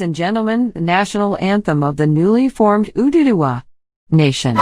Ladies and gentlemen, the national anthem of the newly formed Ududuwa Nation.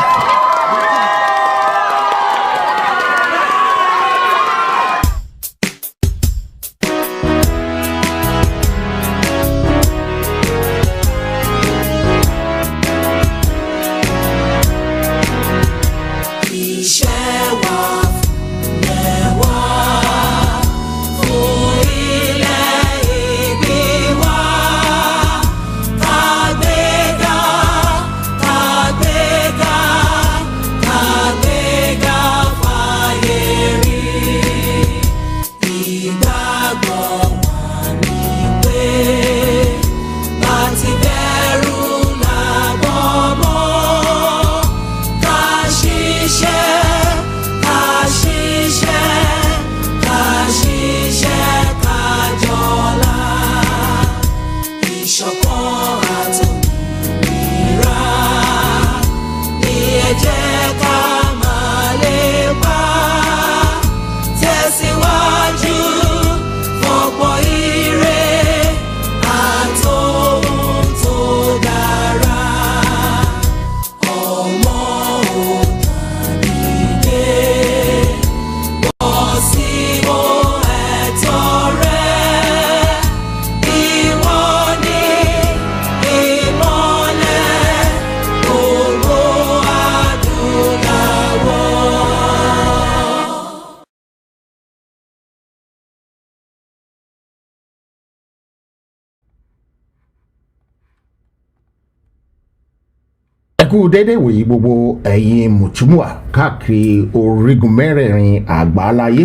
Ẹkú dédé wòyí gbogbo ẹ̀yin mùtúmùà káàkiri orígun mẹ́rẹ̀ẹ̀rin àgbáláyé.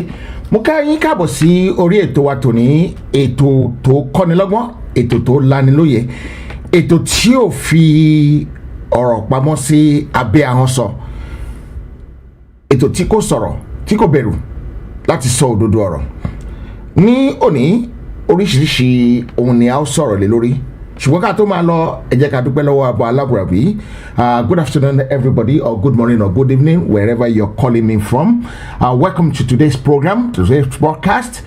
Mo ká yín káàbọ̀ sí orí ètò wa tòní, ètò tó kọ́nilọ́gbọ́n, ètò tó lanilóye, ètò tí ò fi ọ̀rọ̀ pamọ́ sí abẹ́ ahọ́n sọ, ètò tí kò sọ̀rọ̀, tí kò bẹ̀rù láti sọ òdodo ọ̀rọ̀. Ní òní oríṣiríṣi ohun ni a ó sọ̀rọ̀ lé lórí. Ṣùgbọ́n ká tó máa lọ, ẹ jẹ́ ká dúpẹ́ lọ́wọ́ àbọ̀ alábùràbí. Good afternoon everybody, or good morning or good evening wherever you're calling me from. Welcome to today's program, today's broadcast.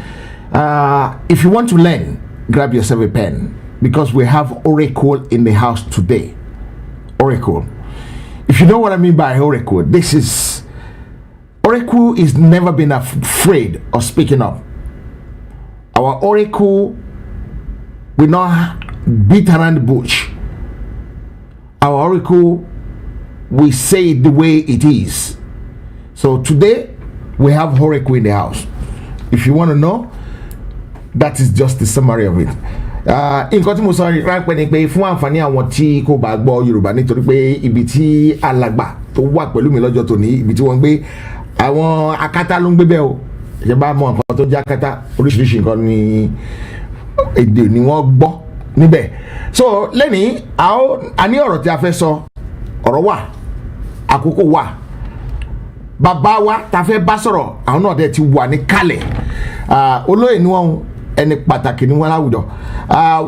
If you want to learn, grab yourself a pen because we have Oracle in the house today. Oracle. If you know what I mean by Oracle, Oracle is never been afraid of speaking up. Our Oracle will not beat around the bush. Our oracle, we say it the way it is. So today we have oracle in the house. If you want to know, that is just the summary of it. Nǹkan tí mo sọ ráńpẹ́ ni pé fún àǹfààní àwọn tí kò bá gbọ́ Yorùbá, nítorí pé ibi tí alàgbà tó wà pẹ̀lú mi lọ́jọ́ tòní, ibi tí wọ́n gbé àwọn akátá ló ń gbé bẹ́ẹ̀ o. Ẹ bá mọ nǹkan tó jẹ́ akátá, oríṣiríṣi nǹkan ni èdè ni wọ́n gbọ́ níbẹ̀. So lẹ́ni a ní ọ̀rọ̀ tí a fẹ́ sọ, ọ̀rọ̀ wà, àkókò wà, bàbá wa ta fẹ́ bá sọ̀rọ̀ àwọn náà dẹ̀ ti wà ní kalẹ̀. Olóyè ni wọ́n, ẹni pàtàkì ni wọ́n láwùjọ.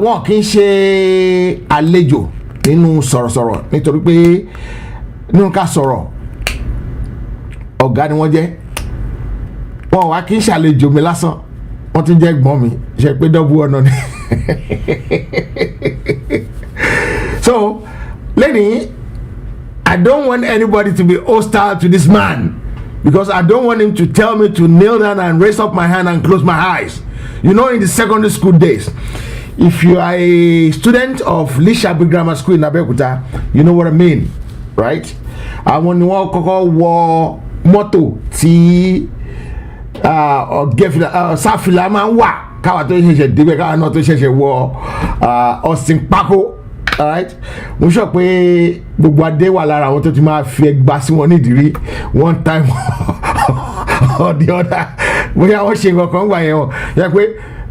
Wọn kì í ṣe àlejò nínú sọ̀rọ̀sọ̀rọ̀, nítorí pé nínú ká sọ̀rọ̀ ọ̀gá ni wọ́n jẹ́. Wọn wá kì í ṣàlejò mi lásán, wọ́n ti jẹ́ gbọ́n mi, ṣe pé dọ́bù ọ̀nà ni. So, lady, I don't want anybody to be hostile to this man because I don't want him to tell me to kneel down and raise up my hand and close my eyes. You know, in the secondary school days, if you are a student of Lishabi Grammar School in Abeokuta, you know what I mean, right? I want to walk motto tí sáfìlà máa ń wà káwa tó ṣẹ̀ṣẹ̀ débẹ̀ káwa náà tó ṣẹ̀ṣẹ̀ wọ ọ̀sìn pákó. Alright, mo sọ pé gbogbo adé wà lára àwọn tó ti máa fi ẹgbà sí wọn nídìrí one time or the other. Bóyá wọ́n ṣe nǹkan kan gbà yẹn o, yẹ pé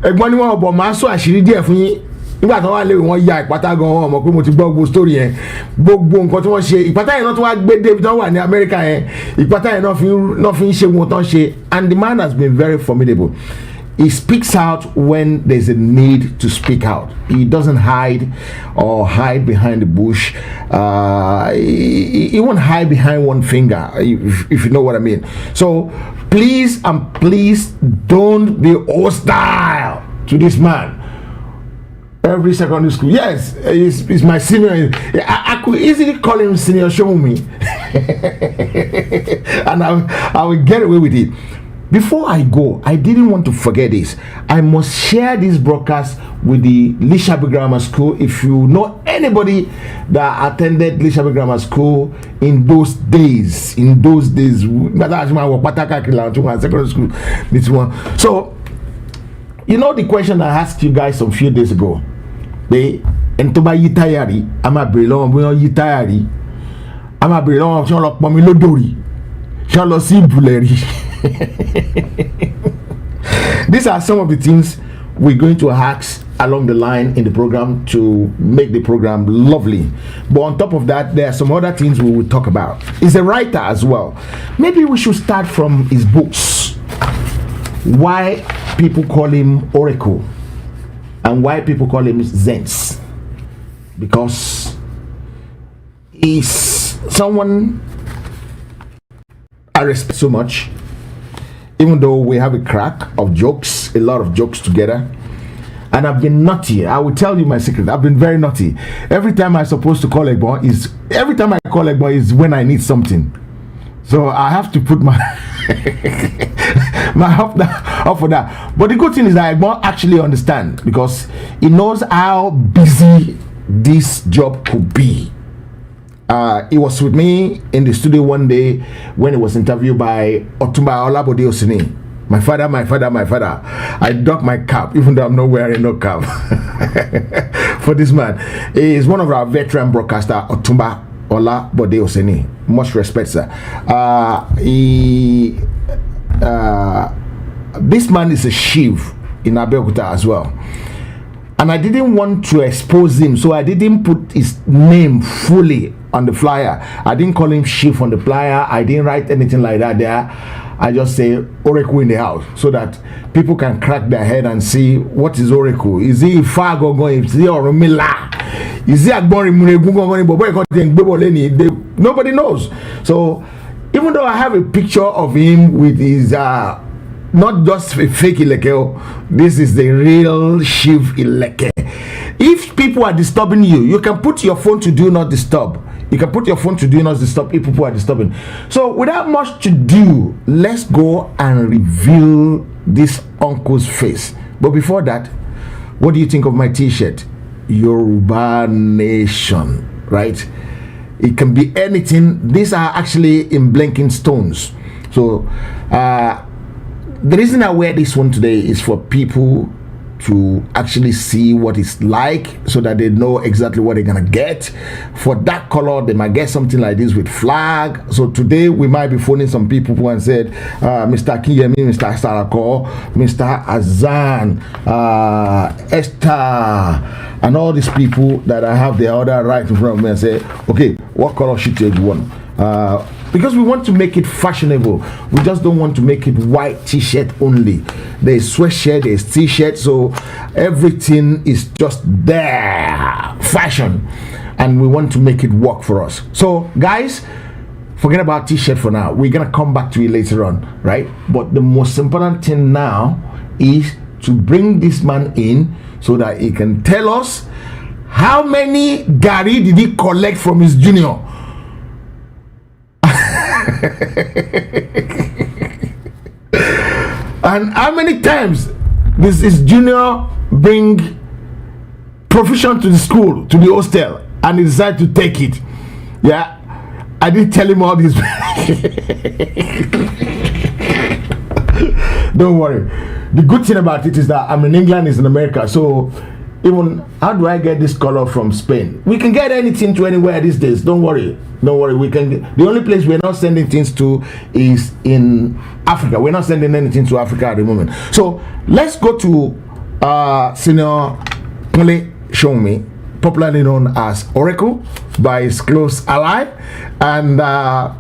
ẹ̀gbọ́n ni wọ́n bọ̀ máa sọ àṣírí díẹ̀ fún yín. Nígbà tó wà léwu wọ́n ya ìpátá gan, wọ́n mọ̀ pé mo ti gbọ́ gbogbo story yẹn, gbogbo nǹkan tí wọ́n ṣe. Ìpátá yẹn náà tó wá gbé débi tó wà ní Amẹ́ríkà yẹn, ìpátá yẹn náà fi ń ṣe wọn tán ṣe. And the man has been very formidable. He speaks out when there's a need to speak out. He doesn't hide or hide behind the bush. He won't hide behind one finger, if you know what I mean. So please and please don't be hostile to this man. Every secondary school. Yes, he's my senior. I could easily call him Senior Show Me. And I will get away with it. Before I go, I didn't want to forget this. I must share this broadcast with the Lishabi Grammar School. If you know anybody that attended Lishabi Grammar School in those days, secondary school, this one. So, you know the question I asked you guys some few days ago. They entoba yitayari, ama belong we yitayari, ama belong shon lo pomi lodori, shon lo si buleri. These are some of the things we're going to ask along the line in the program to make the program lovely. But on top of that, there are some other things we will talk about. He's a writer as well. Maybe we should start from his books. Why people call him Oracle and why people call him Zens. Because he's someone I respect so much. Even though we have a crack of jokes, a lot of jokes together. And I've been naughty. I will tell you my secret. I've been very naughty. Every time I'm supposed to call Egbo is when I need something. So I have to put my my up for that. But the good thing is that Egbo actually understand because he knows how busy this job could be. He was with me in the studio one day when he was interviewed by Otumba Olabode Osini. My father. I dock my cap, even though I'm not wearing no cap. For this man. He is one of our veteran broadcaster, Otumba Olabode Osini. Much respect, sir. This man is a chief in Abeokuta as well. And I didn't want to expose him, so I didn't put his name fully on the flyer. I didn't call him chief on the flyer. I didn't write anything like that there. I just say Oracle in the house so that people can crack their head and see what is Oracle. Is he Fago going? Is he Oromila? Is he Agbori Munegu? Nobody knows. So even though I have a picture of him with his not just a fake Ileke, this is the real Shiv Ileke. If people are disturbing you, you can put your phone to do not disturb. You can put your phone to do not disturb if people are disturbing. So without much to do, let's go and reveal this uncle's face. But before that, what do you think of my t-shirt? Yoruba Nation, right? It can be anything. These are actually in blinking stones. So the reason I wear this one today is for people to actually see what it's like so that they know exactly what they're gonna get. For that color, they might get something like this with flag. So today we might be phoning some people who and said, Mr. Kiyemi, Mr. Sarako, Mr. Azan, Esther, and all these people that I have the order right in front of me and say, okay, what color sheet do you want? Because we want to make it fashionable. We just don't want to make it white t-shirt only. There's sweatshirt, there's t-shirt, so everything is just there, fashion, and we want to make it work for us. So guys, forget about t-shirt for now. We're gonna come back to it later on, right? But the most important thing now is to bring this man in so that he can tell us how many Gary did he collect from his junior. And how many times this is junior bring provision to the school, to the hostel, and he decided to take it. Yeah, I didn't tell him all this. Don't worry. The good thing about it is that I'm in England, he's in America, so even how do I get this color from Spain? We can get anything to anywhere these days. Don't worry. We can. The only place we're not sending things to is in Africa. We're not sending anything to Africa at the moment. So let's go to Senior Kule Shomi, popularly known as Oracle by his close ally, and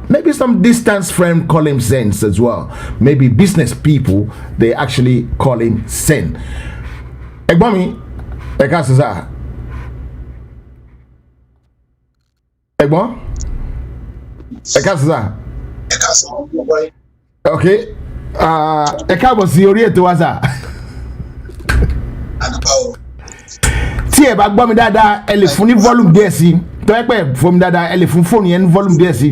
maybe some distance friend call him Sense as well. Maybe business people, they actually call him Sen. Egbomi, Ekasiza. Egbon? Ekasiza. Okay. Ekabo si ori eto waza. tí ẹ bá gbọ́ mi dáadáa ẹ lè fún ní volume díẹ̀ sí tó ẹ pẹ́ fún mi dáadáa ẹ lè fún fóònù yẹn ní volume díẹ̀ sí.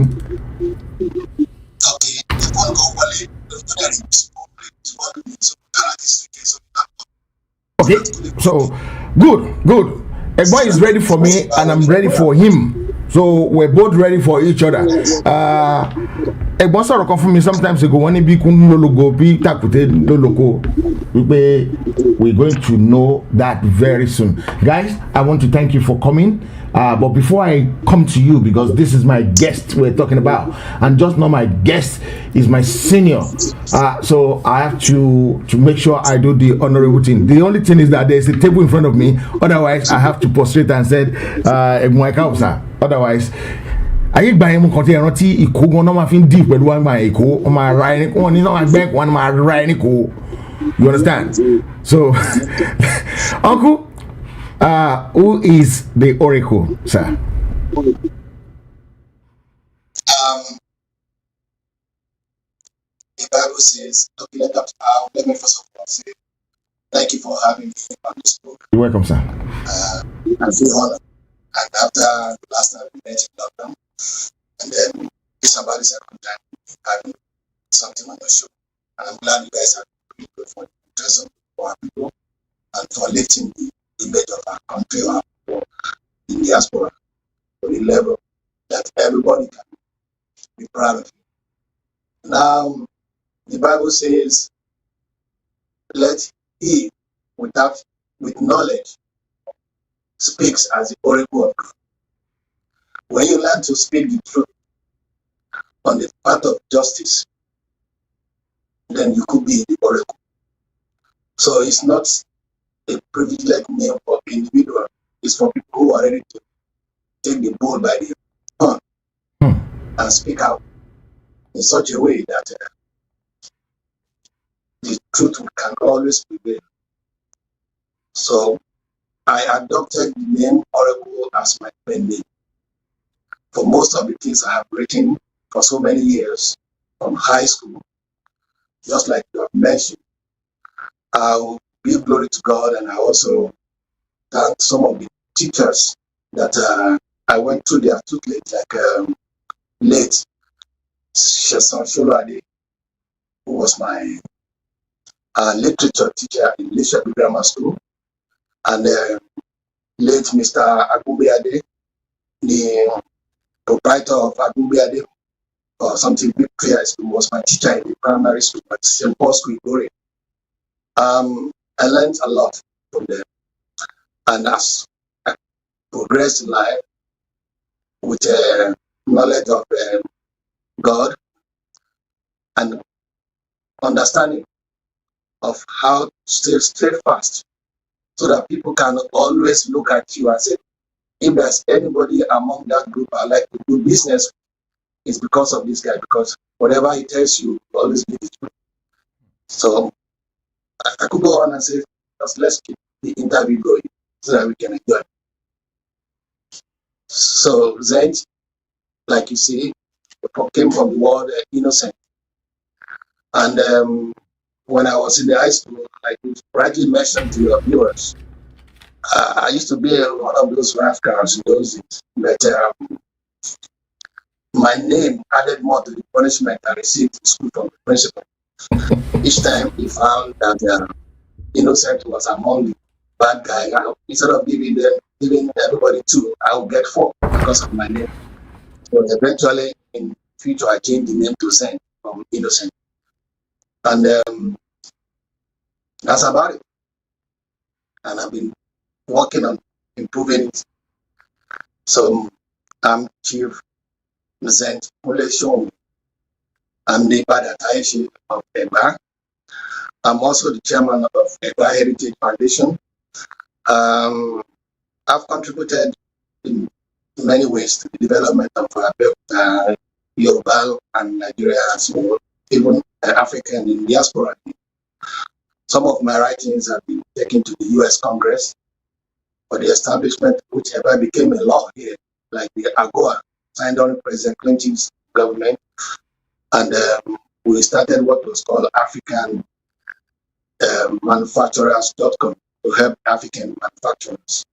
Okay, so good. Egbo is ready for me and I'm ready for him. So we're both ready for each other. Egbo sọ̀rọ̀ kan fún mi sometimes ago wọ́n ní bí kún lólógo bí takùté lólógo wípé we're going to know that very soon. Guys, I want to thank you for coming. But before I come to you, because this is my guest we're talking about, and just not my guest, is my senior. So I have to make sure I do the honorable thing. The only thing is that there's a table in front of me. Otherwise, I have to prostrate and say, otherwise, ayé gba yẹn mu kan tí ẹ rántí ìkó gan náà máa fi ń dì pẹ̀lú wọn máa ìkó wọn máa ra ẹni wọn ní náà gbẹ́ wọn máa ra ẹni kó. You understand? So, Uncle, who is the oracle, sir? The Bible says, let me first of all say, thank you for having me on this book. You're welcome, sir. I feel honored. And after the last time we met in lockdown, and then it's about the second time having something on the show. And I'm glad you guys are really good for the interest of our people and for lifting the image of our country or our people in diaspora to the level that everybody can be proud of you. Now, the Bible says, let he with knowledge speaks as the oracle of God. When you learn to speak the truth on the path of justice, then you could be the oracle. So it's not a privileged name for individual. It's for people who are ready to take the bull by the horn and speak out in such a way that the truth can always prevail. So I adopted the name Oracle as my pen name for most of the things I have written for so many years from high school. Just like you have mentioned, I'll give glory to God, and I also thank some of the teachers that I went through their tutelage, like late Soro Soke, who was my literature teacher in Leisure Grammar School, and late Mr. Agumbiade, the proprietor of Agumbiade, or something big prayer school, was my teacher in the primary school at St. Paul's School, Glory. I learned a lot from them. And as I progressed in life with knowledge of God and understanding of how to stay steadfast, so that people can always look at you and say, if there's anybody among that group I like to do business, it's because of this guy, because whatever he tells you, always be the truth. So I could go on and say, let's keep the interview going so that we can enjoy it. So Zent, like you see, came from the word innocent. And when I was in the high school, like you rightly mentioned to your viewers, I used to be one of those rascals in those days. But my name added more to the punishment I received in school from the principal. Each time he found that innocent was among the bad guy, instead of giving everybody 2, I would get 4 because of my name. So eventually, in future, I changed the name to Saint from innocent. And that's about it. And I've been working on improving it. So I'm Chief Zent Muleshon. I'm the Badataishi of Egba. I'm also the chairman of Egba Heritage Foundation. I've contributed in many ways to the development of Yoruba and Nigeria as well, even African in diaspora. Some of my writings have been taken to the US Congress for the establishment, which ever became a law here, like the AGOA, signed on President Clinton's government. And we started what was called African Manufacturers.com to help African manufacturers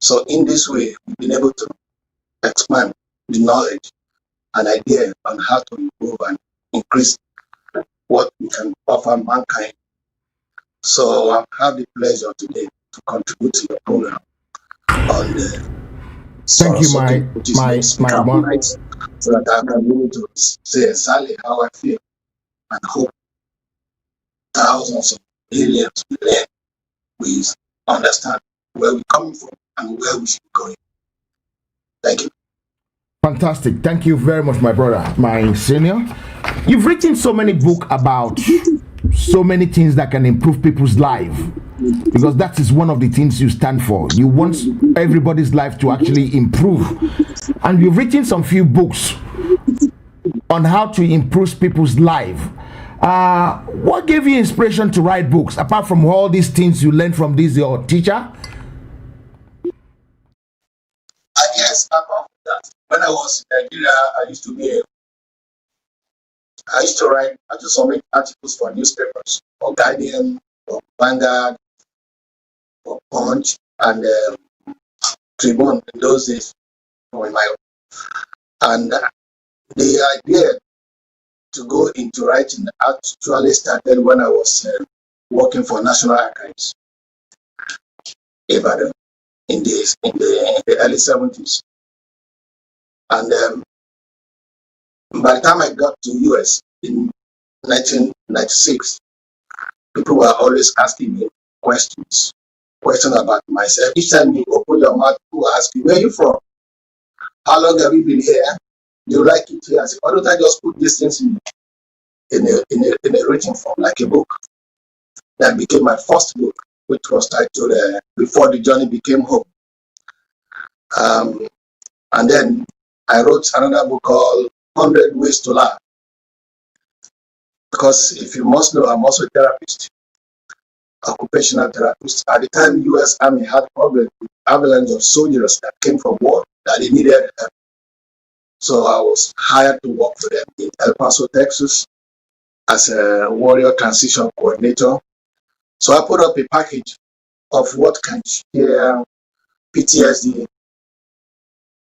So in this way, we've been able to expand the knowledge and idea on how to improve and increase what we can offer mankind. So I have the pleasure today to contribute to the program on the Thank Soro you, Soke, which is the speaker of night, so that I can be able to say exactly how I feel and hope thousands of millions will learn, we understand where we're coming from and where we should be going. Thank you. Fantastic. Thank you very much, my brother, my senior. You've written so many books about so many things that can improve people's life, because that is one of the things you stand for. You want everybody's life to actually improve. And you've written some few books on how to improve people's life. What gave you inspiration to write books, apart from all these things you learned from this your teacher? Yes, apart from that, when I was in Nigeria, I used to write, I used to submit articles for newspapers, for Guardian, for Vanguard, for Punch, and Tribune in those days. And the idea to go into writing actually started when I was working for National Archives, Ibadan, in the early 70s. And by the time I got to US in 1996, people were always asking me questions about myself. Each time you open your mouth, people ask you, where are you from? How long have you been here? Do you like it here? I said, why don't I just put these things in a written form, like a book? That became my first book, which was titled Before the Journey Became Home. And then I wrote another book called 100 Ways to Laugh. Because if you must know, I'm also a therapist, occupational therapist. At the time, the US Army had problems with avalanche of soldiers that came from war that they needed help. So I was hired to work for them in El Paso, Texas, as a warrior transition coordinator. So I put up a package of what can share PTSD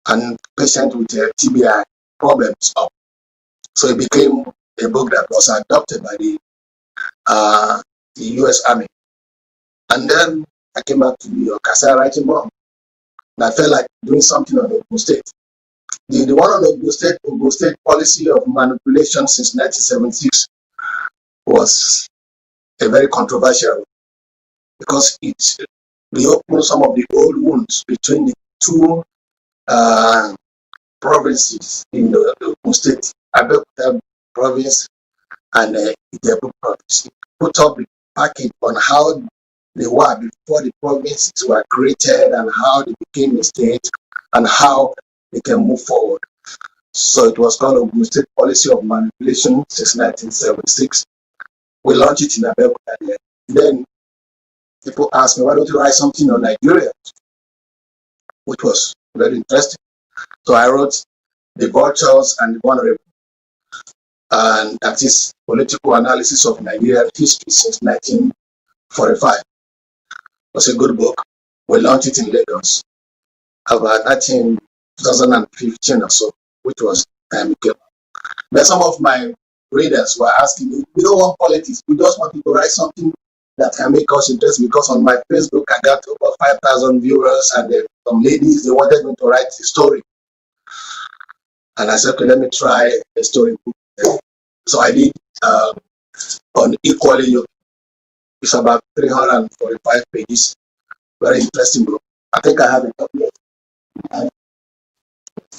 and patients with TBI problems up. So it became a book that was adopted by the US Army. And then I came back to New York. I started writing more. And I felt like doing something on Ogun State. The one on Ogun State policy of manipulation since 1976 was a very controversial, because it reopened some of the old wounds between the two provinces in the Ogun State, Abeokuta province and Ijebu province. It put up the package on how they were before the provinces were created and how they became a state and how they can move forward. So it was called Ogun State Policy of Manipulation since 1976. We launched it in Abeokuta. Then people asked me, why don't you write something on Nigeria? Which was very interesting. So I wrote The Vultures and the Vulnerable, and that is political analysis of Nigerian history since 1945. It was a good book. We launched it in Lagos about 2015 or so, which was time it came. But some of my readers were asking me, we don't want politics, we just want you to write something that can make us interested, because on my Facebook I got over 5,000 viewers, and some ladies, they wanted me to write a story. And I said, okay, let me try a story book. So I did on Equally Yoked. It's about 345 pages. Very interesting book. I think I have a copy of it.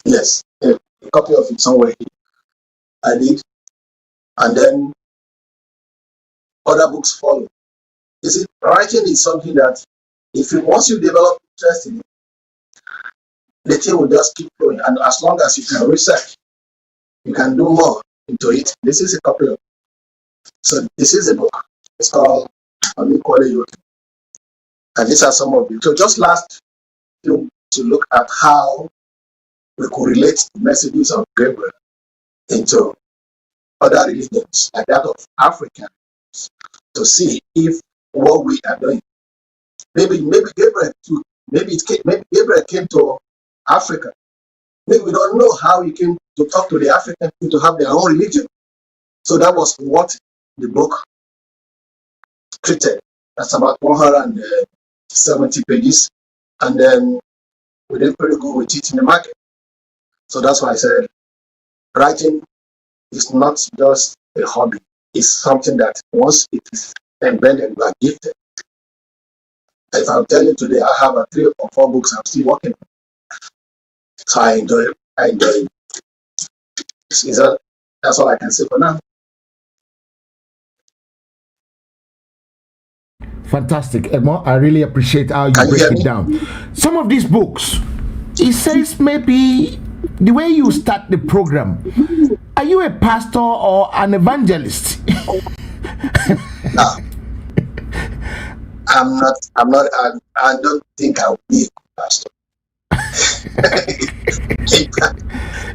Yes, a copy of it somewhere here. I did. And then other books follow. You see, writing is something that once you develop interest in it, the thing will just keep going. And as long as you can research, you can do more into it. This is a copy of it. So this is a book. It's called Unequally Yoked. And these are some of them. So just last to look at how we could relate the messages of Gabriel into other religions, like that of Africans, to see if what we are doing, maybe Gabriel too Maybe maybe Gabriel came to Africa. Maybe we don't know how he came to talk to the African people to have their own religion. So that was what the book treated. That's about 170 pages. And then we did pretty good with it in the market. So that's why I said writing is not just a hobby. It's something that once it is embedded, you are gifted. If I'm telling you today, I have 3 or 4 books I'm still working on. So I enjoy it. That's all I can say for now. Fantastic, Emo. I really appreciate how you break it down. Some of these books, it says maybe the way you start the program. Are you a pastor or an evangelist? No, I'm not. I don't think I'll be a pastor.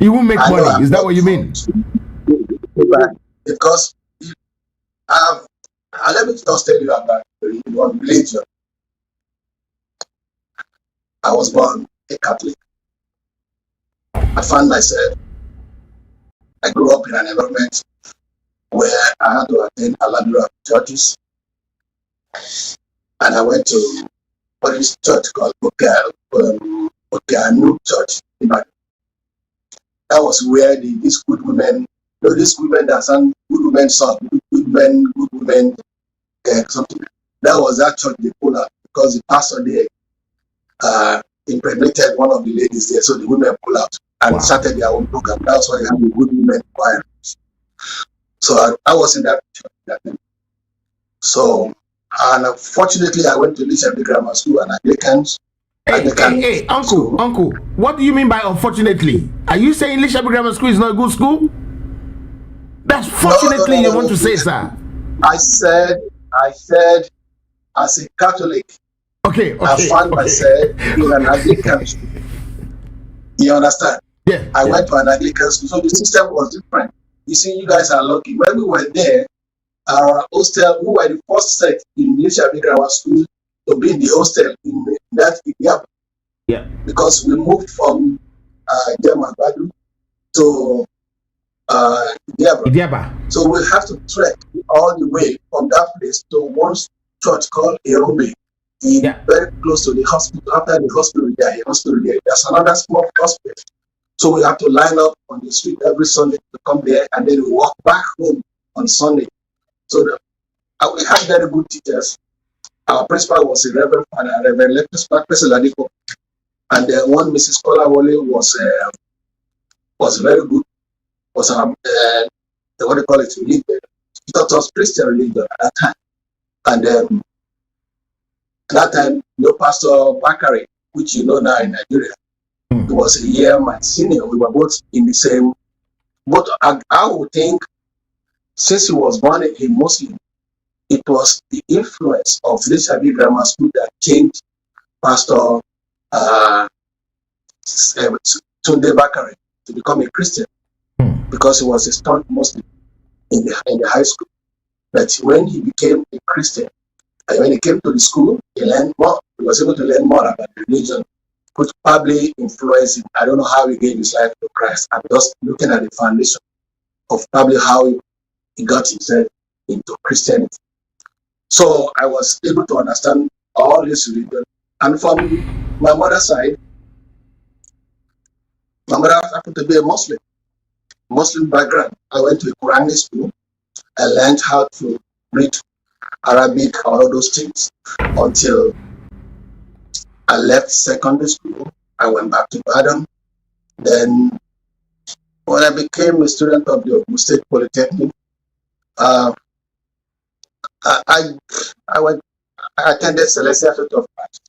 You won't make money. Is that what you mean? Because let me just tell you about religion. I was born a Catholic. I found myself. I grew up in an environment where I had to attend a lot of churches, and I went to this church called Okeanu Church. That was where these good women, these women that sang good women song, good women, something. That was that church they pulled out because the pastor there impregnated one of the ladies there, so the women pulled out and started their own program. That's why they have the good women choir. So I was in that church that time. So, and unfortunately, I went to Lishabi Grammar School and Anglicans. Hey, uncle, what do you mean by unfortunately? Are you saying Lishabi Grammar School is not a good school? That's fortunately you want to say, sir. I said, as a Catholic, I found myself in an Anglican school. You understand? Yeah. I went to an Anglican school, so the system was different. You see, you guys are lucky. When we were there, our hostel, we were the first set in Lishabi Grammar School to be in the hostel in that area. Yeah. Because we moved from Jamagadu to Idiaba. So we have to trek all the way from that place to one church called Erobe. Very close to the hospital. After the hospital there's another small hospital. So we have to line up on the street every Sunday to come there, and then we walk back home on Sunday. So we had very good teachers. Our principal was a Reverend Father, Reverend Lectus Ladiko. And then one Mrs. Kolawole was very good. Was what do you call it? Religion. She taught us Christian religion at that time. And at that time, Pastor Bakari, which you know now in Nigeria, he was a year my senior. We were both in the same. But I would think, since he was born a Muslim, it was the influence of Lishabi Grammar School that changed Pastor Tunde Bakari to become a Christian, because he was a staunch Muslim in the high school. But when he became a Christian, and when he came to the school, he learned more. He was able to learn more about religion, which probably influenced him. I don't know how he gave his life to Christ. I'm just looking at the foundation of probably how he got himself into Christianity. So I was able to understand all this religion. And from my mother's side, my mother happened to be a Muslim background. I went to a Quranic school. I learned how to read Arabic, all of those things, until I left secondary school. I went back to Badam. Then when I became a student of the Ogun State Polytechnic, I attended Celestial Church of Christ.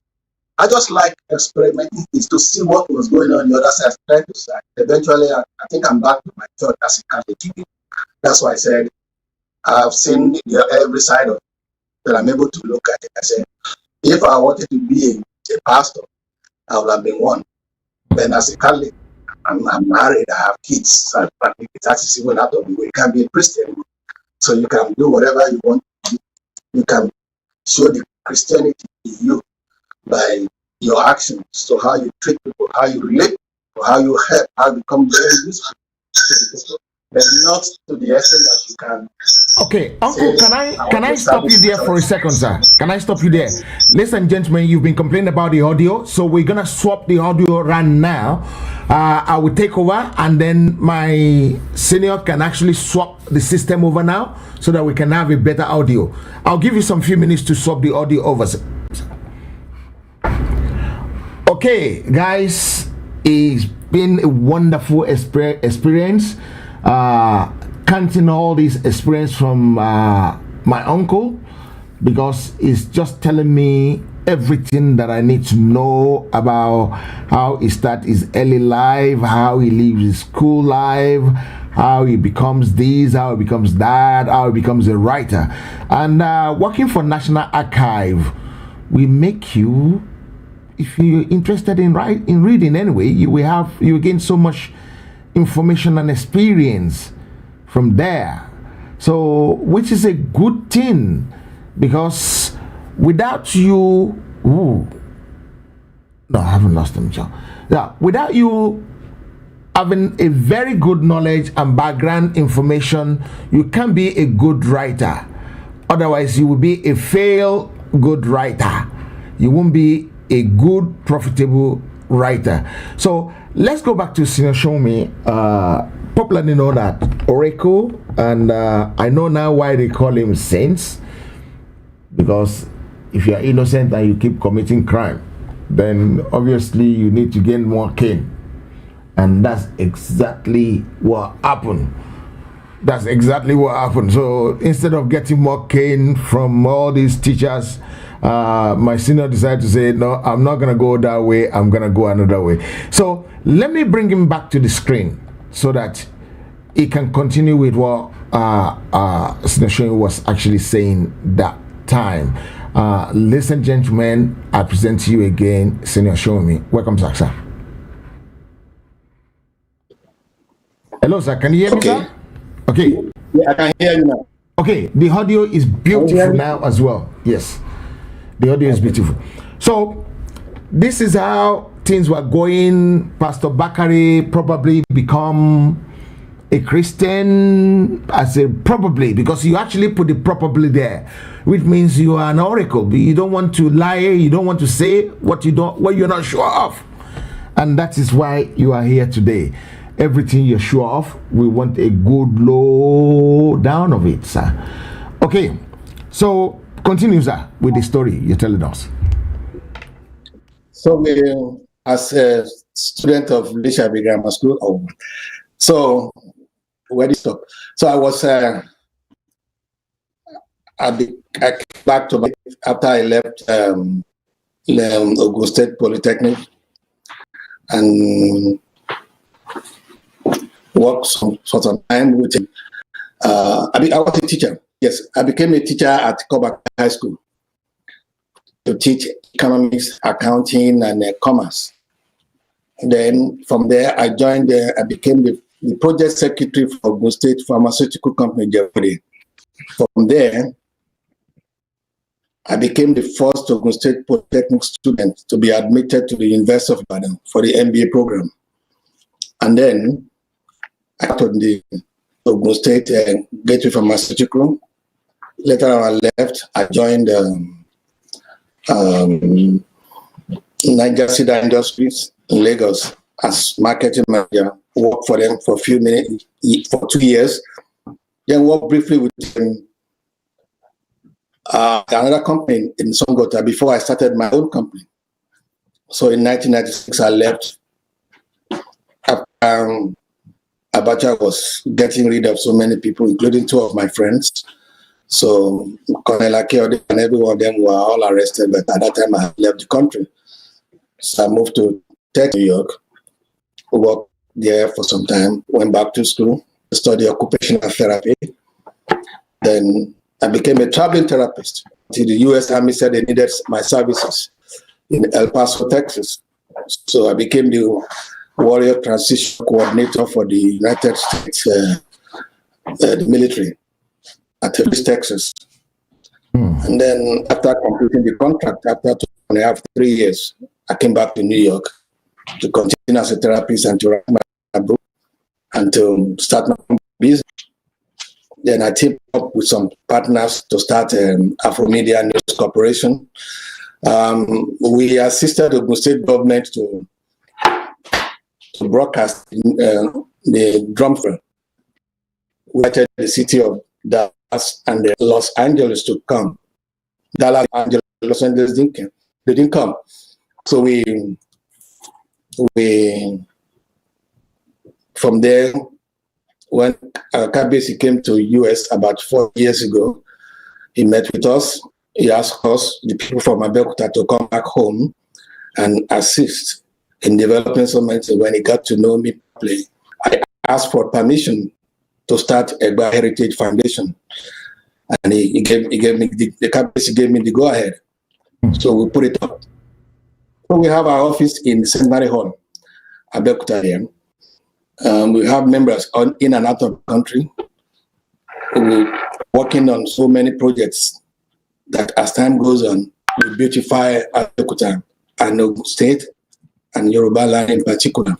I just like experimenting things to see what was going on the other side. Trying to start. Eventually, I think I'm back to my church as a Catholic. That's why I said I've seen every side of it, that I'm able to look at it. I said, if I wanted to be a pastor, I would have been one. Then as a Catholic, I'm married, I have kids. So I think it's actually even out of the way. You can be a Christian, so you can do whatever you want. You can show the Christianity in you by your actions, so how you treat people, how you relate, or how you help, how you become very useful to the people, but not to the extent that you can. Okay, Uncle, can I stop you there for a second, sir? Can I stop you there? Ladies and gentlemen, you've been complaining about the audio, so we're gonna swap the audio right now. I will take over, and then my senior can actually swap the system over now, so that we can have a better audio. I'll give you some few minutes to swap the audio over. Okay, guys, it's been a wonderful experience. Counting all this experience from my uncle, because he's just telling me everything that I need to know about how he starts his early life, how he lives his school life, how he becomes this, how he becomes that, how he becomes a writer. And working for National Archive will make you, if you're interested in reading anyway, you gain so much information and experience from there. So, which is a good thing, because without you, no, I haven't lost them, John. Yeah, without you having a very good knowledge and background information, you can be a good writer. Otherwise, you will be a failed good writer. You won't be a good, profitable writer. So let's go back to Senior Shomi. Popularly know that Oracle, and I know now why they call him Saints, because if you are innocent and you keep committing crime, then obviously you need to gain more cane, and that's exactly what happened. That's exactly what happened. So instead of getting more cane from all these teachers, my senior decided to say, no, I'm not gonna go that way, I'm gonna go another way. So let me bring him back to the screen so that he can continue with what Senior Shomi was actually saying that time. Ladies and gentlemen, I present to you again Senior Shomi. Welcome back, sir. Hello, sir. Can you hear me, sir? Okay. Yeah, I can hear you now. Okay, the audio is beautiful now as well. Yes, the audio is beautiful. So this is how things were going. Pastor Bakari probably become a Christian. I say probably, because you actually put the probably there, which means you are an oracle. You don't want to lie. You don't want to say what you're not sure of, and that is why you are here today. Everything you're sure of, we want a good low down of it, sir. Okay, so continue, sir, with the story you're telling us. So as a student of Lishabi Grammar School, so where did it stop? So I was I came back to my, after I left Ogun State Polytechnic and worked for some time with him. I was a teacher. Yes, I became a teacher at Kobak High School to teach economics, accounting, and commerce. And then from there, I became the project secretary for Ogun State Pharmaceutical Company, Jeffrey. From there, I became the first Ogun State Polytechnic student to be admitted to the University of Ibadan for the MBA program. And then, after the Ogun State Gateway Pharmaceutical, later on I left, I joined Niger Cedar Industries in Lagos as marketing manager. Worked for them for 2 years. Then worked briefly with another company in Songota before I started my own company. So in 1996, I left. Abacha was getting rid of so many people, including 2 of my friends. So Colonel Akeode and every one of them were all arrested, but at that time I had left the country. So I moved to Tech, New York, worked there for some time, went back to school, studied occupational therapy. Then I became a traveling therapist until the U.S. Army said they needed my services in El Paso, Texas. So I became the warrior transition coordinator for the United States the military at East Texas. And then after completing the contract, after 2.5, 3 years, I came back to New York to continue as a therapist and to write my book and to start my business. Then I teamed up with some partners to start Afro Media News Corporation. We assisted the state government to broadcast the drum field. We invited the city of Dallas and Los Angeles to come. Dallas and Los Angeles didn't come. So we from there, when Kabesi came to US about 4 years ago, he met with us. He asked us, the people from Abeokuta, to come back home and assist in developing something. When he got to know me properly, I asked for permission to start Egba Heritage Foundation, and he gave me the Kabesi gave me the go ahead. So we put it up. So we have our office in St. Mary Hall, Abeokuta here. We have members in and out of the country. We're working on so many projects that as time goes on, we beautify Abeokuta and Ogun State and Yoruba land in particular.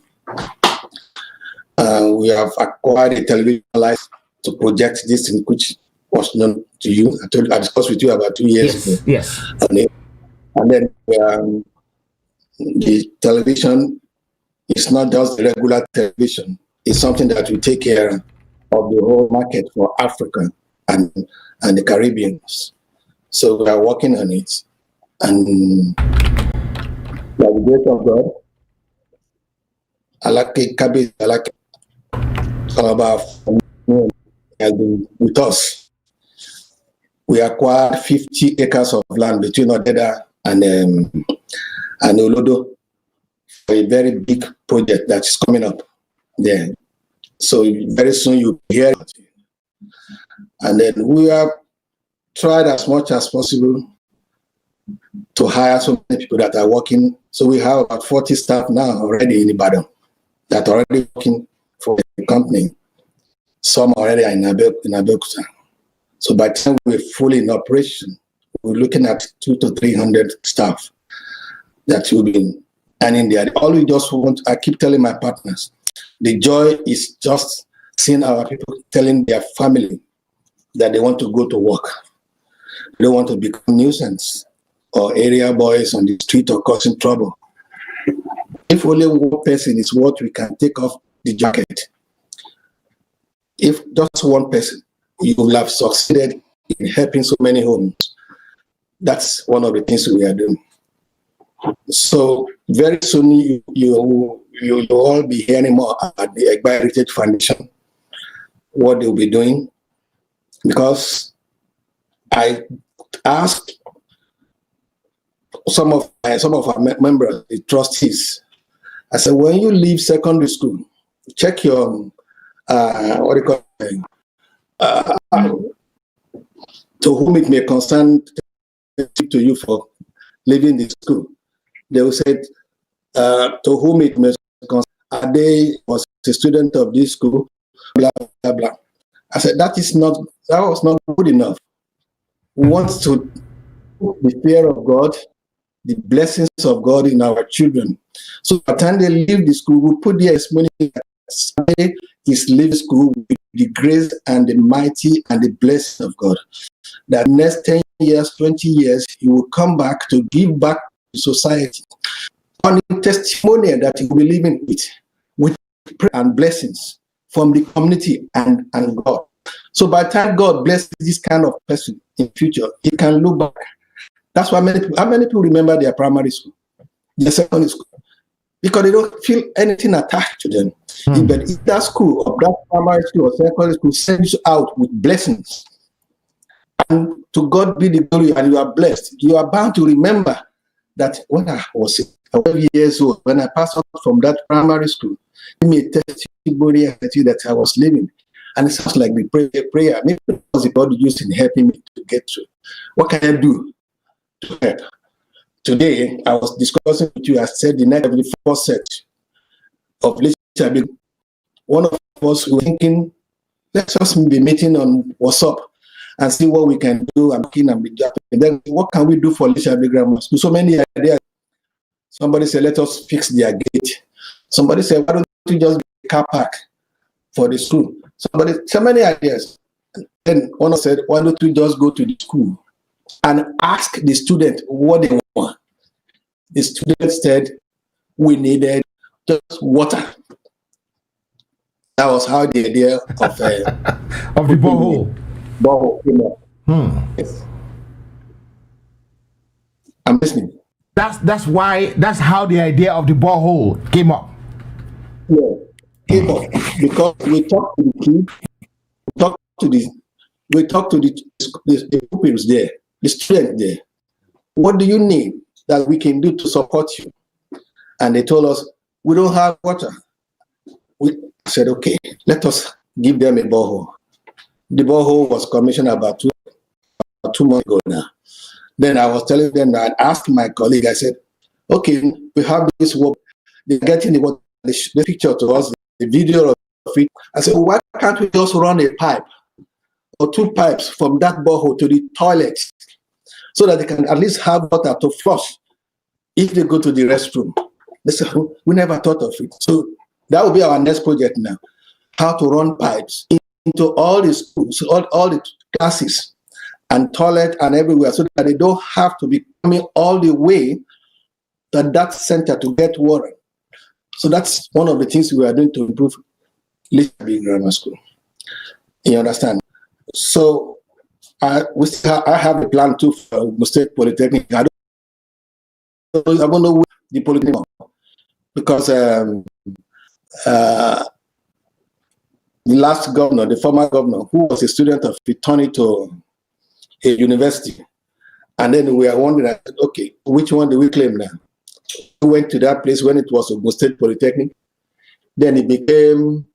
We have acquired a television license to project this thing, which was known to you. I discussed with you about 2 years ago. Yes. And then the television is not just the regular television. It's something that will take care of the whole market for Africa and the Caribbeans. So we are working on it. And by the grace of God, has been with us. We acquired 50 acres of land between Odeda and Olodo for a very big project that is coming up there. So very soon you'll hear it. And then we have tried as much as possible to hire so many people that are working. So we have about 40 staff now already in Ibadan that are already working for the company. Some already are in Abeokuta. So by the time we're fully in operation, we're looking at 200 to 300 staff that will be earning there. All we just want, I keep telling my partners, the joy is just seeing our people telling their family that they want to go to work. They don't want to become nuisance or area boys on the street or causing trouble. If only one person is what we can take off the jacket. If just one person, you will have succeeded in helping so many homes. That's one of the things we are doing. So very soon you'll all be hearing more about the Egba Heritage Foundation, what they'll be doing, because I asked some of our members, the trustees, I said, when you leave secondary school, check your what do you call it? To whom it may concern to you for leaving the school. They will say, to whom it may concern, Ade was a student of this school, blah, blah, blah. I said, that was not good enough. We want to put the fear of God, the blessings of God in our children. So by the time they leave the school, we put the testimony that Sunday is leaving school with the grace and the mighty and the blessing of God. That next 10 years, 20 years, he will come back to give back to society on the testimony that he will be living with prayer and blessings from the community and God. So by the time God blesses this kind of person in future, he can look back. That's why how many people remember their primary school, their secondary school? Because they don't feel anything attached to them. But if that school or that primary school or secondary school sends you out with blessings, and to God be the glory, and you are blessed, you are bound to remember that when I was 12 years old, when I passed out from that primary school, give me a testimony that I was living. And it sounds like the prayer. Maybe it was God used in helping me to get through. What can I do to help? Today, I was discussing with you, I said the night of the first set of literature, one of us were thinking, let's just be meeting on WhatsApp and see what we can do and then what can we do for literature grammar school? So many ideas. Somebody said, let us fix their gate. Somebody said, why don't you just build a car park for the school? So many ideas. Then one said, why don't we just go to the school and ask the student what they want? The student said, we needed just water. That was how the idea of of the borehole came up. Yes. I'm listening. That's how the idea of the borehole came up. Yeah, came up because we talked to the kids, we talked to the pupils there, the students there. What do you need that we can do to support you? And they told us, we don't have water. We said, okay, let us give them a borehole. The borehole was commissioned about 2 months ago now. Then I was telling them, I asked my colleague, I said, okay, we have this work. They're getting the picture to us, the video of it. I said, why can't we just run a pipe or 2 pipes from that borehole to the toilet so that they can at least have water to flush if they go to the restroom? They said, we never thought of it. So that will be our next project now, how to run pipes into all the schools, all the classes and toilet and everywhere, so that they don't have to be coming all the way to that center to get water. So that's one of the things we are doing to improve Little Grammar School. You understand? So I have a plan too for State Polytechnic. I don't know the Polytechnic because the last governor, the former governor, who was a student of returning to a university, and then we are wondering, okay, which one do we claim now? We went to that place when it was a State Polytechnic. Then it became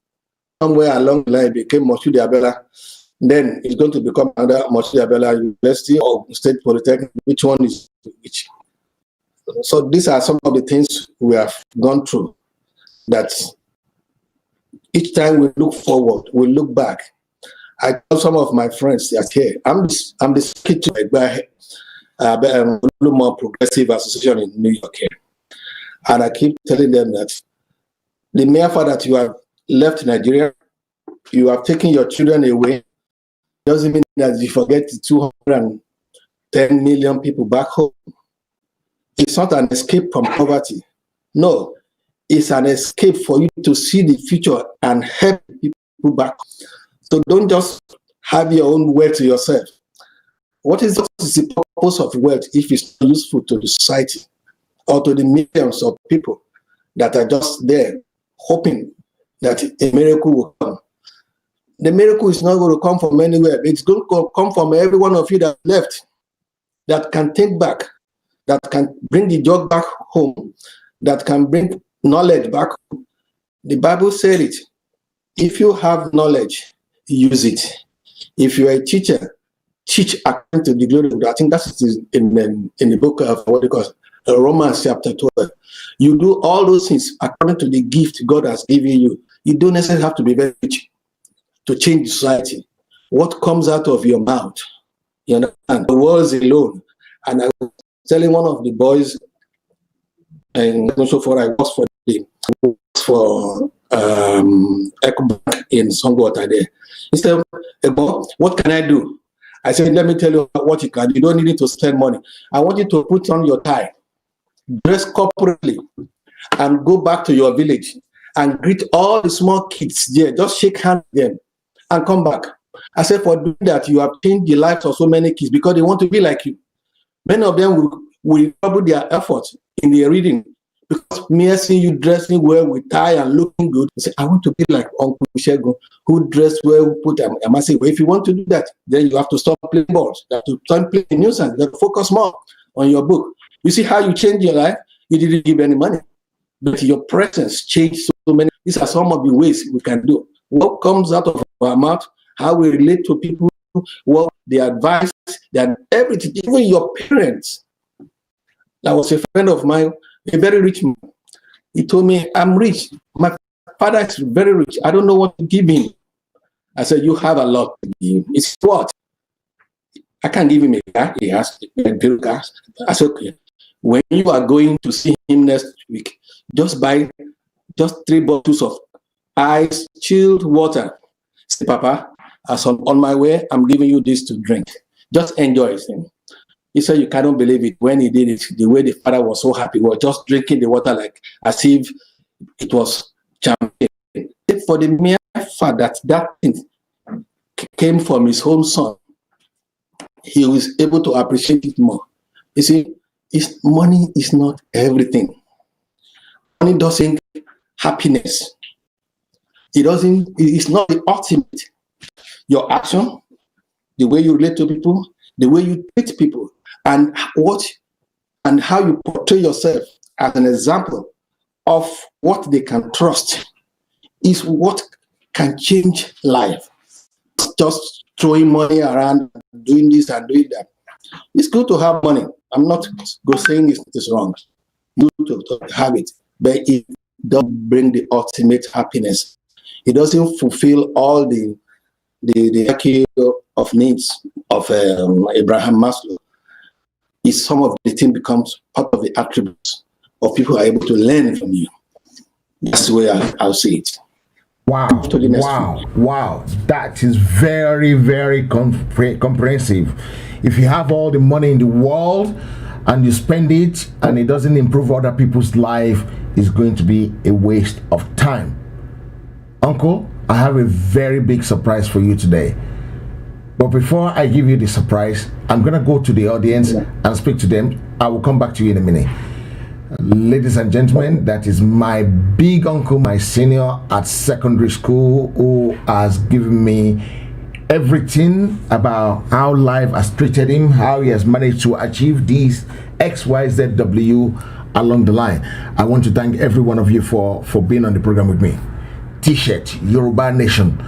somewhere along the line, it became Moshood Abela. Then it's going to become another Moshood Abela University or State Polytechnic. Which one is which? So these are some of the things we have gone through. That each time we look forward, we look back. I tell some of my friends that here, I'm the secretary by a more progressive association in New York here. And I keep telling them that the mere fact that you have left Nigeria, you have taken your children away, doesn't mean that you forget the 210 million people back home. It's not an escape from poverty. No, it's an escape for you to see the future and help people back. So don't just have your own wealth to yourself. What is the purpose of wealth if it's useful to the society or to the millions of people that are just there hoping that a miracle will come? The miracle is not going to come from anywhere. It's going to come from every one of you that left, that can take back, that can bring the jug back home, that can bring knowledge back home. The Bible said it. If you have knowledge, use it. If you are a teacher, teach according to the glory of God. I think that's in the book of what they call Romans chapter 12. You do all those things according to the gift God has given you. You don't necessarily have to be very rich to change society. What comes out of your mouth, you understand? The words alone. And I was telling one of the boys, and also for I worked for Ecobank in Songwater there. He said, what can I do? I said, let me tell you what you can do. You don't need to spend money. I want you to put on your tie, dress corporately, and go back to your village and greet all the small kids there. Just shake hands with them and come back. I said, for doing that, you have changed the lives of so many kids because they want to be like you. Many of them will double their efforts in their reading because me seeing you dressing well with tie and looking good, I say, I want to be like Uncle Shegun, who dressed well, put a massive. If you want to do that, then you have to stop playing balls. You have to start playing nuisance. You have to focus more on your book. You see how you change your life? You didn't give any money, but your presence changed so many. These are some of the ways we can do. What comes out of our mouth, how we relate to people, what the advice, that everything, even your parents. That was a friend of mine, a very rich man. He told me, I'm rich. My father is very rich. I don't know what to give him. I said, you have a lot to give him. It's what? I can't give him a car. He has a bill car. I said, okay. When you are going to see him next week, just buy just 3 bottles of ice chilled water. Say, Papa, as I'm on my way, I'm giving you this to drink. Just enjoy it. He said you cannot believe it when he did it. The way the father was so happy, he was just drinking the water like as if it was champagne. For the mere fact that that thing came from his own son, he was able to appreciate it more. You see, money is not everything. Money doesn't happiness. It's not the ultimate. Your action, the way you relate to people, the way you treat people, and how you portray yourself as an example of what they can trust is what can change life. Just throwing money around, doing this and doing that. It's good to have money. I'm not saying it's wrong. Good to have it, but it doesn't bring the ultimate happiness. It doesn't fulfill all the hierarchy of needs of Abraham Maslow. It's some of the thing becomes part of the attributes of people who are able to learn from you. That's the way I'll see it. Wow, wow. That is very, very comprehensive. If you have all the money in the world and you spend it and it doesn't improve other people's life, it's going to be a waste of time. Uncle, I have a very big surprise for you today. But before I give you the surprise, I'm going to go to the audience and speak to them. I will come back to you in a minute. Ladies and gentlemen, that is my big uncle, my senior at secondary school, who has given me everything about how life has treated him, how he has managed to achieve these XYZW along the line. I want to thank every one of you for being on the program with me. T-shirt, Yoruba Nation.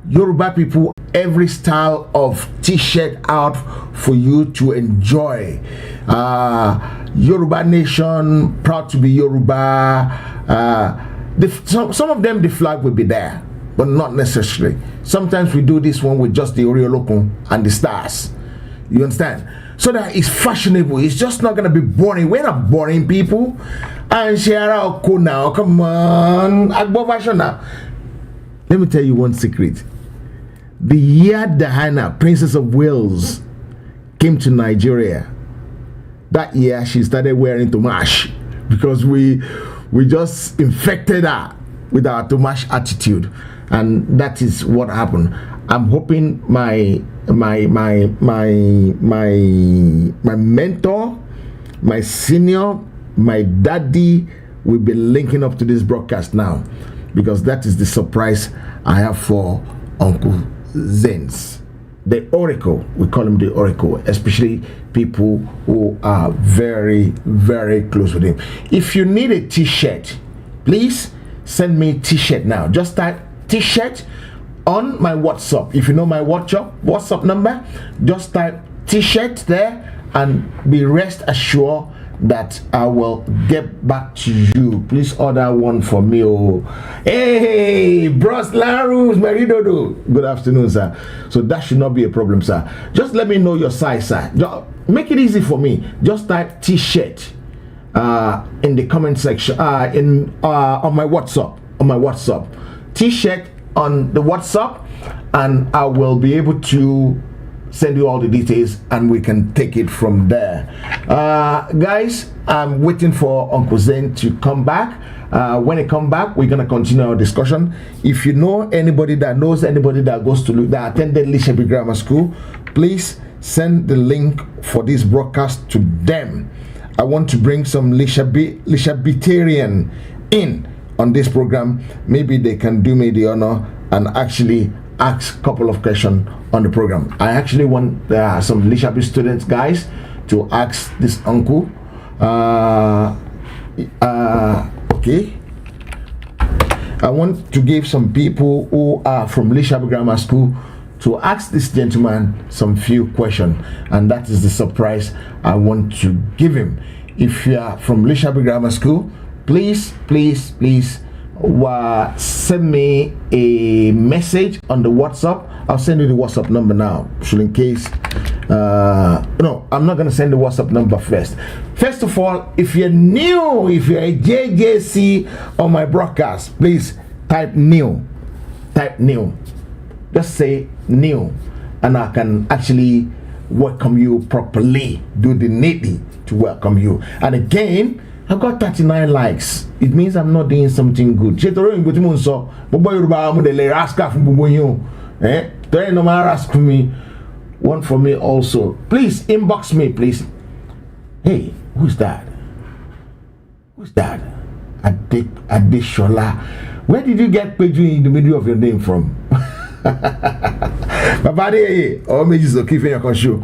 Yoruba people, every style of t-shirt out for you to enjoy. Yoruba Nation, proud to be Yoruba. Some of them, the flag will be there, but not necessarily. Sometimes we do this one with just the Oriolokun and the stars. You understand? So that it's fashionable. It's just not going to be boring. We're not boring people. And share out cool now. Come on. Agbo fashion now. Let me tell you one secret. The year Diana, Princess of Wales, came to Nigeria, that year she started wearing Tomash because we just infected her with our Tomash attitude, and that is what happened. I'm hoping my mentor, my senior, my daddy will be linking up to this broadcast now, because that is the surprise I have for Uncle Zens, the Oracle. We call him the Oracle, especially people who are very, very close with him. If you need a t-shirt, please send me a t-shirt now. Just type t-shirt on my WhatsApp. If you know my WhatsApp number, just type t-shirt there and be rest assured that I will get back to you. Please order one for me. Oh, hey, Bros Larus, Meridodo. Good afternoon, sir. So that should not be a problem, sir. Just let me know your size, sir. Just make it easy for me. Just type t-shirt in the comment section on my WhatsApp. T-shirt on the WhatsApp, and I will be able to send you all the details and we can take it from there. Guys, I'm waiting for Uncle Zen to come back. When he come back, we're gonna continue our discussion. If you know anybody that knows anybody that goes to that attended Lishabi Grammar School, please send the link for this broadcast to them. I want to bring some Lishabitarian in on this program. Maybe they can do me the honor and actually ask a couple of questions on the program. I actually want some Lishabi students, guys, to ask this uncle. Okay. I want to give some people who are from Lishabi Grammar School to ask this gentleman some few questions, and that is the surprise I want to give him. If you are from Lishabi Grammar School, please send me a message on the WhatsApp. I'll send you the WhatsApp number now, so in case No, I'm not going to send the WhatsApp number first. First of all, if you're new, if you're a JJC on my broadcast, please type new. Type new. Just say new, and I can actually welcome you properly. Do the needy to welcome you. And again, I got 39 likes. It means I'm not doing something good. Ask me. One for me also. Please inbox me, please. Hey, who's that? Who's that? Adeshola. Where did you get Pedro in the middle of your name from? Babade, or maybe so keep in your show.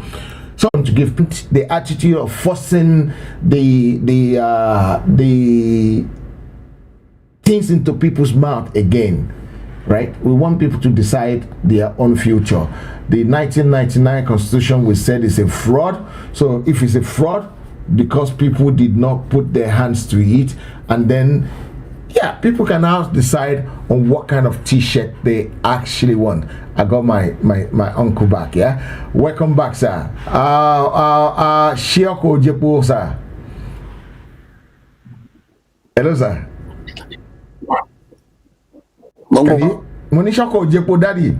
So to give the attitude of forcing the things into people's mouth again. Right? We want people to decide their own future. The 1999 Constitution we said is a fraud. So if it's a fraud, because people did not put their hands to it, and then people can now decide on what kind of T-shirt they actually want. I got my uncle back. Yeah, welcome back, sir. Shioko Jepo, sir. Hello, sir. Monisha ko Jepo daddy.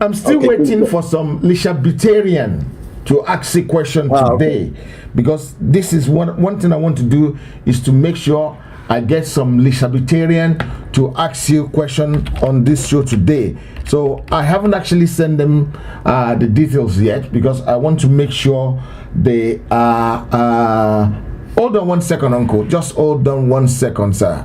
I'm still waiting for some Lishabitarian to ask a question today, because this is one thing I want to do is to make sure I get some Lishabitarian to ask you a question on this show today. So I haven't actually sent them the details yet, because I want to make sure they are. Hold on 1 second, uncle. Just hold on 1 second, sir.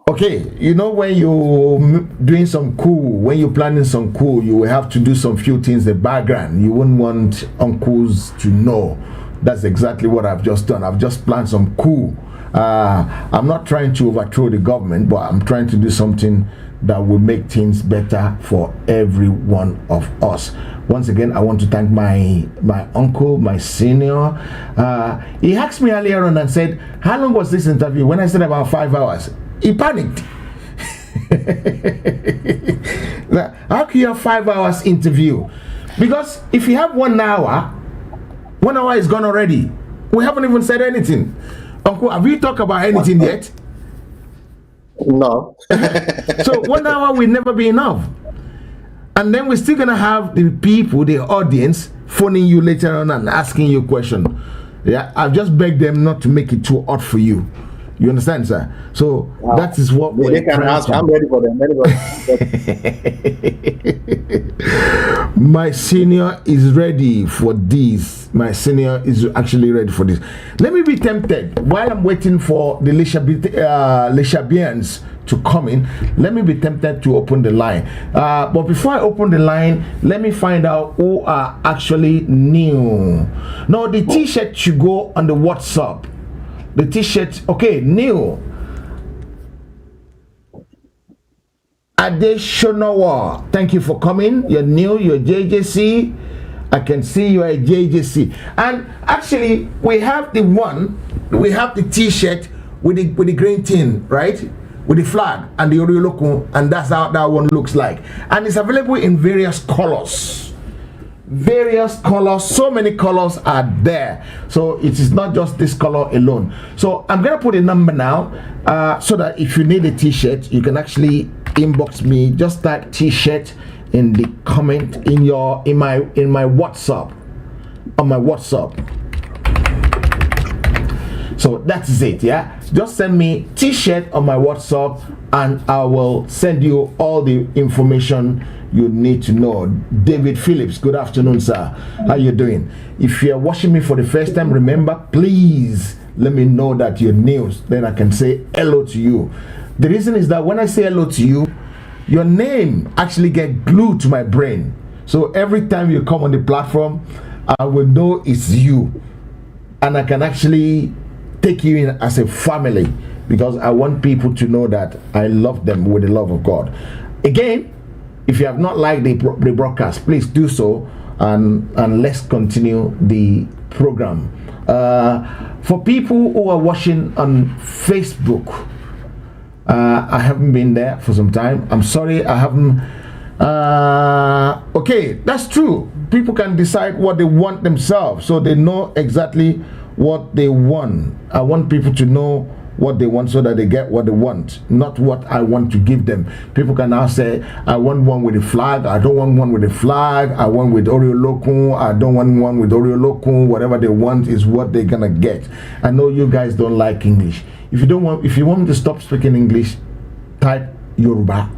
Okay, you know, when you're doing some cool, when you're planning some cool, you will have to do some few things in the background. You wouldn't want uncles to know. That's exactly what I've just done. I've just planned some cool. I'm not trying to overthrow the government, but I'm trying to do something that will make things better for every one of us. Once again, I want to thank my uncle, my senior. He asked me earlier on and said, how long was this interview? When I said about 5 hours, he panicked. How can you have 5 hours interview? Because if you have 1 hour, 1 hour is gone already. We haven't even said anything. Uncle, have you talked about anything yet? No. So 1 hour will never be enough. And then we're still going to have the people, the audience, phoning you later on and asking you a question. Yeah, I've just begged them not to make it too hot for you. You understand, sir? So that is what they can ask. I'm ready for them. My senior is ready for this. My senior is actually ready for this. Let me be tempted while I'm waiting for the Leshabians to come in. Let me be tempted to open the line. But before I open the line, let me find out who are actually new. No, the T-shirt should go on the WhatsApp. The T-shirt, okay, new. Adeshonawa, thank you for coming. You're new, you're JJC. I can see you are a JJC. And actually, we have the T-shirt with the green tin, right? With the flag and the Orioloko, and that's how that one looks like. And it's available in various colors. So many colors are there, so it is not just this color alone. So I'm gonna put a number now, so that if you need a T-shirt, you can actually inbox me. Just type T-shirt in the comment in my WhatsApp, on my WhatsApp. So that is it. Yeah, just send me T-shirt on my WhatsApp and I will send you all the information you need to know. David Phillips, good afternoon, sir. How you doing? If you're watching me for the first time, remember, please let me know that you're new. Then I can say hello to you. The reason is that when I say hello to you, your name actually gets glued to my brain. So every time you come on the platform, I will know it's you. And I can actually take you in as a family, because I want people to know that I love them with the love of God. Again, If you have not liked the broadcast, please do so, and let's continue the program. For people who are watching on Facebook, I haven't been there for some time. I'm sorry, I haven't. Okay, that's true. People can decide what they want themselves, so they know exactly what they want. I want people to know what they want so that they get what they want, not what I want to give them. People can now say, I want one with a flag, I don't want one with a flag, I want with Oreo Lokun, I don't want one with Oreo Lokun. Whatever they want is what they're gonna get. I know you guys don't like English. If you want me to stop speaking English, type Yoruba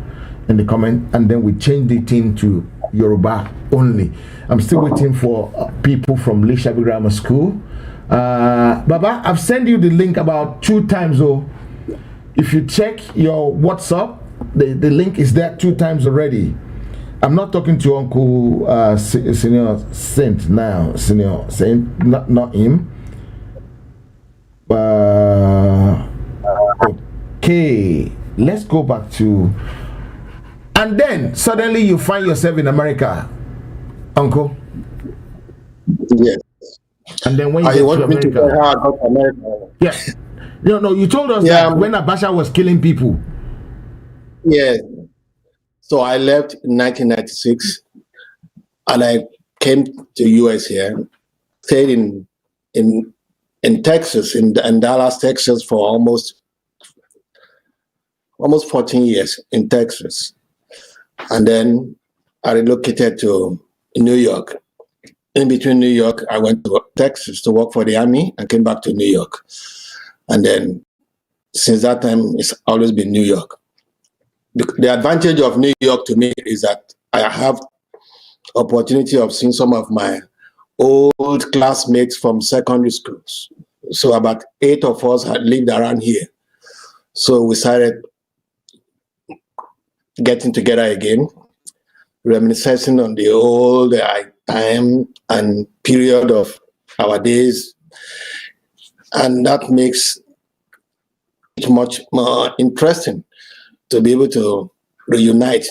in the comment, and then we change the thing to Yoruba only. I'm still waiting for people from Lishabi Grammar School. Baba, I've sent you the link about 2 times. Oh, if you check your WhatsApp, the link is there 2 times already. I'm not talking to Uncle Senior Saint now. Senior Saint, not him. Okay, let's go back to. And then suddenly you find yourself in America, Uncle. Yes. And then when you get to America, yes, no, you told us that when Abacha was killing people. Yeah. So I left in 1996, and I came to US here, stayed in Texas, in Dallas, Texas, for almost 14 years in Texas, and then I relocated to New York. In between New York, I went to Texas to work for the Army and came back to New York. And then since that time, it's always been New York. The advantage of New York to me is that I have opportunity of seeing some of my old classmates from secondary schools. So about 8 of us had lived around here. So we started getting together again, reminiscing on the old time and period of our days, and that makes it much more interesting to be able to reunite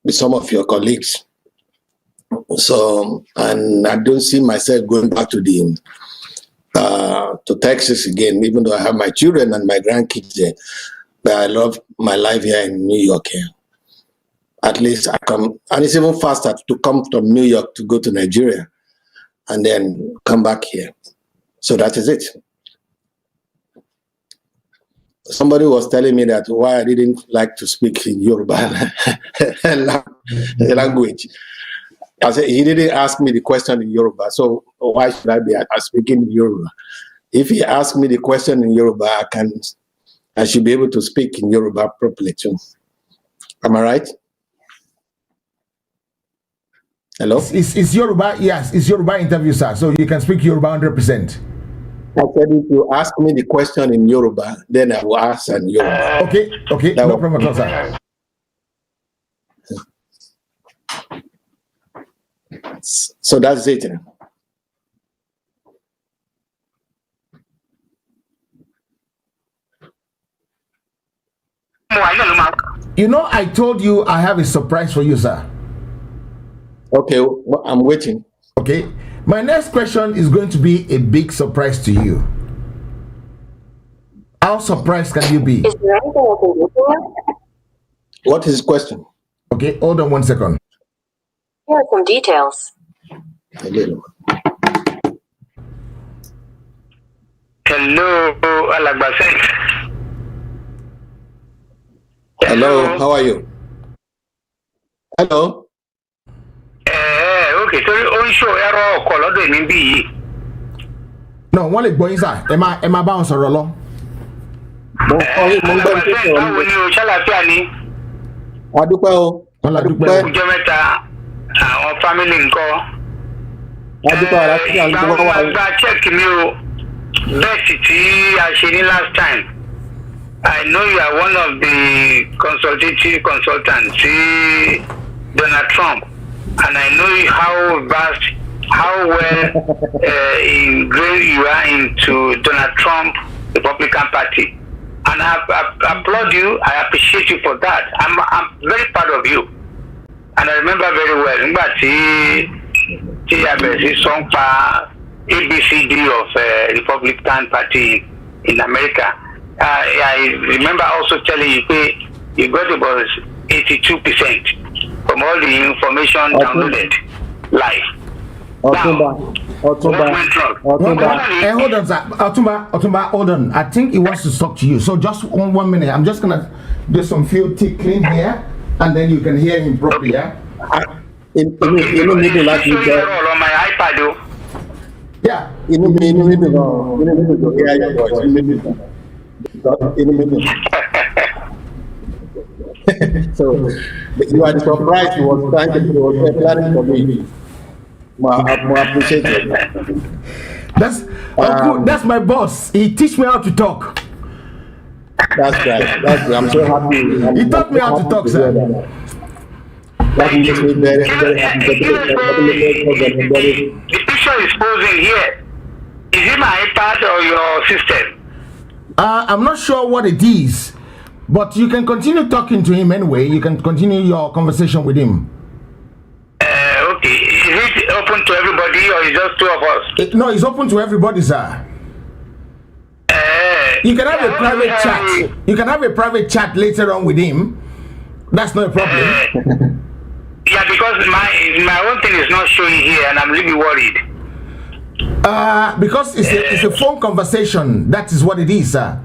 with some of your colleagues. So, and I don't see myself going back to Texas again, even though I have my children and my grandkids there. But I love my life here in New York here. At least I come, and it's even faster to come from New York to go to Nigeria and then come back here. So that is it. Somebody was telling me that why I didn't like to speak in Yoruba language. I said, he didn't ask me the question in Yoruba, so why should I be speaking in Yoruba? If he asked me the question in Yoruba, I should be able to speak in Yoruba properly too. Am I right? Hello? It's Yoruba, yes, it's Yoruba interview, sir. So you can speak Yoruba 100%. I said if you ask me the question in Yoruba, then I will answer in Yoruba. Okay, no problem at all, sir. So that's it. You know, I told you I have a surprise for you, sir. Okay, well, I'm waiting. Okay, my next question is going to be a big surprise to you. How surprised can you be? Is there anything I can do for you? What is the question? Okay, hold on 1 second. Here are some details. Hello, Alagbase. Hello, how are you? Hello. Okay, so on show error call ọdọ mi bí yìí. No, wọ́n lè gbọ́ yín sà, ẹ máa bá wọn sọ̀rọ̀ lọ. Alagbase báwo ni o ṣàlàfíà ni? Wọ́n dúpẹ́ o. Ọjọ́ mẹ́ta àwọn family ńkọ́. Wọ́n dúpẹ́ àlàáfíà ń gbọ́ wá. Gba check mi o best tí a ṣe ní last time. I know you are one of the consultants to Donald Trump, and I know how well ingrained you are into Donald Trump Republican Party, and I applaud you. I appreciate you for that. I'm very proud of you. and I remember very well. Nígbà tí abẹ̀sí sọ́npa ABCD of Republican Party in America. I remember also telling you you got about 82% from all the information downloaded live. Otumba. Hold on, sir. Otumba, hold on. I think he wants to talk to you. So just 1 minute. I'm just gonna do some field tickling here, and then you can hear him properly. Yeah. In on my iPad. Yeah. So you are surprised he was trying to planning for me. I appreciate it. That's my boss. He teach me how to talk. That's right. I'm so happy. He taught me how to talk, sir. That makes me very happy. The picture is posing here. Is it my iPad or your system? I'm not sure what it is, but you can continue talking to him anyway. You can continue your conversation with him. Okay. Is it open to everybody or is just two of us? No, it's open to everybody, sir. You can have a private chat. You can have a private chat later on with him. That's not a problem. Yeah, because my own thing is not showing here, and I'm really worried. Because it's a phone conversation. That is what it is, sir.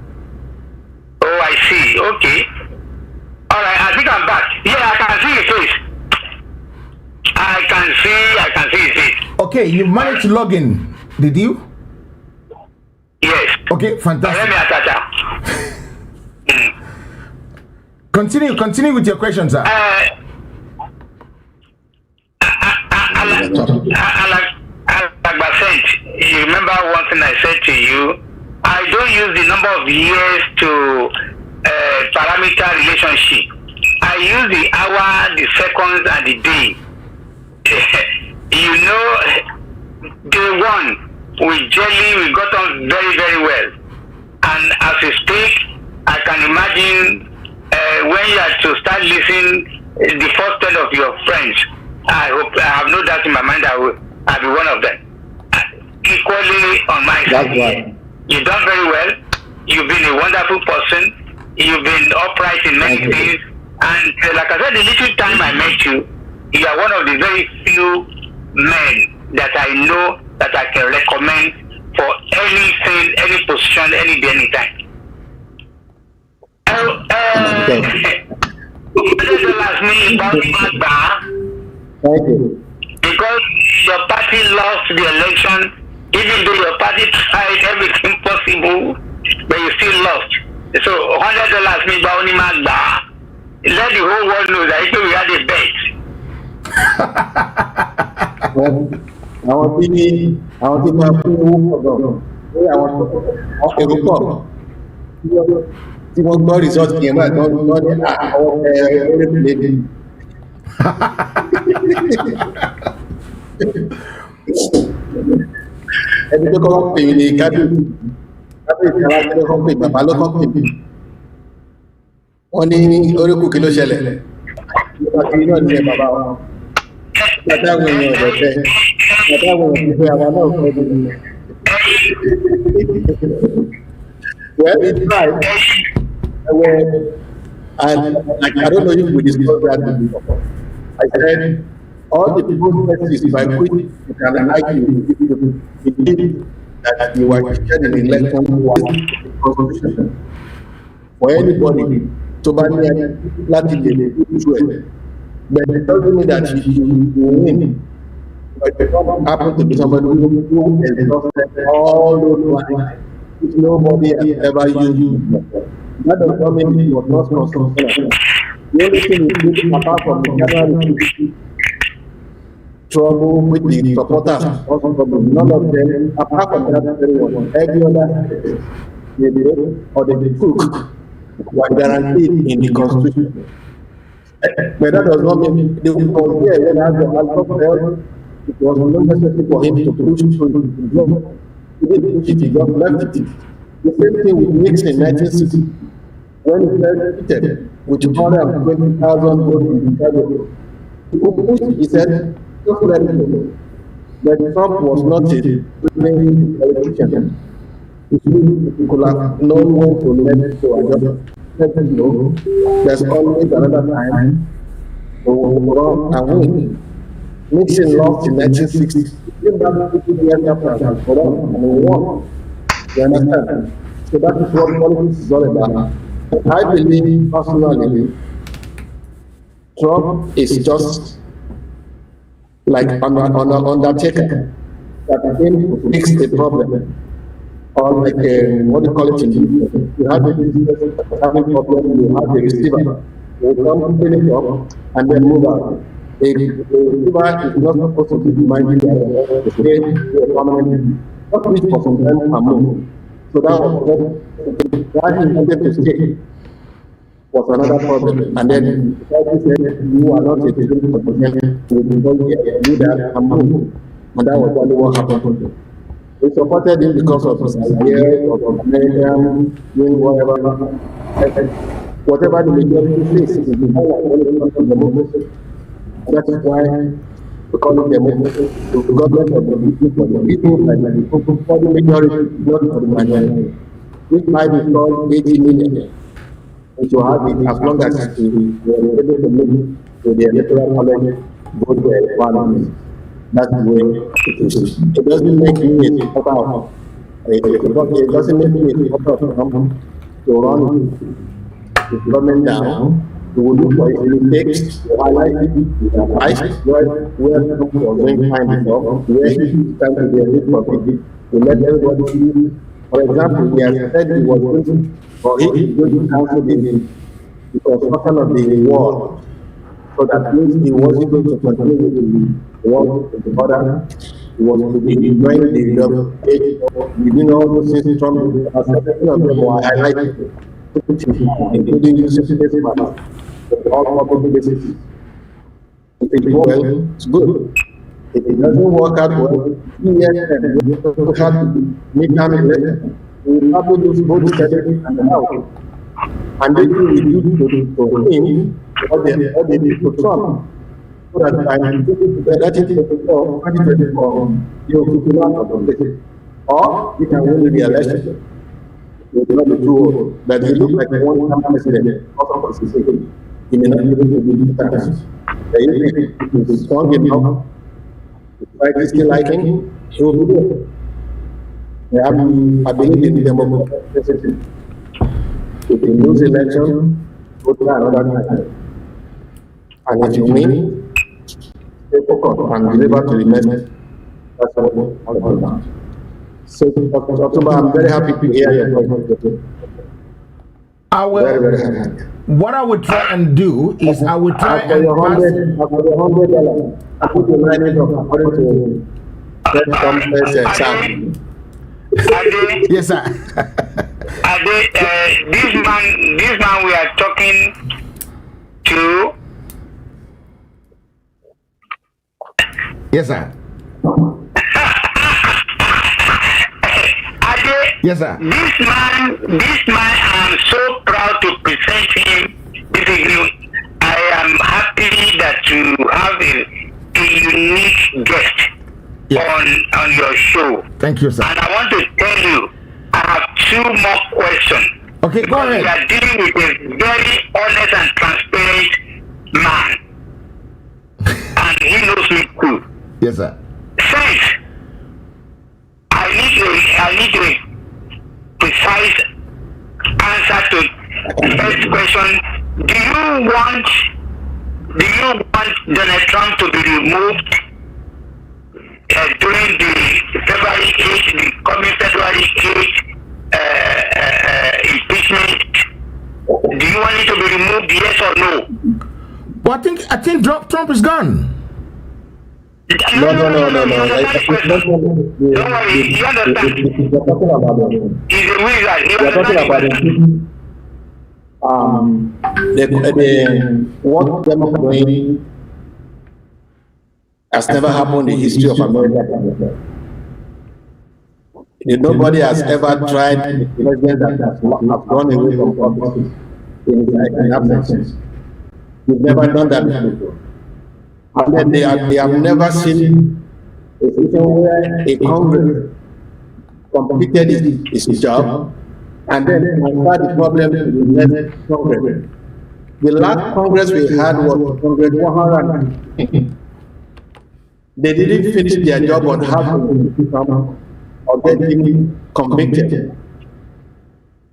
Oh, I see. Okay. All right. I think I'm back. Yeah, I can see his face. I can see his face. Okay, you managed to log in, did you? Yes. Okay, fantastic. Let me Continue with your question, sir. You remember one thing I said to you? I don't use the number of years to parameter relationship. I use the hour, the seconds, and the day. Day one, we got on very, very well. And as you speak, I can imagine when you have to start listening the first 10 of your friends. I have no doubt in my mind I'll be one of them. Equally on my side. Right. You've done very well. You've been a wonderful person. You've been upright in many things. And like I said, the little time I met you, you are one of the very few men that I know that I can recommend for anything, any position, any day, anytime. Thank you. Because your party lost the election, even though your party tried everything possible, but you still lost. So $100 means only magba. Let the whole world know that we had a bet. Àwọn tí máa fún owó pọ̀ gan àwọn èrò pọ̀ tí wọ́n gbọ́ result yẹn máa tán ní àwọn ẹ̀rẹ́pìlẹ́dì. Ẹni tó kọ́ pè ní kábíyèsí aláṣẹ ló kọ́ pè bàbá ló kọ́ pè mí. Wọ́n ní oríkù kí ló ṣẹlẹ̀ nípa kiri náà ní ẹ̀ bàbá wọn. Àtàwọn èèyàn ọ̀dọ̀ fẹ́ àtàwọn èèyàn fẹ́ àwọn náà fẹ́ bí i. Well, it's right. And like, I don't know if we discussed that before. I said all the processes by which you can argue if you believe that you are cheated in election was the constitution for anybody to ban Latin to but it doesn't mean that you win. But it happen to be somebody who exhausted all those lines which nobody has ever used. That does not mean it was not constitutional. The only thing is apart from the general trouble with the supporters, also none of them, apart from that very one, every other or the cook were guaranteed in the constitution. But that does not mean they will compare when it was not necessary for him to push through. He didn't push it, he just left it. The same thing with Nixon in 1960, when he was defeated with 220,000 votes in Chicago. He said, just let it go. But Trump was not a politician. He could have known when to let it go and just let it go. There's always another time to run and win. Nixon lost in 1960. Came back 50 years after and he won. You understand? So that is what politics is all about. I believe personally, Trump is just like an undertaker that came to fix the problem. Or like, what do you call it in English? You have a business having problem, you have a receiver. You come clean it up and then move out. A receiver is not supposed to be minding the stay to a permanent, not reach for some time and move. So that was why he wanted to stay. Was another problem. And then he said, you are not a citizen for the you don't do that and move. And that was only what happened. We supported him because of his ideas, of American, doing whatever. Whatever the majority says is the democracy. That is why we call it democracy. The government of the people, for the people, and the people for the majority, not for the minority. This might be called 80 million. And to have it as long as we are able to move to the electoral college, go to a parliament. That's the way it is. It doesn't make me a supporter of it doesn't make me a supporter of to run the government down. We will look for mistakes, to highlight it, advice, where people are going to find it up, where it is time to be a bit for people, to let everybody see. For example, he has said he was going to, or he is going to cancel the construction of the wall. So that means he wasn't going to continue with the work of the border. He was to be enjoying the within all those things Trump has said, of them were highlighted, including using space matters, all public places. If it goes well, it's good. If it doesn't work out well, we have to make time election. We will probably lose both the Senate and the House. And then we do to him what they did to Trump. So that I am that it is for 2024, you will be out of the place. Or you can win the election. It will not be too old. But he looks like one president, also consistency. He may not be able to do two times. But if he is strong enough, if I still like him, he will be good. I believe in democracy. If you lose election, go to another time. And if you win, stay focused and deliver to the message. That's all about. So, October, I'm very happy to hear your voice. I will. Very, very happy. What I would try and do is I would try After and your $100, I put your line up according to that complex exam. yes, sir. This man we are talking to. Yes, sir. Yes, sir. This man, I'm so proud to present him this evening. I am happy that you have a unique guest on your show. Thank you, sir. And I want to tell you, I have 2 more questions. Okay, go ahead. We are dealing with a very honest and transparent man. And he knows me too. Yes, sir. First, I need a precise answer to the first question. Do you want Donald Trump to be removed during the February 8th, the coming February 8th impeachment? Do you want it to be removed, yes or no? Well, I think Trump is gone. No. Don't worry, you understand. You're talking about He's a wizard. You We're talking about what democracy has never happened in the history of America. Nobody has ever tried a president that has gone away from office in absence. We've never done that before. And then they have never seen a situation where a Congress completed its job and then transferred the problem to the next Congress. The last Congress we had was Congress 100. They didn't finish their job on how to become or get him convicted.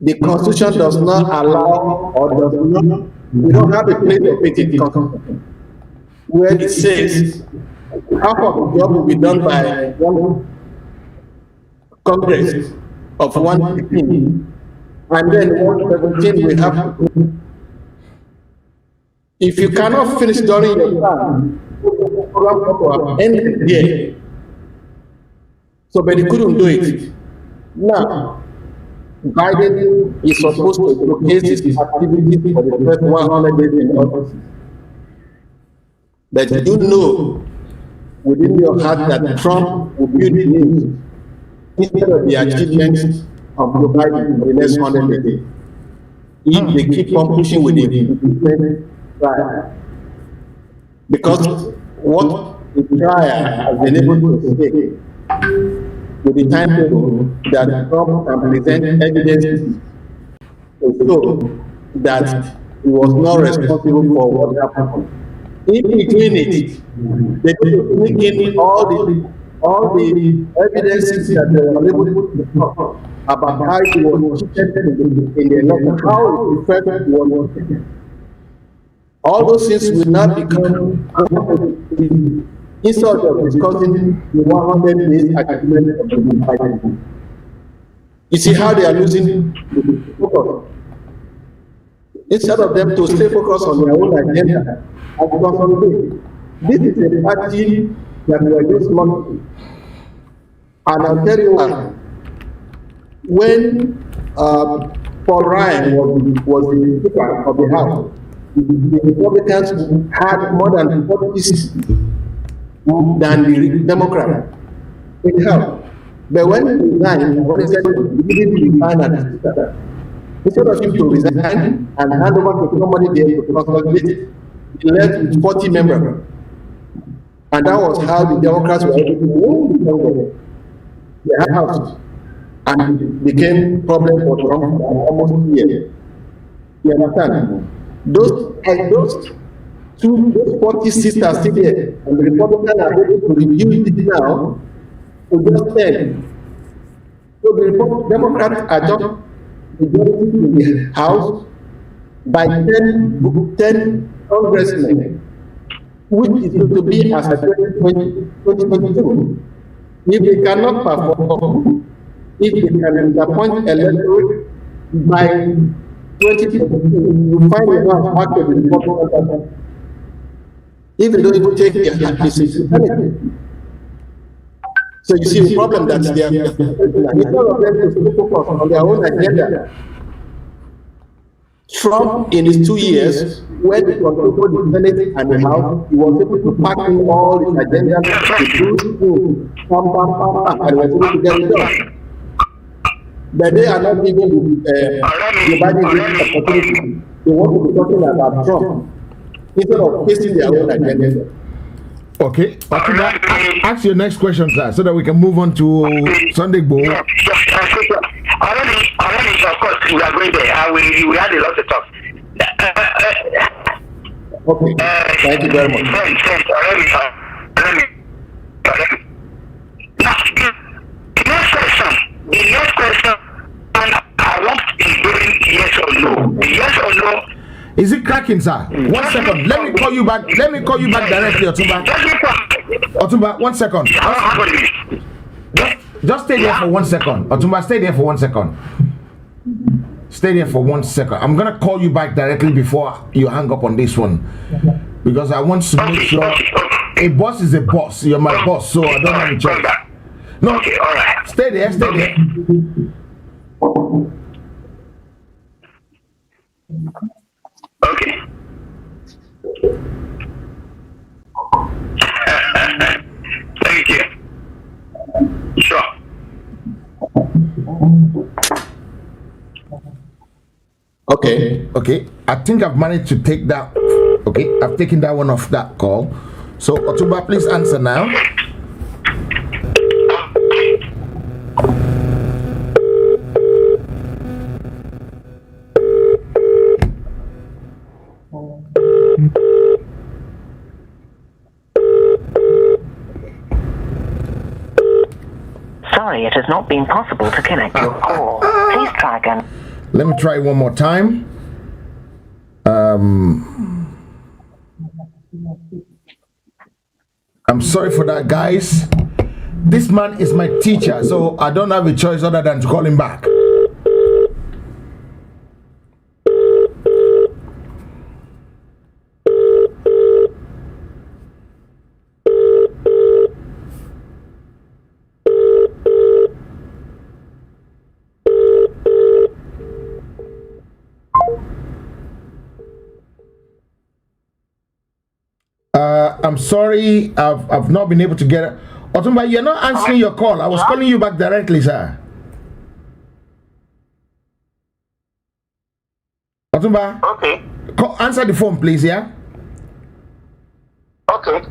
The Constitution does not allow or does not, we don't have a place of it in the Constitution where it says half of the job will be done by one Congress of 115 and then 117 will have to. If you cannot finish during your time, ended here. So, but they couldn't do it. Now, Biden is supposed to showcase his activities for the first 100 days in office. But you know within your heart that Trump will build news instead of the achievements of Joe Biden for the next 100 days. If they keep on pushing with it, trial. Because what the trial has been able to say with the timetable that Trump can present evidence to show that he was not responsible for what happened. In between it, they could sneak in all the evidences that they were able to talk about how he was cheated in the election, how he felt he was cheated. All those things will not become instead of discussing the 100 days achievement of the Biden. You see how they are losing the focus. Instead of them to stay focused on their own agenda and consolidate. This is a party that we are just monitoring. And I'll tell you what, when Paul Ryan was the Speaker of the House, the Republicans had more than 40 seats than the Democrats in the House. But when he resigned, what he said, he didn't resign as Speaker. Instead of him to resign and hand over to somebody there to consolidate, he left with 40 members. And that was how the Democrats were able to win the House. And it became a problem for Trump for almost 2 years. You understand? Those 40 seats are still there, and the Republicans are able to reduce it now to just 10. So the Democrats are just majority in the House by 10 congressmen, which is going to be as a 2022. If they cannot perform, if they can appoint electorate by 2022, you find a man back to the Republican. If they don't even take their decision. So you see the problem that they are instead of them to focus on their own agenda. Trump, in his 2 years, when he controlled the Senate and the House, he was able to pack in all his agenda to do and was able to get it done. But they are not giving the Biden this opportunity. They want to be talking about Trump instead of facing their own agenda. Okay. Ask your next question, sir, so that we can move on to Sunday Bowl. Of course, we are going there. We had a lot to talk. Okay. Thank you very much. Now, the next question, and I want is doing yes or no. Yes or no. Is it cracking, sir? 1 second. Let me call you back. Let me call you back directly, Otumba. Otumba, 1 second. Just stay there for 1 second. Otumba, stay there for 1 second. Stay there for 1 second. I'm gonna call you back directly before you hang up on this one, because I want to make sure a boss is a boss. You're my boss, so I don't have a choice. No, okay, all right. Stay there. Stay there. Okay. Thank you. Sure. Okay. I think I've managed to take that. Okay, I've taken that one off that call. So, Otumba, please answer now. Sorry, it has not been possible to connect your call. Please try again. Let me try one more time. I'm sorry for that, guys. This man is my teacher, so I don't have a choice other than to call him back. I'm sorry, I've not been able to get it. Otumba, you're not answering your call. I was calling you back directly, sir. Otumba? Okay. Answer the phone, please, yeah? Okay.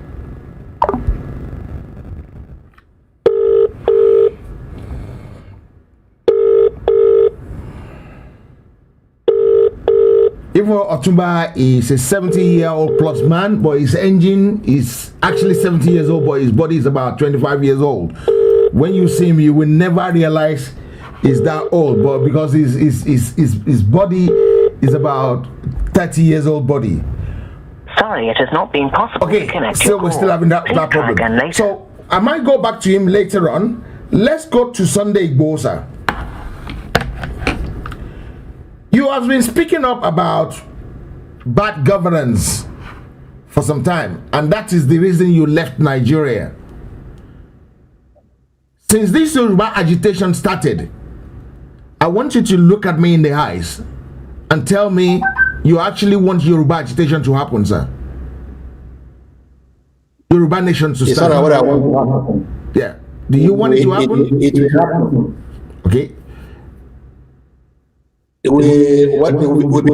Even Otumba is a 70-year-old plus man, but his engine is actually 70 years old, but his body is about 25 years old. When you see him, you will never realize he's that old, but because his body is about 30 years old body. Sorry, it has not been possible to connect so your we're call. still having that Please try problem. again later. So I might go back to him later on. Let's go to Sunday Igbosa. You have been speaking up about bad governance for some time, and that is the reason you left Nigeria. Since this Yoruba agitation started, I want you to look at me in the eyes and tell me you actually want Yoruba agitation to happen, sir. Yoruba nation to start. It's not what I want to happen. Yeah. Do you want it to happen? It will happen. Okay. What we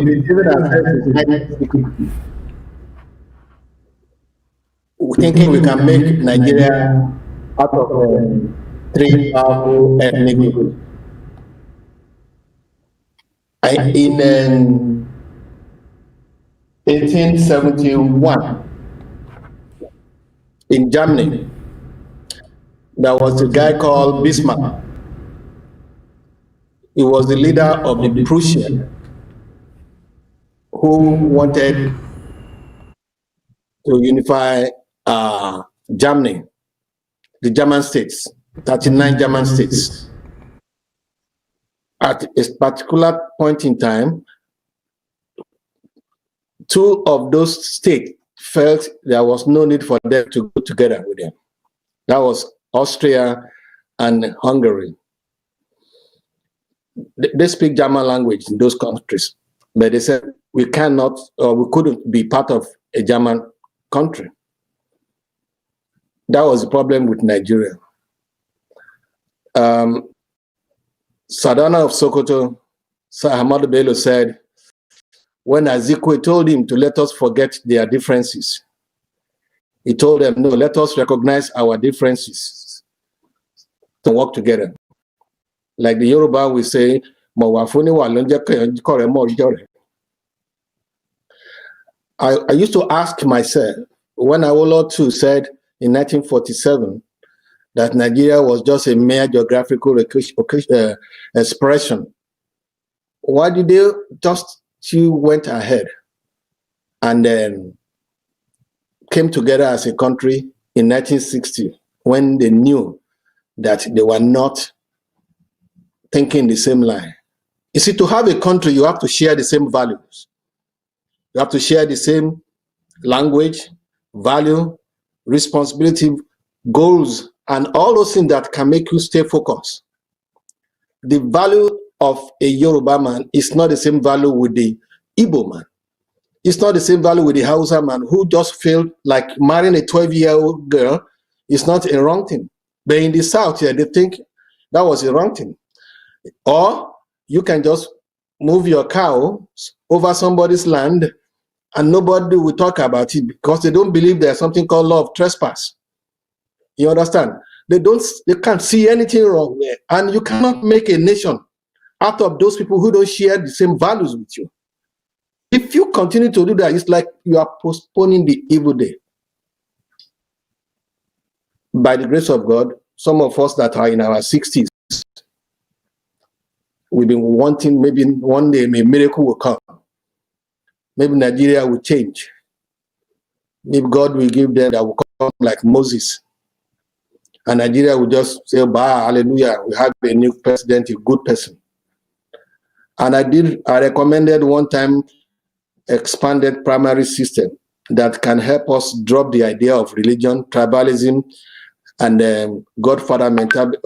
be given ourselves thinking we can make Nigeria out of three powerful ethnic groups. In 1871, in Germany, there was a guy called Bismarck. He was the leader of the Prussian who wanted to unify Germany, the German states, 39 German states. At a particular point in time, two of those states felt there was no need for them to go together with them. That was Austria and Hungary. They speak German language in those countries, but they said we cannot or we couldn't be part of a German country. That was the problem with Nigeria. Sadana of Sokoto, Sir Ahmadu Bello said, when Azikwe told him to let us forget their differences, he told them, no, let us recognize our differences to work together. Like the Yoruba will say, I used to ask myself, when Awolowo II said in 1947 that Nigeria was just a mere geographical expression, why did they just went ahead and then came together as a country in 1960 when they knew that they were not thinking the same line? You see, to have a country, you have to share the same values. You have to share the same language, value, responsibility, goals, and all those things that can make you stay focused. The value of a Yoruba man is not the same value with the Igbo man. It's not the same value with the Hausa man who just felt like marrying a 12-year-old girl is not a wrong thing. But in the South, yeah, they think that was a wrong thing. Or you can just move your cow over somebody's land and nobody will talk about it because they don't believe there's something called law of trespass. You understand? They can't see anything wrong there. And you cannot make a nation out of those people who don't share the same values with you. If you continue to do that, it's like you are postponing the evil day. By the grace of God, some of us that are in our 60s, we've been wanting maybe one day a miracle will come. Maybe Nigeria will change. Maybe God will give them that will come like Moses. And Nigeria will just say, bah, hallelujah, we have a new president, a good person. And I recommended one time expanded primary system that can help us drop the idea of religion, tribalism, and Godfather mentality,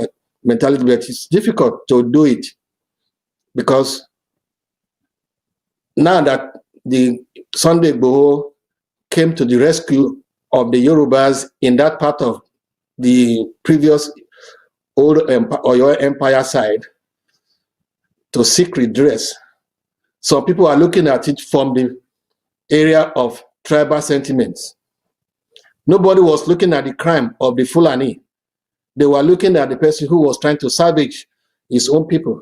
but it's difficult to do it because now that the Sunday Igboho came to the rescue of the Yorubas in that part of the previous old Oyo Empire side to seek redress. So people are looking at it from the area of tribal sentiments. Nobody was looking at the crime of the Fulani. They were looking at the person who was trying to savage his own people.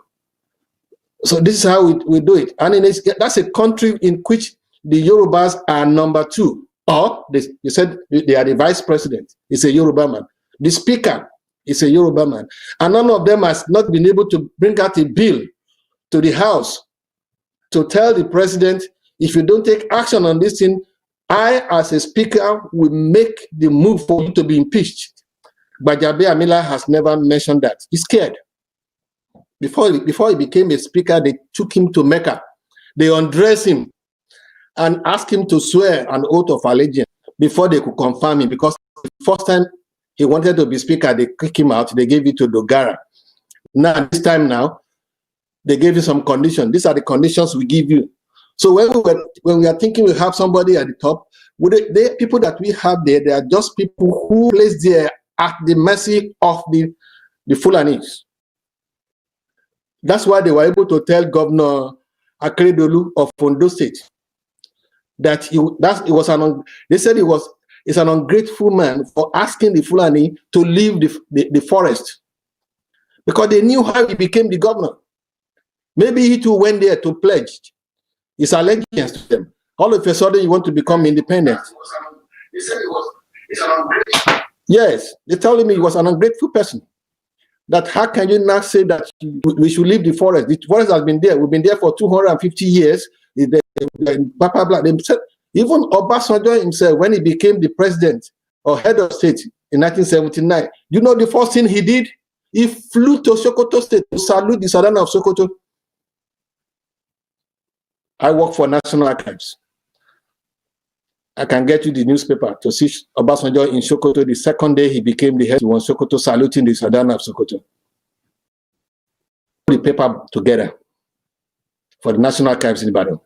So this is how we do it. And that's a country in which the Yorubas are number 2. Or you said they are the vice president. It's a Yoruba man. The speaker is a Yoruba man. And none of them has not been able to bring out a bill to the House to tell the president, if you don't take action on this thing, I, as a speaker, will make the move for you to be impeached. But Jabe Amila has never mentioned that. He's scared. Before he became a speaker, they took him to Mecca. They undressed him and asked him to swear an oath of allegiance before they could confirm him. Because the first time he wanted to be speaker, they kicked him out. They gave it to Dogara. Now, this time now, they gave you some conditions. These are the conditions we give you. So when we are thinking we have somebody at the top, the people that we have there, they are just people who placed there at the mercy of the Fulanis. That's why they were able to tell Governor Akeredolu of Ondo State that they said he's an ungrateful man for asking the Fulani to leave the forest because they knew how he became the governor. Maybe he too went there to pledge his allegiance to them. All of a sudden, you want to become independent. They said he's an ungrateful. Yes, they told him he was an ungrateful person. That how can you now say that we should leave the forest? The forest has been there. We've been there for 250 years. They said, even Obasanjo himself, when he became the president or head of state in 1979, you know the first thing he did? He flew to Sokoto State to salute the Sultan of Sokoto. I work for National Archives. I can get you the newspaper to see Obasanjo in Sokoto the second day he became the head of Sokoto saluting the Sultan of Sokoto. Put the paper together for the National Archives in Ibadan.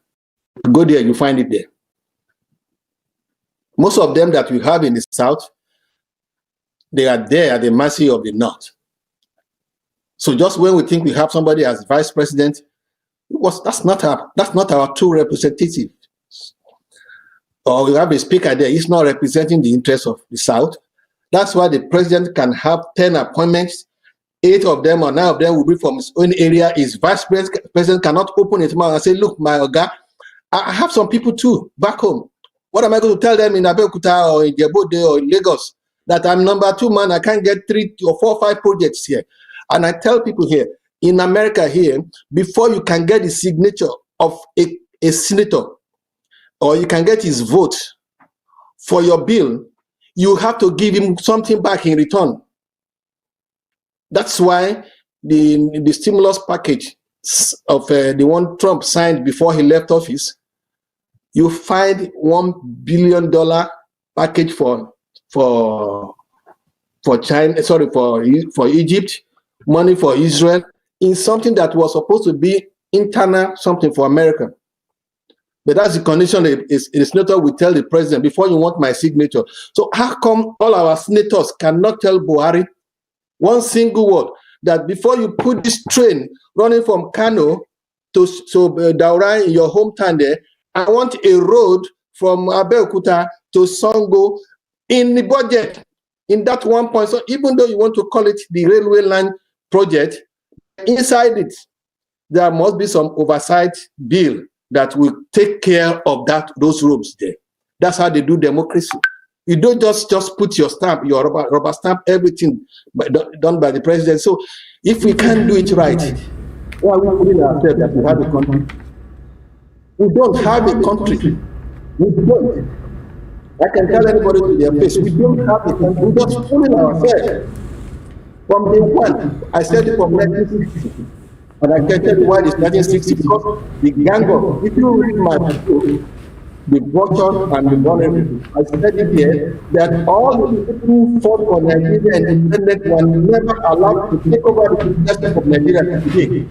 Go there, you find it there. Most of them that we have in the South, they are there at the mercy of the North. So just when we think we have somebody as vice president, that's not our true representative. Or we have a speaker there, he's not representing the interests of the South. That's why the president can have 10 appointments, 8 of them or 9 of them will be from his own area. His vice president cannot open his mouth and say, look, my Oga, I have some people too back home. What am I going to tell them in Abeokuta or in Djibouti or in Lagos? That I'm number 2 man, I can't get 3 or 4 or 5 projects here. And I tell people here, in America here, before you can get the signature of a senator, or you can get his vote for your bill, you have to give him something back in return. That's why the stimulus package of the one Trump signed before he left office, you find $1 billion package for China, sorry, for Egypt, money for Israel, in something that was supposed to be internal, something for America. But that's the condition the senator will tell the president, before you want my signature. So how come all our senators cannot tell Buhari one single word, that before you put this train running from Kano to Daura in your hometown there, I want a road from Abeokuta to Songo in the budget, in that 1 point. So even though you want to call it the railway line project, inside it, there must be some oversight bill that will take care of those roads there. That's how they do democracy. You don't just put your stamp, your rubber stamp, everything done by the president. So if we can't do it right, why are we putting ourselves that we have a country? We don't have a country. We don't. I can tell anybody to their face, we don't have a country. We're just fooling ourselves. From day one, I said it from 1960. And I can tell you why it's 1960, because the gang of, if you read my book, the vultures and the vulnerable, I said it here, that all the people who fought for Nigeria and independence were never allowed to take over the leadership of Nigeria today.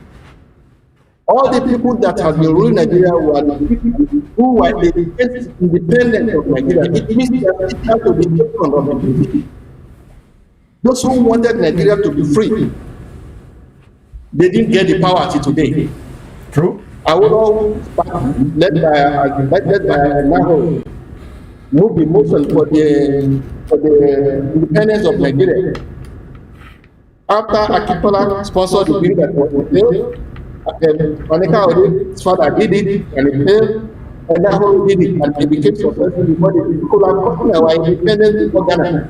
All the people that have been ruling Nigeria were the people who were the independence of Nigeria. It means that it has to be taken of the people. Those who wanted Nigeria to be free, they didn't get the power till today. True. I would all led by Naho move the motion for the independence of Nigeria. After Akitola sponsored the bill that was failed, Monica Ode's father did it and it failed, and Naho did it and it became successful before the people have gotten our independence before Ghana.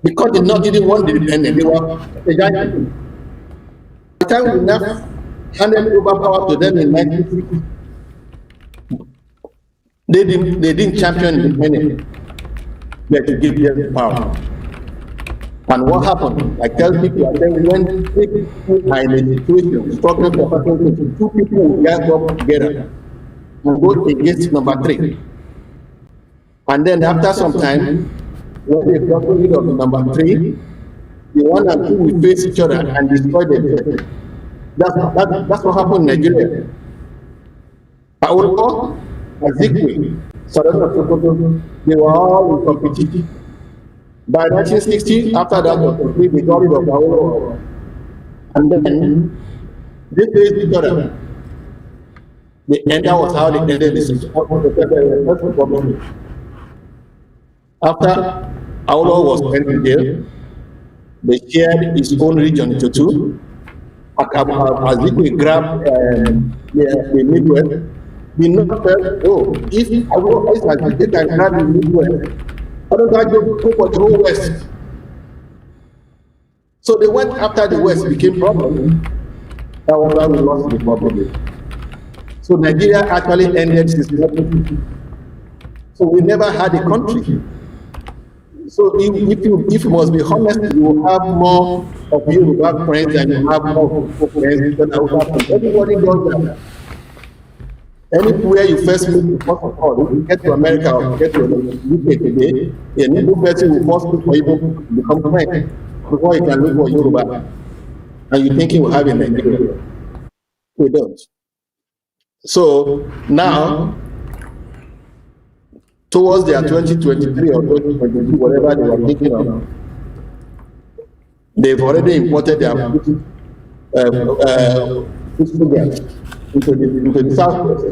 Because they didn't want the independence, they were a giant. By the time we now handed over power to them in 1960, they didn't champion independence. They had to give them power. And what happened? I tell people, I say, when people are in a situation struggling for something, two people will gather up together and go against number three. And then after some time, when they got rid of the number three, the one and two will face each other and destroy themselves. That's what happened in Nigeria. Paolo, Azikwe, Soro Soke, they were all in competition. By 1960, after that was complete, they got rid of Paolo. And then they faced each other. And that was how they ended this. After Paolo was sent to jail, they shared his own region into two. Azikwe grabbed the Midwest. The North felt, oh, if Azikwe can grab the Midwest, why don't I go for the whole West? So they went after the West became problem. That was why we lost the problem. So Nigeria actually ended this problem. So we never had a country. So if you must be honest, you will have more of Yoruba friends than you have more friends than everybody does that. Anywhere you first meet, first of all, if you get to America or get to UK today, a new person will first look for you to become friends before you can look for Yoruba. And you think you will have in Nigeria. We don't. So now, towards their 2023 or 2022, whatever they were thinking of, they've already imported their into the Southwest.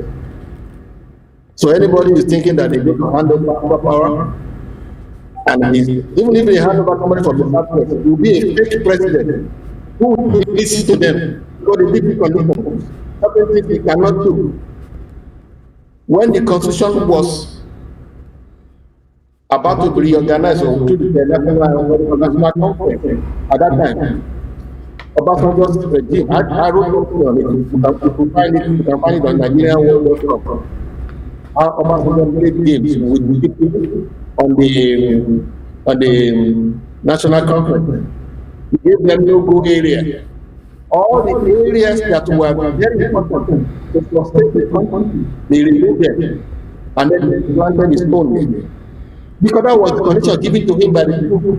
So anybody is thinking that they're going to hand over power, and even if they hand over somebody from the Southwest, it will be a fake president who will listen to them because they did conditions. Certain things they cannot do. When the Constitution was about to be reorganized or to the national conference at that time, Obasanjo's regime, I wrote something on it. You can find it on Nigerian.com. How Obasanjo played games with people on the national conference. He gave them no-go area. All the areas that were very important to sustain the country, they removed them, and then they granted his own name. Because that was the condition given to him by the people who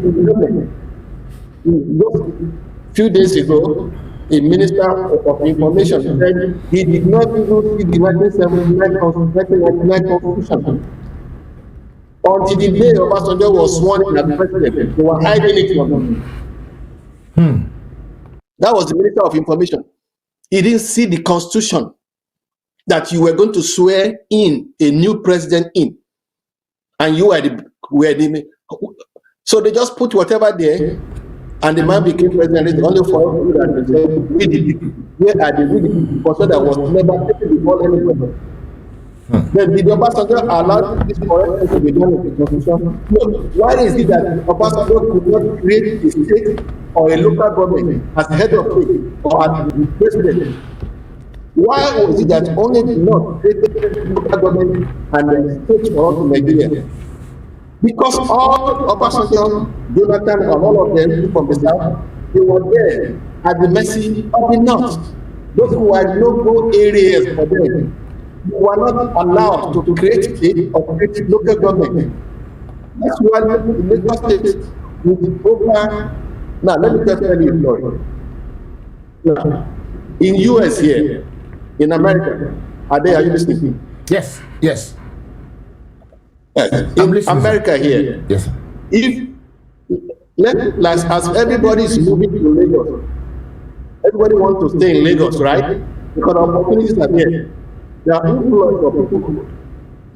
a few days ago, a minister of information said he did not even see the 1979 constitution. Until the day Obasanjo was sworn in as president, they were hiding it from him. That was the minister of information. He didn't see the constitution that you were going to swear in a new president in, and you were the so they just put whatever there, and the man became president. It's only for you that they say, we the people. Where are the people? Because that was never taken before anybody. Then did Obasanjo allow this correction to be done in the constitution? No. Why is it that Obasanjo could not create a state or a local government as head of state or as the president? Why was it that only the North created local government and the state for all Nigeria? Because all Obasanjo, Jonathan, and all of them from the South, they were there at the mercy of the North. Those who had no areas for them. You were not allowed to create state or create local government. That's why the Lagos State with over. Now let me just tell you a story. Now, in US here, in America, are you listening? Yes, yes. In America here, yes. If as everybody is moving to Lagos, everybody wants to stay in Lagos, right? Because opportunities are there. There are influence of people.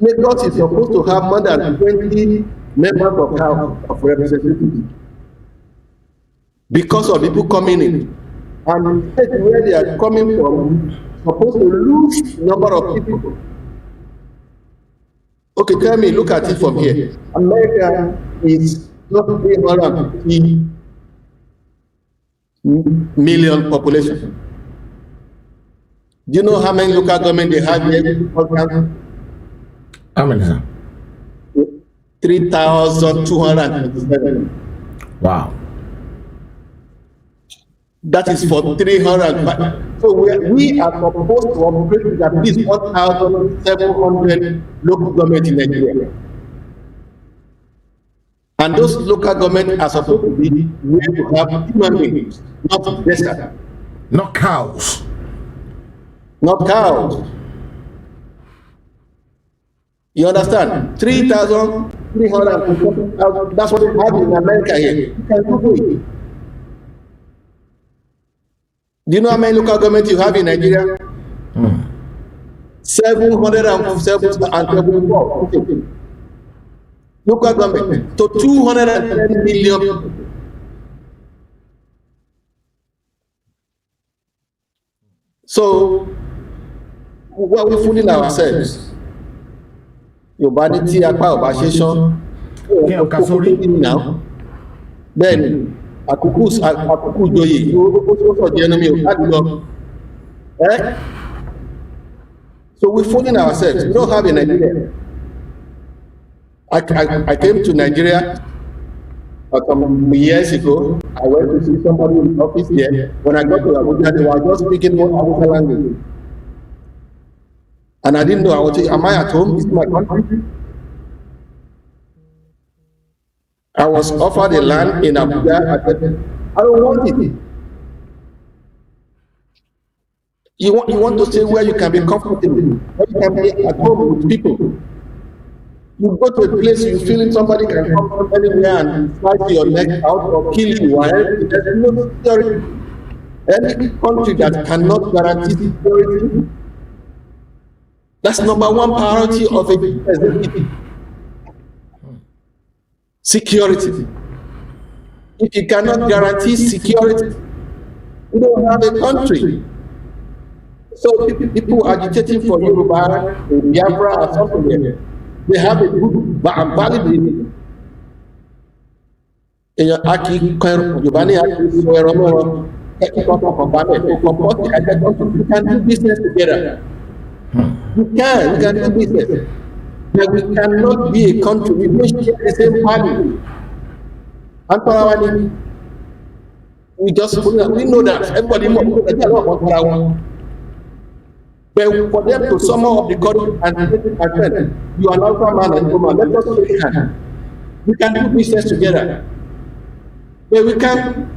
Lagos is supposed to have more than 20 members of House of Representatives because of people coming in. And the state where they are coming from supposed to lose number of people. Okay, tell me, look at it from here. America is not 350 million population. Do you know how many local government they have here? How many, sir? 3,227. Wow. That is for 305. So we are supposed to operate with at least 1,700 local government in Nigeria. And those local government are supposed to be where to have human beings, not desert. Not cows. Not cows. You understand? 3,300. That's what they have in America here. You can do it. Do you know how many local government you have in Nigeria? 774 local government to 210 million people. So, what are we fooling ourselves? Your body, now. Then, Akuku Joyi, the enemy of So we're fooling ourselves. We don't have a Nigeria. I came to Nigeria some years ago. I went to see somebody in the office here. When I got to Abuja, they were just speaking more Hausa language. And I didn't know, I was saying, am I at home? Is it my country? I was offered a land in Abuja. I said, I don't want it. You want to stay where you can be comfortable, where you can be at home with people. You go to a place you feel somebody can come from anywhere and slice your neck out or kill you. There's no security. Any country that cannot guarantee security, that's number one priority of a executive. Security. If you cannot guarantee security, you don't have a country. So people agitating for Yoruba, Biafra, or something, they have a good and valid reason. In your Aki, Yobani, you can do business together. We can do business. But we cannot be a country, we don't share the same value. And we know that everybody knows that. But for them to sum up the country and friend, you are not a man and woman, let us shake hands. We can do business together. But we can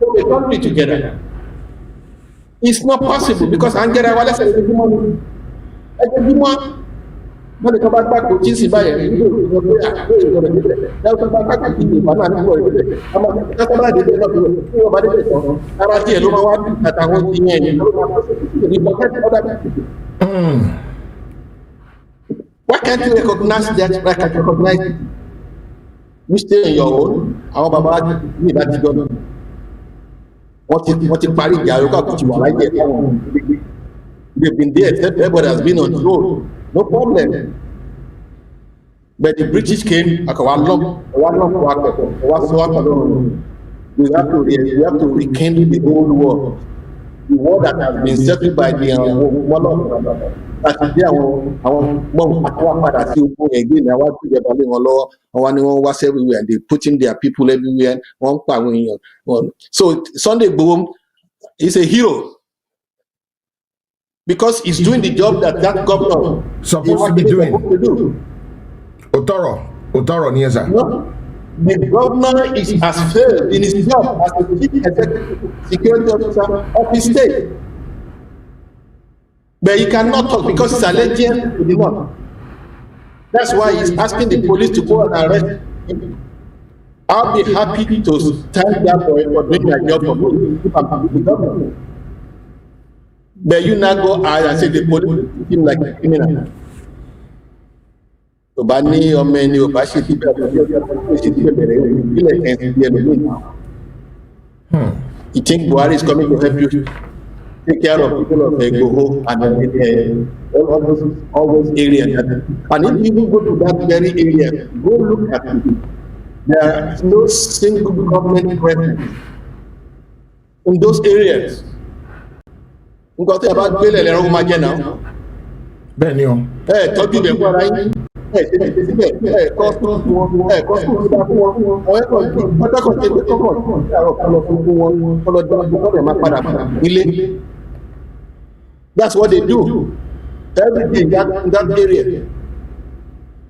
form a country together. It's not possible because Angela Wallace is a human. wọ́n lè kọ́ bá gbàgbọ́ tí sì báyẹn nígbà tó gbé àgbẹ̀ ìgbọ̀rọ̀ níbẹ̀ lẹ́yìn tó bá gbàgbọ́ tí ìgbà náà nígbà níbẹ̀ ọmọ kẹ́kọ̀ọ́ bá dé bẹ́ẹ̀ náà tí wọ́n bá dé bẹ́ẹ̀ tán ara tí ẹ̀ ló máa wá bí àtàwọn ti yẹn yẹn ló máa ìgbà kẹ́kọ̀ọ́ bá dé. Why can't you recognize that? Why can't you recognize it? You stay in your own. Àwọn bàbá ní ìbá ti gbọ́dọ̀. Wọ́n ti parí ìjà àyọkà kò ti wà láyé ẹ̀ fáwọn. They've been there. Everybody has been on the road. No problem. But the British came. We have to rekindle the old war. The war that has been settled by the láti dé àwọn gbọ́n àwọn padà sí ogun ẹ̀gbẹ́ ní àwọn ìjọba lé wọn lọ́wọ́ àwọn ni wọ́n wá everywhere and they putting their people everywhere wọ́n ń pa àwọn èèyàn. So Sunday Igboho is a hero because he's doing the job that governor supposed to be doing. Otoro ni esa. No, the governor has failed in his job as the chief executive security officer of his state. But he cannot talk because he's allegiant to the north. That's why he's asking the police to go and arrest him. I'll be happy to stand there for doing my job for me if I'm the government. But you now go out and say the police treat him like a criminal. So Bani or many of us You think Buhari is coming to help you take care of people of Igboho and all those areas. And if you go to that very area, go look at it. There is no single government presence in those areas. We got about Bele Lero Magena. Benio. Talk to them. That's what they do. Everything in that area.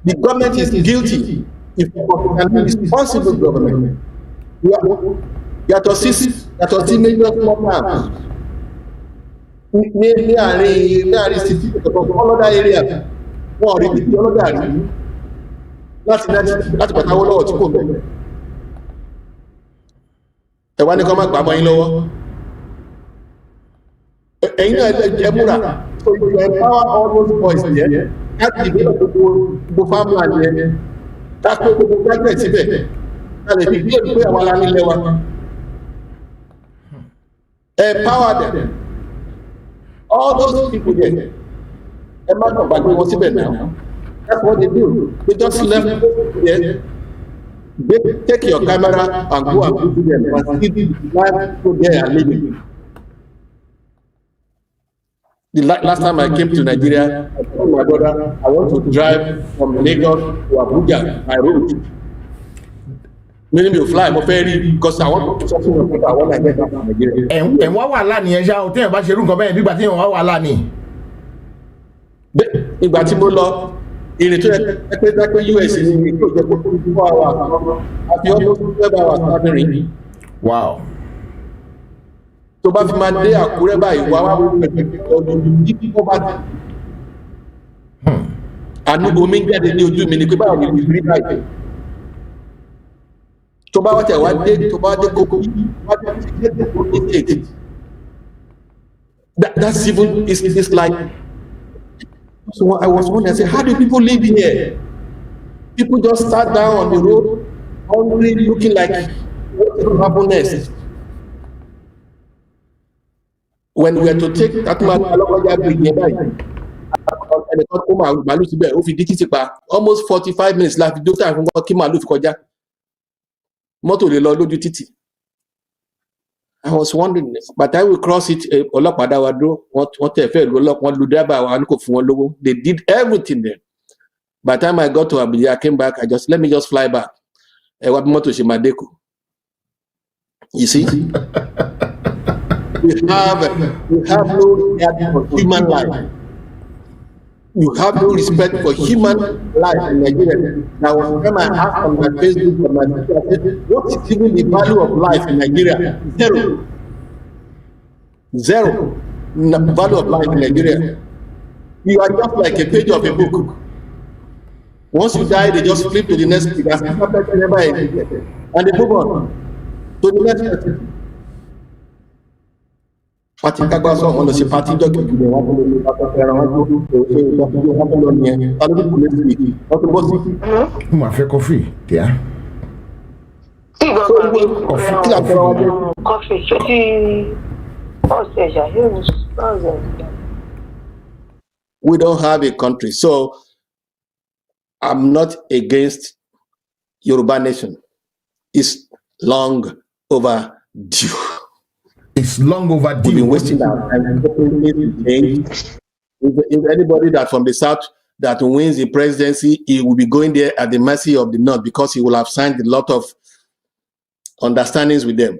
The government is guilty. If an responsible government, you are to assist major small towns. Near all other areas. Wọ́n rí bí ọlọ́dà rí láti pàtàwọ́ lọ́wọ́ tí kò bẹ̀rẹ̀. Ẹ̀wá ní kọ́ máa gbàmọ́ yín lọ́wọ́. Ẹ̀yin náà ẹ múra. So you empower all those boys there. Láti ìgbésẹ̀ gbogbo farmland yẹn. Láti gbogbo graduate síbẹ̀. Láti fi bí èdè pé àwọn alá nílẹ̀ wa. Empower them. All those people there. That's what they do. They just left there. They take your camera and go and put them and see the live people there and living. The last time I came to Nigeria, I told my brother I want to drive from Lagos to Abuja by road. Meaning you fly more ferry because I want to do something with people I want to get back to Nigeria. And what was that? You shall tell about your room. Come here, but you know what was ìgbà tí mo lọ ìrìn tó ẹgbẹ́ US ní ìlú ìjọba 24 hours àti almost 12 hours lábẹ́rin. Wow. Tó bá fi máa dé Àkúrẹ́ báyìí wà wá ọdún tí wọ́n bá ti. Àánú omi jáde ní ojú mi ni pé báwo ni mo rí báyìí. Tó bá wá tẹ̀ wá dé kókó wá dé kókó state. That's even it's like. So I was wondering, I said, how do people live here? People just sat down on the road, hungry, looking like, what will happen next? When we had to take that man, almost 45 minutes left, I was wondering, but I will cross it. They did everything there. By the time I got to Abuja, I came back. Let me just fly back. You see, we have no regard for human life. You have no respect for human life in Nigeria. Now, when I asked on my Facebook, on my Twitter, I said, what is even the value of life in Nigeria? Zero. Value of life in Nigeria. You are just like a page of a book. Once you die, they just flip to the next thing. And they move on to the next person. Party Kagbaso on the party document. Coffee, yeah. We don't have a country, so I'm not against Yoruba nation. It's long overdue. It's long overdue. We've been wasting our time. If anybody that from the south that wins the presidency, he will be going there at the mercy of the north because he will have signed a lot of understandings with them.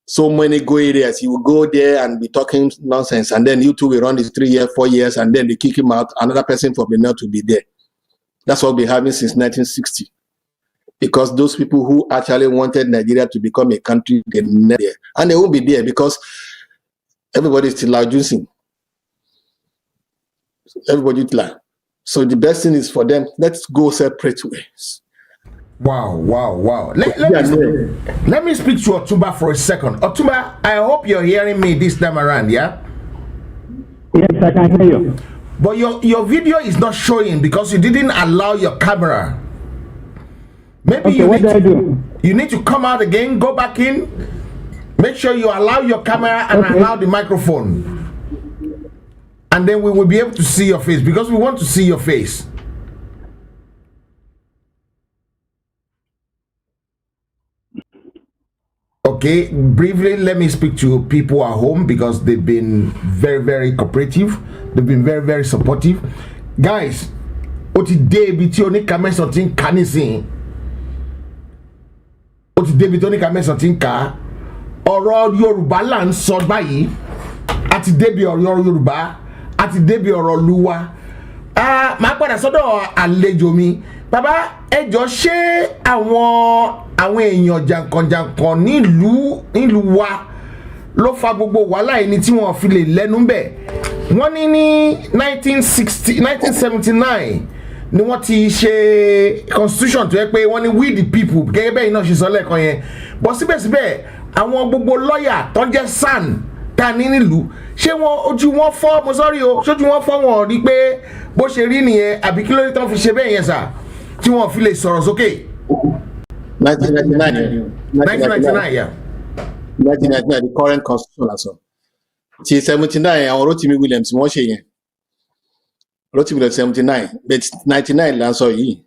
So many go areas, he will go there and be talking nonsense, and then you two will run this 3 years, 4 years, and then they kick him out. Another person from the north will be there. That's what we've been having since 1960. Because those people who actually wanted Nigeria to become a country, they're never there. And they won't be there because everybody is still out juicing. Everybody is like. So the best thing is for them, let's go separate ways. Wow. Let me speak to Otumba for a second. Otumba, I hope you're hearing me this time around, yeah? Yes, I can hear you. But your video is not showing because you didn't allow your camera. Maybe okay, what do I do? You need to come out again, go back in, make sure you allow your camera and allow the microphone. And then we will be able to see your face because we want to see your face. Okay, briefly, let me speak to people at home because they've been very, very cooperative. They've been very, very supportive. Guys, what today bitoni kame something kanisi. What today bitoni kame something ka. Ọ̀rọ̀ Yorùbá là ń sọ báyìí. Àti débi ọ̀rọ̀ Yorùbá, àti débi ọ̀rọ̀ Olúwa. Màá padà sọ́dọ̀ àlejò mi. Bàbá, ẹ jọ̀ọ́ ṣé àwọn èèyàn jàǹkànjàǹkàn nílùú wa ló fa gbogbo wàhálà ẹni tí wọ́n fi lè lẹ́nu bẹ̀. Wọ́n ní 1979 ni wọ́n ti ṣe constitution tó yẹ pé wọ́n ní we the people gẹ́gẹ́ bẹ́ẹ̀ iná ṣe sọ lẹ́ẹ̀kan yẹn. Bọ̀ síbẹ̀síbẹ̀ àwọn gbogbo lọ́yà tó jẹ́ SAN ta ní nílùú ṣé wọn ojú wọn fọ́ mo sọ́rí o ṣojú wọn fọ́ wọn rí pé bó ṣe rí nìyẹn àbí kí ló dé tán fi ṣe bẹ́ẹ̀ yẹn sà tí wọ́n fi lè sọ̀rọ̀ sókè. 1999, yeah. 1999, the current constitution as well. 79, àwọn Rotimi Williams wọ́n ṣe yẹn. Rotimi Williams 79, but 99 la sọ yìí.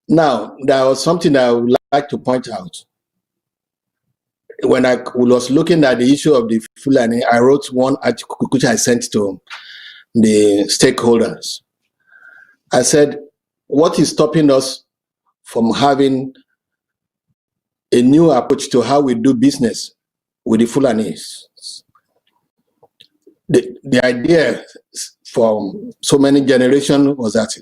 Now, there was something that I would like to point out. When I was looking at the issue of the Fulani, I wrote one article which I sent to the stakeholders. I said, what is stopping us from having a new approach to how we do business with the Fulanis? The idea for so many generations was that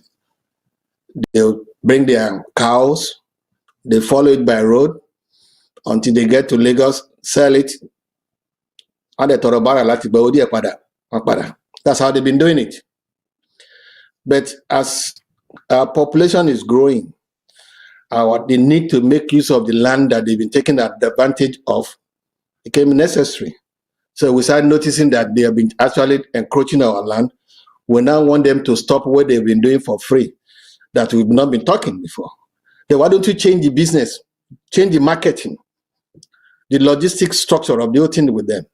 they bring their cows, they follow it by road until they get to Lagos, sell it, and they that's how they've been doing it. But as our population is growing, the need to make use of the land that they've been taking advantage of became necessary. So we started noticing that they have been actually encroaching our land. We now want them to stop what they've been doing for free, that we've not been talking before. Then why don't you change the business, change the marketing, the logistic structure of the whole thing with them?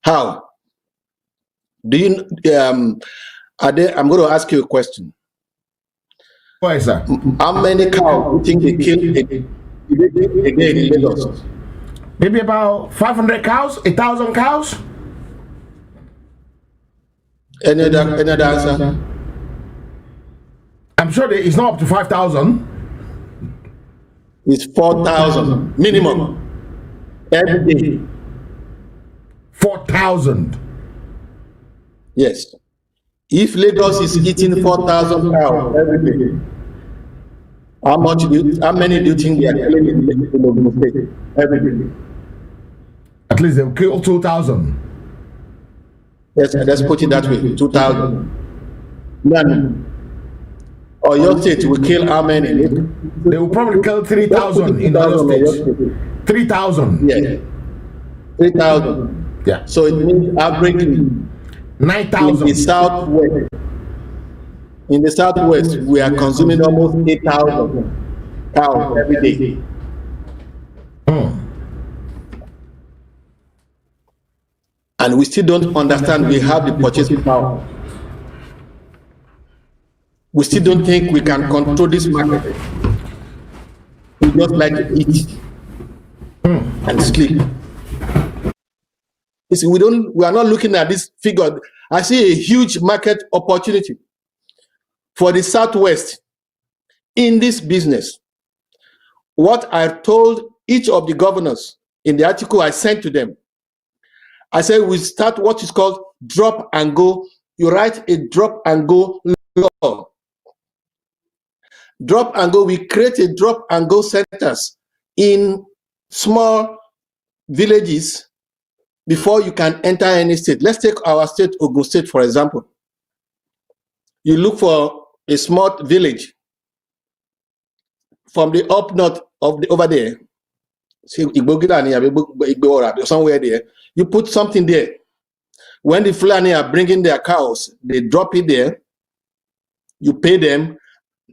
How? Do you? I'm going to ask you a question. Why, sir? How many cows do you think they killed a day in Lagos? Maybe about 500 cows, 1,000 cows. Any other answer? I'm sure it's not up to 5,000. It's 4,000 minimum every day. 4,000. Yes. If Lagos is eating 4,000 cows every day, how many do you think they are killing in the state every day? At least they'll kill 2,000. Yes, let's put it that way, 2,000. None. Or your state will kill how many? They will probably kill 3,000 in other states. 3,000. Yeah. 3,000. Yeah. So it means averagely 9,000. in the southwest. In the southwest, we are consuming almost 8,000 cows every day. And we still don't understand we have the purchasing power. We still don't think we can control this market. We just like to eat and sleep. You see, we are not looking at this figure. I see a huge market opportunity for the Southwest in this business. What I told each of the governors in the article I sent to them, I said we start what is called drop and go. You write a drop and go law. Drop and go, we create a drop and go centers in small villages before you can enter any state. Let's take our state, Ogun State, for example. You look for a small village from the up north of the over there. Somewhere there. You put something there. When the Fulani are bringing their cows, they drop it there. You pay them,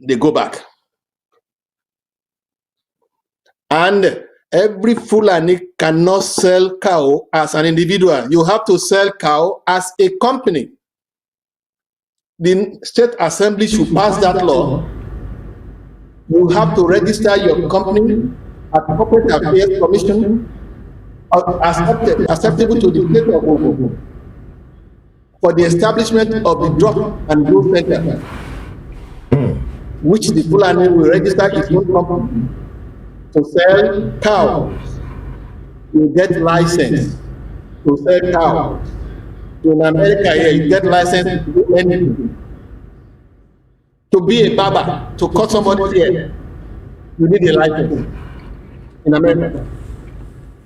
they go back. And every Fulani cannot sell cow as an individual. You have to sell cow as a company. The state assembly should pass that law. You have to register your company at the Corporate Affairs Commission, acceptable to the state of Ogun, for the establishment of the drop and go center, which the Fulani will register its own company to sell cows. You get license to sell cows. In America here, you get license to do anything. To be a barber, to cut somebody's hair, you need a license in America.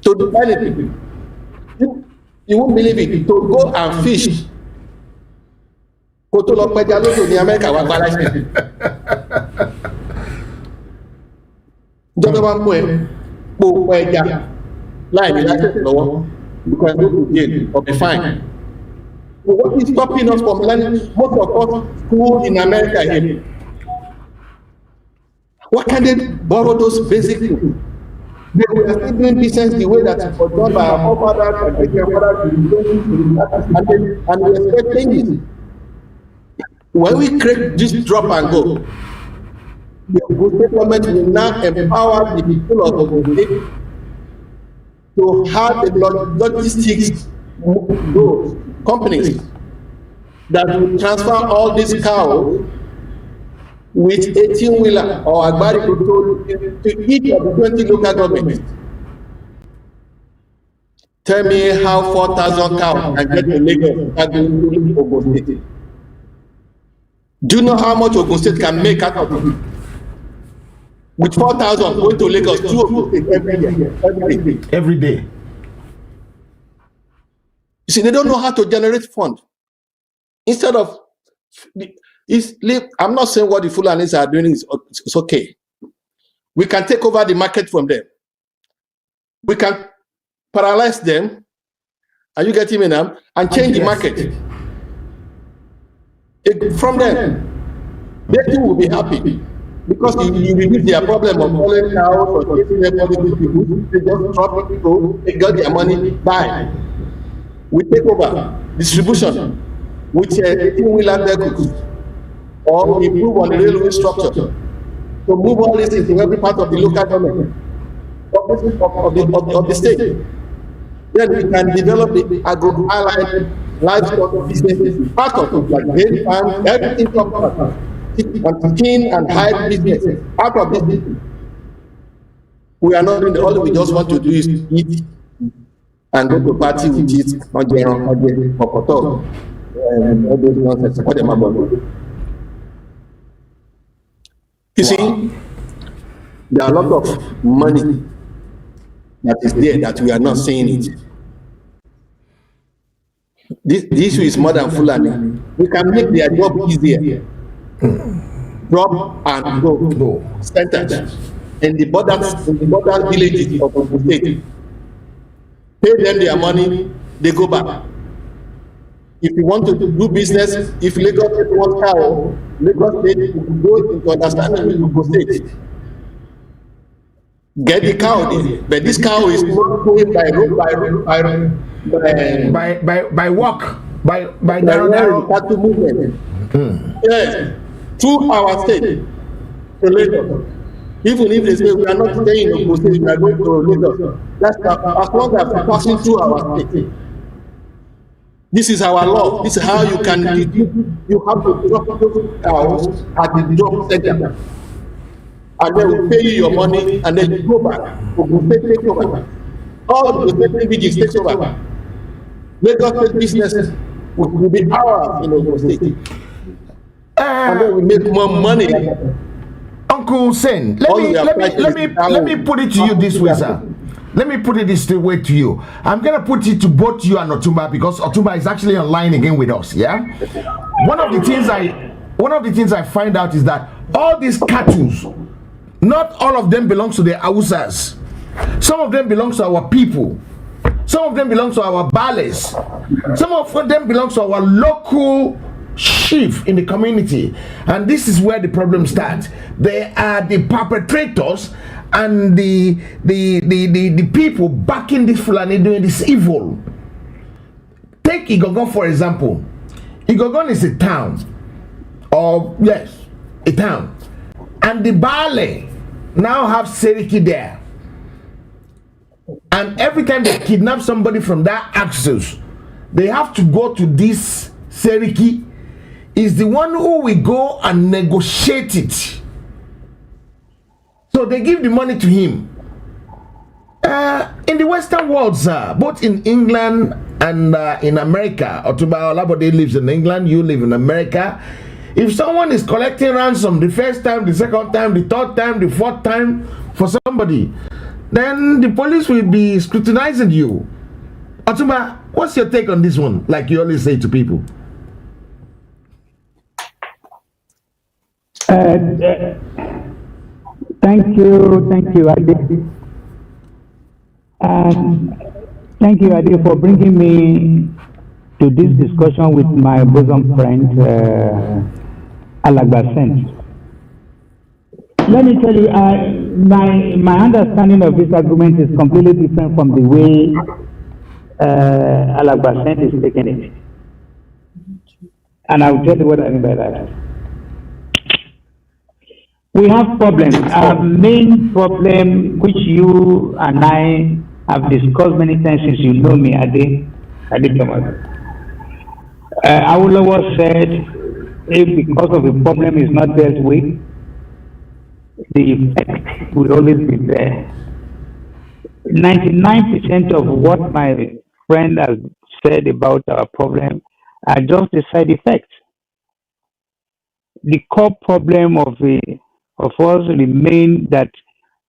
To do anything. You won't believe it. To go and fish. Go to in America, what license? Just one point, line in license law, you can go to jail or be fined. So what is stopping us from learning? Most of us school in America here. Why can't they borrow those basic things? They were still doing business the way that it was done by our forefathers and grandfathers, and we expect changes. When we create this drop and go, the government will now empower the people of the state to have the logistics, those companies that will transfer all these cows with 18-wheeler or Agbari to each of the 20 local governments. Tell me how 4,000 cows can get to Lagos and to Ogun State. Do you know how much Ogun State can make out of it? With 4,000 going to Lagos, 2 Ogun State every day. You see, they don't know how to generate funds. Instead of, I'm not saying what the Fulanis are doing is okay. We can take over the market from them. We can paralyze them, are you getting me now? And change the market. From them, they too will be happy. Because you reduce their problem of calling cows or chasing everybody, they just drop it, go, they got their money, buy. We take over distribution with 18-wheeler vehicles, or improve on the railway structure to move all this into every part of the local government of the state. Then we can develop the agro-allied livestock businesses, part of it, like dairy farms, everything comes out. Skin and hide business, part of this business. We are not doing the all we just want to do is eat and go to party with it, you see, there are a lot of money that is there that we are not seeing it. The issue is more than Fulani. We can make their job easier. drop and go sentence in the border villages of the state. Pay them their money, they go back. If you want to do business, if Lagos State wants cow, Lagos State will go into understanding with Lagos State. Get the cow there, but this cow is not going by road, by walk, by narrow cattle movement. Yes, through our state to Lagos. Even if they say we are not staying in Lagos State, we are going to Lagos. That's as long as we're passing through our state. This is our law. This is how you can you have to drop those cows at the drop center. And then we pay you your money and then you go back. We take over. All the state villages take over. Lagos State business will be ours in Lagos State. And then we make more money. Uncle Sen, let me put it to you this way, sir. Let me put it this way to you. I'm gonna put it to both you and Otumba because Otumba is actually online again with us. Yeah. One of the things I find out is that all these cattle, not all of them belongs to the Hausas. Some of them belongs to our people. Some of them belongs to our bales. Some of them belongs to our local chief in the community, and this is where the problem starts. They are the perpetrators and the people backing this Fulani doing this evil. Take Igogon for example. Igogon is a town, or yes, a town, and the Bale now have Seriki there, and every time they kidnap somebody from that axis, they have to go to this Seriki. Is the one who will go and negotiate it. So they give the money to him. In the Western world, sir, both in England and in America, Otuba Olabode lives in England, you live in America. If someone is collecting ransom the first time, the second time, the third time, the fourth time for somebody, then the police will be scrutinizing you. Otuba, what's your take on this one? Like you always say to people. Thank you, Adi. Thank you, Adi, for bringing me to this discussion with my bosom friend, Alagba. Let me tell you, my understanding of this argument is completely different from the way Alagba is taking it. And I'll tell you what I mean by that. We have problems. Our main problem, which you and I have discussed many times since you know me, Adi Thomas. Awolowo said, if because of the problem is not dealt with, the effect will always be there. 99% of what my friend has said about our problem are just the side effects. The core problem of us remain that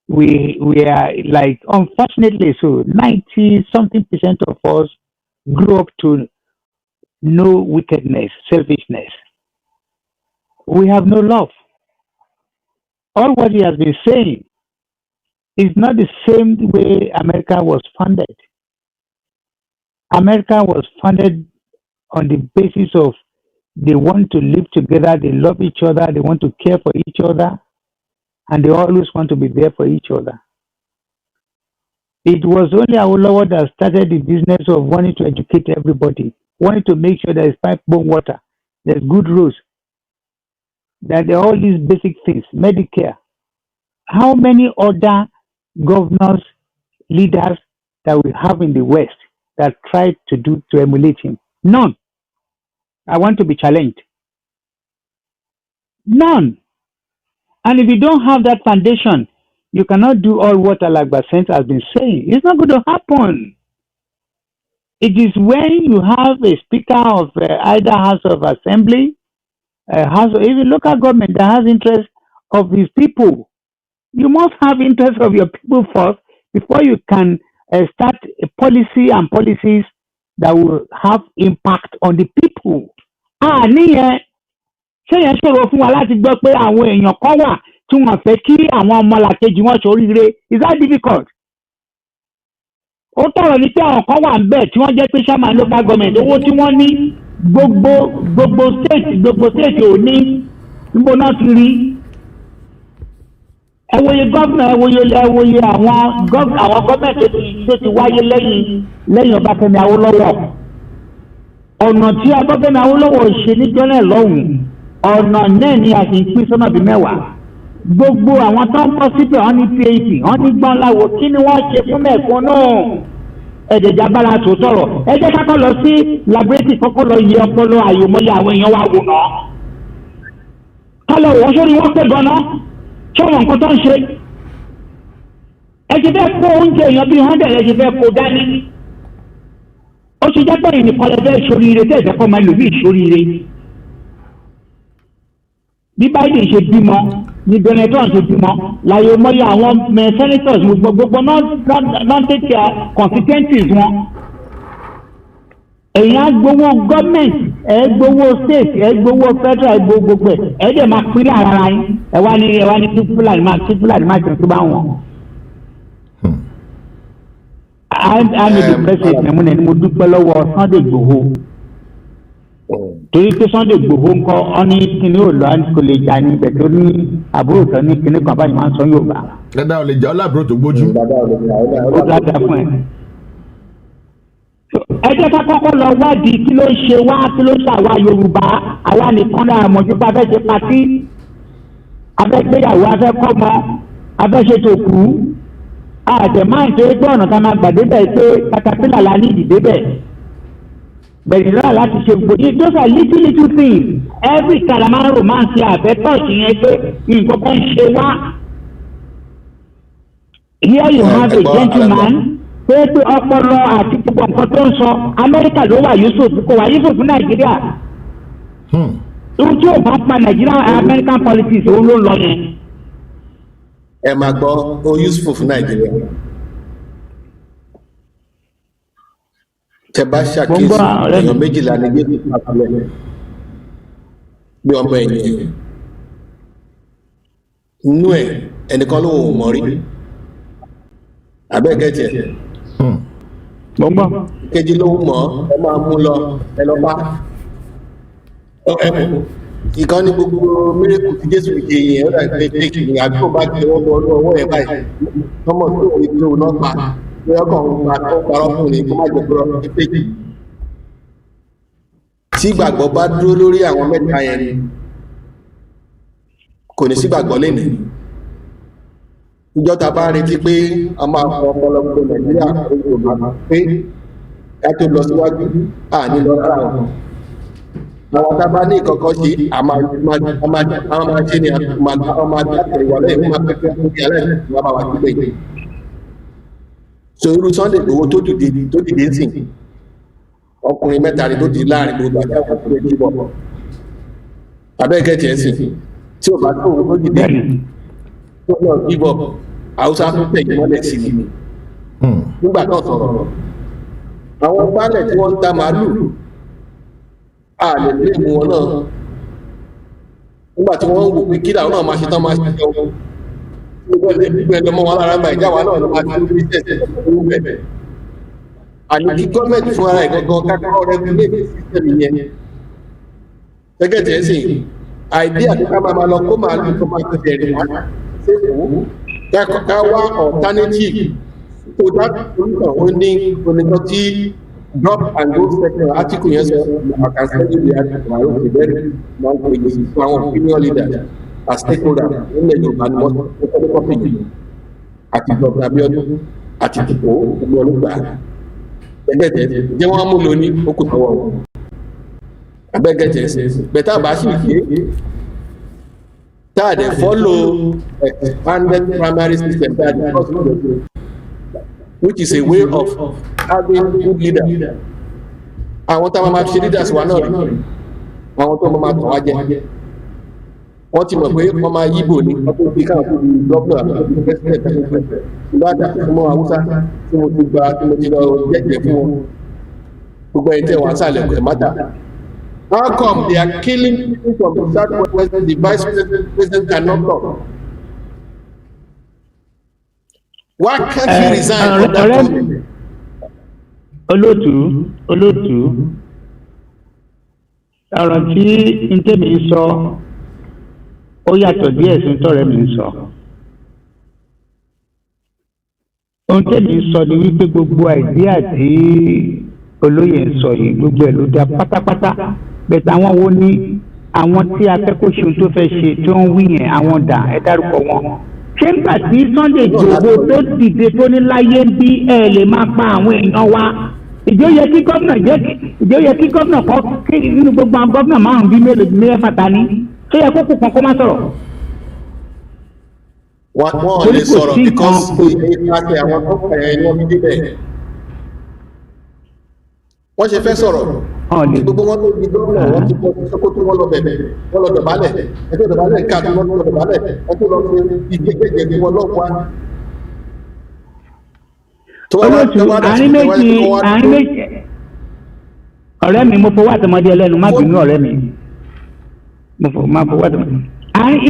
we are like, unfortunately, so 90-something% of us grew up to know wickedness, selfishness. We have no love. All what he has been saying is not the same way America was founded. America was founded on the basis of they want to live together, they love each other, they want to care for each other, and they always want to be there for each other. It was only Awolowo that started the business of wanting to educate everybody, wanting to make sure there is pipe-borne water, there's good roads, that there are all these basic things, Medicare. How many other governors, leaders that we have in the West that tried to emulate him? None. I want to be challenged. None. And if you don't have that foundation, you cannot do all what Alagba has been saying. It's not going to happen. It is when you have a speaker of either House of Assembly, House or even local government that has interest of his people. You must have interest of your people first before you can start a policy and policies that will have impact on the people. ṣé yẹn ṣòro fún wa láti gbọ́ pé àwọn èèyàn kan wà tí wọ́n fẹ́ kí àwọn ọmọlàkejì wọn ṣoríire? Is that difficult? Ó tọrọ ní pé àwọn kan wà ń bẹ̀ tí wọ́n jẹ́ pé chairman local government owó tí wọ́n ní gbogbo state ò ní níbo náà ti rí. Ẹ wòye gómìnà ẹ wòye àwọn gọ́ọ̀mẹ̀ntì tó ti wáyé lẹ́yìn Ọbáfẹ́mi Awólọ́wọ̀. Ọ̀nà tí Ọbáfẹ́mi Awólọ́wọ̀ ṣe níjọ́ náà lọ́hùn-ún ọ̀nà náà ni a sì ń pín sọ́nà bíi 10. Gbogbo àwọn tó ń bọ́ síbẹ̀ wọ́n ní PhD wọ́n ní gbọ́n láwo kí ni wọ́n ṣe fún mẹ́ẹ̀kún náà. Ẹ̀jẹ̀jà bára tó tọrọ ẹ jẹ́ ká kọ́ lọ sí laboratory kọ́kọ́ lọ yẹ ọpọlọ àyòmọ́lẹ̀ àwọn èèyàn wa wò náà. Ká lọ wọ́n sórí wọn pé gan-an ṣọ́wọ́n nǹkan tó ń ṣe. Ẹ ti fẹ́ kó oúnjẹ èèyàn bíi 100 ẹ ti fẹ́ kó dání. Ó ṣe jẹ́ pé ìnìkan lẹ fẹ́ ṣoríire tẹ́ ìfẹ́ kọ́ máa lò bí ìṣoríire. Bí Biden ṣe bímọ ní Donald Trump ṣe bímọ láyé mọ́yà àwọn senators gbogbo non-take care constituencies wọn. Èèyàn gbowó gọ́ọ̀mẹ̀ntì gbowó state gbowó federal gbogbo ẹ̀ dẹ̀ máa pín lára ara yín ẹ wá ní kí Fúlàní máa jẹun tó bá wọn. I'm the president ẹ̀mú ni mo dúpẹ́ lọ́wọ́ Sunday Igboho. Torí pé Sunday Igboho ńkọ́ ọ ní kíní ò lọ kò lè jà ní ibẹ̀ tó ní àbúrò tó ní kíní kan báyìí máa ń sọ Yorùbá. Dáadáa ò lè jà ọ́ láàbúrò tó gbójú. Ó dáadáa fún ẹ. Ẹ jẹ́ ká kọ́kọ́ lọ wádìí kí ló ń ṣe wá kí ló ń ṣàwa Yorùbá àwa nìkan náà mọ̀jú pé abẹ́ ṣe patí abẹ́ gbéyàwó abẹ́ kọ́mọ abẹ́ ṣe tó kú àtẹ̀máà ń ṣe pé ọ̀nà tá a máa gbà débẹ̀ pé katapila la ní ìdí débẹ̀. Bẹ̀rẹ̀ náà láti ṣe gbòdì those are little things every time a máa ń romance àfẹ́tọ̀ọ̀sì yẹn pé nǹkan kan ṣe wá. Here you have a gentleman pé ọpọlọ àti gbogbo nǹkan tó ń sọ Amẹ́ríkà ló wà Yusuf kò wá Yusuf fún Nàìjíríà. Ohun tí ò bá pa Nàìjíríà American politics òun ló ń lọ yẹn. Ẹ máa gbọ́ ó Yusuf fún Nàìjíríà. Tẹ bá ṣàkíyèsí èèyàn 12 ní gbé àpilẹ̀ bí ọmọ ẹ̀yìn inú ẹ̀ ẹnìkan ló wò mọ́ rí abẹ́gẹ́tì ẹ̀ kejì ló mọ̀ ẹ máa mú lọ ẹ lọ bá ìkan ní gbogbo mírèkù tí Jésù fi ṣe yẹn ó dà pé ní àdúgbò bá ti ọwọ́ ẹ̀ báyìí tọmọ tó fi tó náà pa ní ọkàn òun tó parọ́ fún ni kó má jẹ kúrọ́ péjì. Tí ìgbàgbọ́ bá dúró lórí àwọn mẹ́ta yẹn ni kò ní sí ìgbàgbọ́ lẹ́nu. Ìjọ ta bá retí pé a máa fọ ọ̀pọ̀lọpọ̀ Nàìjíríà ojú ọba pé ká tó lọ síwájú àní lọ rárá wọn. Àwọn tá a bá ní ìkọ̀kọ̀ ṣe a máa ṣe ni a máa dákẹ́ ìwà lẹ́yìn fún apẹ́kẹ́ fún kí alẹ́ ìwà bá wà síbẹ̀ yìí. So irú Sunday Igboho tó dìde sí ọkùnrin mẹ́ta ni tó di láàrin gbogbo àjáwọ̀ tó lè jíbọ̀ abẹ́gẹ́tì ẹ̀sìn tí ò bá tó òun tó dìde tó lọ jíbọ̀ Haúsá tó tẹ̀yìn mọ́lẹ̀ sí ni nígbà náà sọ̀rọ̀ àwọn gbálẹ̀ tí wọ́n ń ta màálù a lè lè mú wọn náà nígbà tí wọ́n ń wò pé kí làwọn náà máa ṣe tán máa ṣe jẹun gbogbo ẹlọmọ wọn lára máa ìjáwá náà ló máa ti rí tẹ̀sẹ̀ owó bẹ̀rẹ̀ àní kí gọ́ọ̀mẹ̀ntì fún ara ẹ̀ gangan kákọ́ regulate system yẹn gẹ́gẹ́ tẹ̀ sí àìdí àti ká máa lọ kó máa lù tó máa tó bẹ̀rẹ̀ wá sékòó ká wá alternative tó dájú orúkọ ó ní onítọ́ tí drop and go sector article yẹn sọ àkànṣẹ́jú di article àwọn òṣèbẹ̀rẹ̀ máa ń pè é fún àwọn opinion leaders as stakeholders nílẹ̀ Yorùbá ni wọ́n tó kọ́ kọ́pì jù àti ìjọba Abíọ́dún àti ìdìbò ìlú ọlọ́gbà ẹgbẹ́tẹ̀ jẹ́ wọ́n mú lóní okùn tọwọ́ abẹ́gẹ́tẹ̀ bẹ̀tà bá sì ṣe táàdẹ̀ follow expanded primary system táàdẹ̀ which is a way of having good leaders. Àwọn táwọn máa ṣe leaders wa náà rí àwọn tó máa tàn wá jẹ wọ́n ti mọ̀ pé wọ́n máa yíbò ní ọdún bí káwọn tó di gọ́ọ̀nà àti pẹ́sidẹ̀ntì ìbáàdà fún mọ́ Haúsá tí mo ti gba tí mo ti lọ jẹ́jẹ́ fún wọn gbogbo ẹ̀yìn tẹ́ wọn sàlẹ̀ ẹ̀ mátà How come they are killing people from the Southwest? The vice president cannot talk. Why can't he resign from that government? Olótù, ọ̀rọ̀ tí ntẹ́mi ń sọ ó yàtọ̀ díẹ̀ sí ntọ́rẹ́ mi ń sọ. Ohun tẹ́mi ń sọ ni wípé gbogbo àìdíà tí olóyè ń sọ yìí gbogbo ẹ̀ ló dá pátápátá. Bẹ̀tẹ̀ àwọn wo ni àwọn tí akẹ́kọ̀ọ́ tó fẹ́ ṣe tó ń wí yẹn àwọn dà ẹ dárúkọ wọn. Ṣé nígbà tí Sunday Igboho tó dìde tó ní láyé bí ẹ lè máa pa àwọn èèyàn wa? Ìjọ yẹ kí gómìnà kọ́ kí nínú gbogbo àwọn gómìnà márùn-ún bíi mẹ́fà ta ní ṣé yẹ kó kù kan kó má sọ̀rọ̀. Wọ́n lè sọ̀rọ̀ because ìpàdé àwọn tó fẹ̀ ẹ́ wọ́n bí bẹ́ẹ̀. Wọ́n ṣe fẹ́ sọ̀rọ̀. Gbogbo wọn tó di gómìnà wọn ti bọ́ sókòtò wọn lọ bẹ̀bẹ̀ wọn lọ dọ̀bálẹ̀ ẹjọ́ dọ̀bálẹ̀ káàdì wọn lọ dọ̀bálẹ̀ ẹjọ́ lọ sí ìgbẹ́jẹ̀ tí wọn lọ́wọ́. Olóòtú àárín méjì ọ̀rẹ́ mi mo fọwọ́ àtọmọdé ẹlẹ́nu má bínú ọ̀rẹ́ mi mo fọwọ́ àtọmọdé.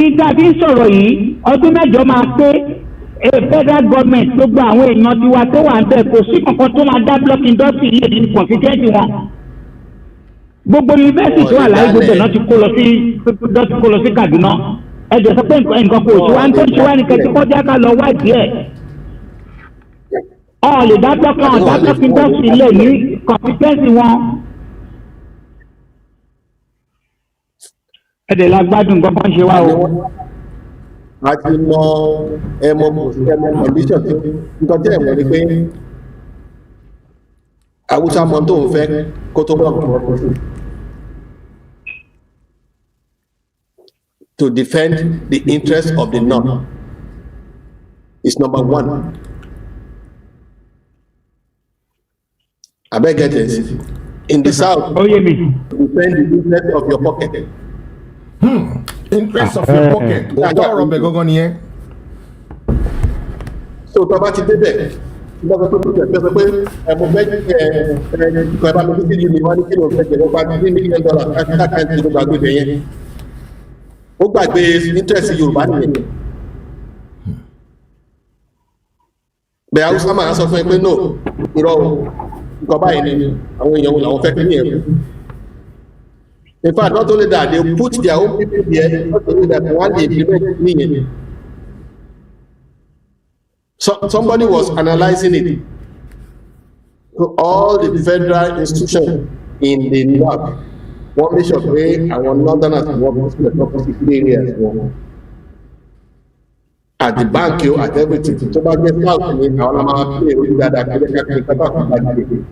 Ìgbà tí ń sọ̀rọ̀ yìí ọdún mẹ́jọ máa pé federal government gbogbo àwọn èèyàn tiwa tó wà ń bẹ̀ kò sí kankan tó máa dá block industry yìí ní constituency wọn. Gbogbo yunifásitì tó wà láyé gbogbo náà ti kó lọ sí Kaduna ẹjọ sọ pé nǹkan kò ṣe wá ń tó ṣe wá ní kẹtí kọjá ká lọ wádìí ẹ̀. Lè dá block industry lẹ̀ ní constituency wọn. Ẹ̀dẹ̀ la gbádùn nǹkan kan ṣe wá o. A ti mọ ẹmọ condition tí nǹkan tí ẹ̀wọ̀n ni pé Awúsá mọ tó ń fẹ́ kó tó bọ̀ kọ́ to defend the interests of the North is number one. I beg get it. In the South, defend the interest of your pocket. Interest of your pocket. Ọ̀rọ̀ bẹ̀ gọ́gọ́ nìyẹn. So tó bá ti débẹ̀ lọ́gbọ́n tó tó tẹ̀ pé ẹ̀mọ méjì ìkọ̀ ẹ̀bá mi títí yìí ni wọ́n ní kí ló fẹ́ jẹ́ wọ́n bá $3 million káàkiri ló gbàgbé bẹ̀ yẹn. Ó gbàgbé interest Yorùbá nìyẹn. Bẹ̀ Haúsá máa sọ fún ẹ pé no irọ́ nǹkan báyìí ni àwọn èèyàn wọn làwọn fẹ́ kí ní ẹ̀rù. In fact, not only that, they put their own people there, not only that one day implement me. So somebody was analyzing it. So all the federal institutions in the North, one mission way, and one Northerners work in the opposite areas. At the bank, at everything. So that gets out to me, I want to play that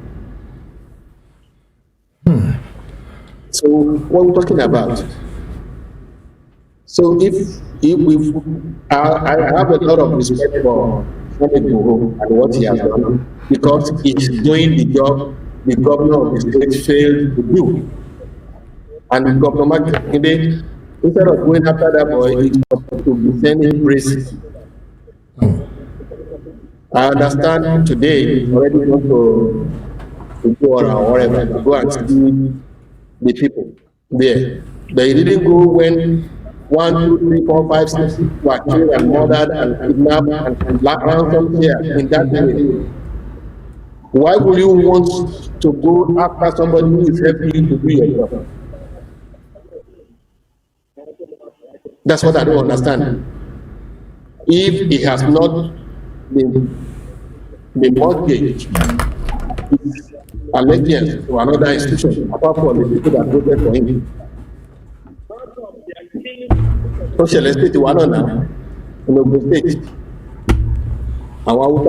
So what we're talking about. So if I have a lot of respect for Igboho and what he has done because he's doing the job the governor of the state failed to do. And Governor Makinde, instead of going after that boy, he's to be sending praises. I understand today he's already going to go around wherever to go and see the people there. They didn't go when 1, 2, 3, 4, 5, 6 were killed and murdered and kidnapped and ransom here in that way. Why would you want to go after somebody who is helping you to do your job? That's what I don't understand. If he has not been mortgaged allegiance to another institution apart from the people that voted for him. Social estate one on now in Ogun State. Àwọn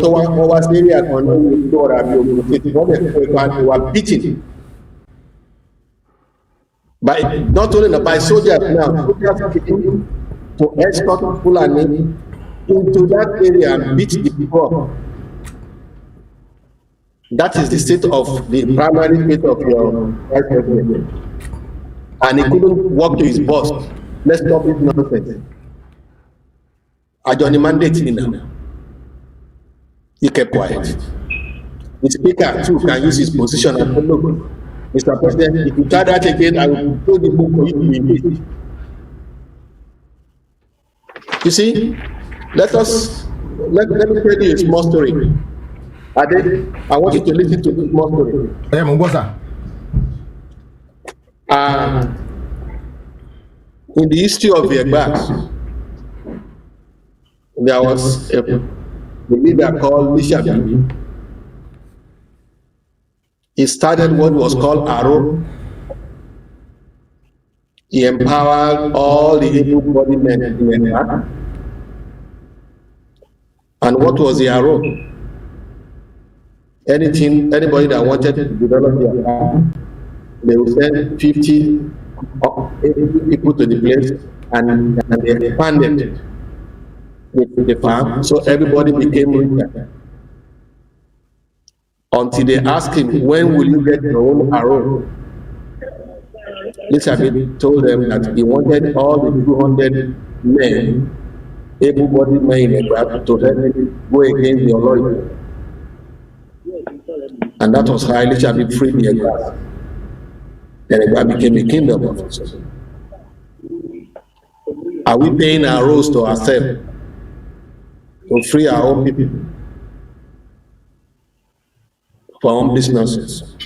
tó wá sí area kan ní ìlú ọ̀rọ̀ àbí Ogun State wọ́n bẹ̀ fún ẹgbẹ́ àti wà beating by not only by soldiers now, soldiers begin to escort Fulani into that area and beat the people up. That is the state of the primary state of your vice president. And he couldn't walk to his boss. Let's stop this nonsense. Ajoni mandate now. He kept quiet. The speaker too can use his position and say, look, Mr. President, if you try that again, I will throw the book for you to be impeached. You see, let me tell you a small story. Ade, I want you to listen to this small story. In the history of Vietnam, there was a leader called Lishabi. He started what was called Aro. He empowered all the able-bodied men in Vietnam. And what was the Aro? Anybody that wanted to develop their farm, they would send 50 people to the place, and they expanded the farm, so everybody became richer. Until they asked him, when will you get your own arrow? Lishabi told them that he wanted all the 200 men, able-bodied men in Egba, to help him go against the authority. And that was how Lishabi freed the Egba. And Egba became a kingdom of us. Are we paying our roles to ourselves to free our own people for our own businesses?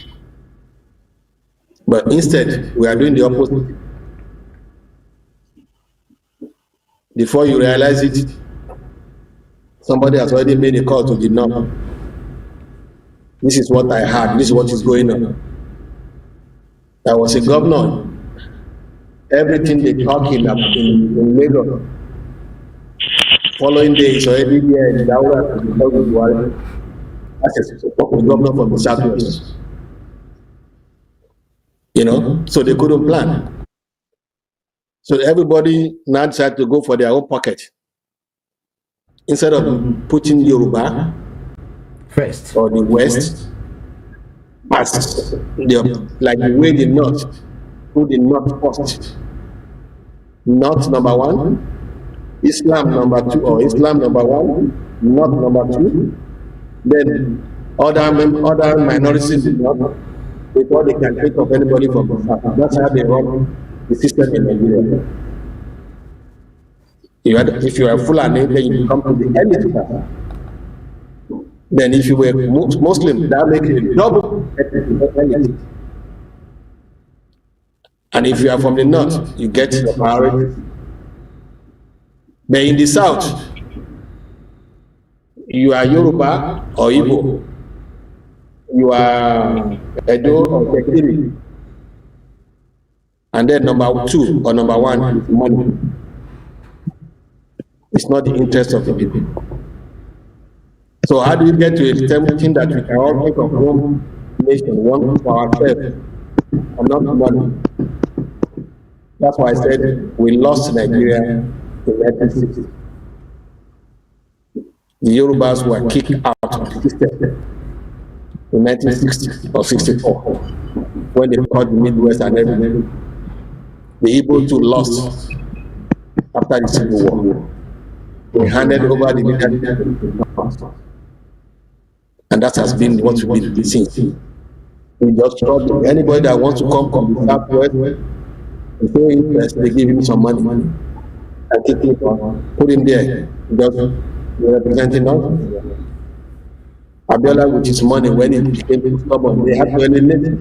But instead, we are doing the opposite. Before you realize it, somebody has already made a call to the north. This is what I heard, this is what is going on. There was a governor, everything they talk in Lagos. Following day is already here in Daura to the That's a governor from the Southwest. You know, so they couldn't plan. So everybody now decided to go for their own pocket. Instead of putting Yoruba first or the West as like the way the North, put the North first. North number one, Islam number two, or Islam number one, North number two, then other minorities in the North, before they can take off anybody from the South. That's how they run the system in Nigeria. If you are Fulani, then you come to the elite class. Then if you were Muslim, that makes you double elite. And if you are from the North, you get the priority. But in the South, you are Yoruba or Igbo. You are Edo or Tekiri. And then number two or number one is money. It's not the interest of the people. So how do we get to a thing that we can all think of one nation, one for ourselves, and not money? That's why I said we lost Nigeria in 1960. The Yorubas were kicked out of the system in 1960 or 64, when they caught the Midwest and everything. The Igbo too lost after the Civil War. They handed over the leadership to the North. And that has been what we've been seeing. We just struggle. Anybody that wants to come from the Southwest, they show interest, they give him some money and take it on, put him there. Just representing us. Abiola, with his money, when it became too stubborn, they had to eliminate it.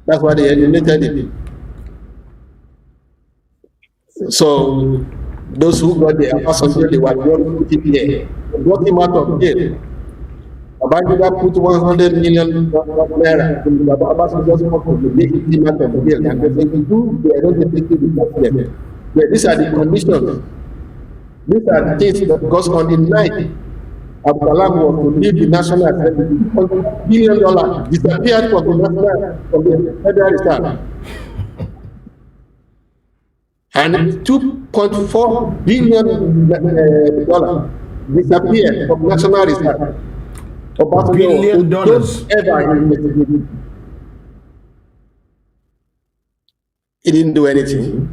That's why they eliminated it. So those who got the Abasanjo, they were going to put him there. They brought him out of jail. Abangida put 100 million naira in the Abasanjo's pocket to make him out of jail. And they say, they are not taking the but these are the conditions. These are the things that goes on the night. Abdullah was to leave the National Assembly, $1 billion disappeared from the Federal Reserve. And $2.4 billion disappeared from National Reserve. $1 billion. Don't ever investigate. He didn't do anything,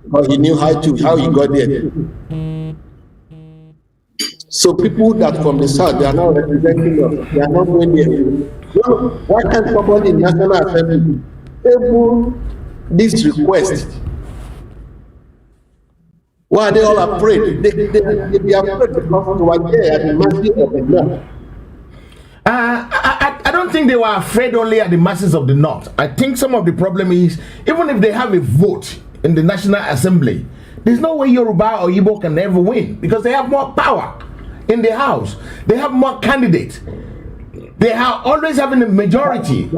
but he knew how he got there. So people that from the south, they are now representing us. They are not going there. Well, why can't somebody in National Assembly table this request? Why are they all afraid? They are afraid because they are there at the mercy of the North. I don't think they were afraid only at the masses of the North. I think some of the problem is, even if they have a vote in the National Assembly, there's no way Yoruba or Igbo can ever win because they have more power in the House. They have more candidates. They are always having a majority.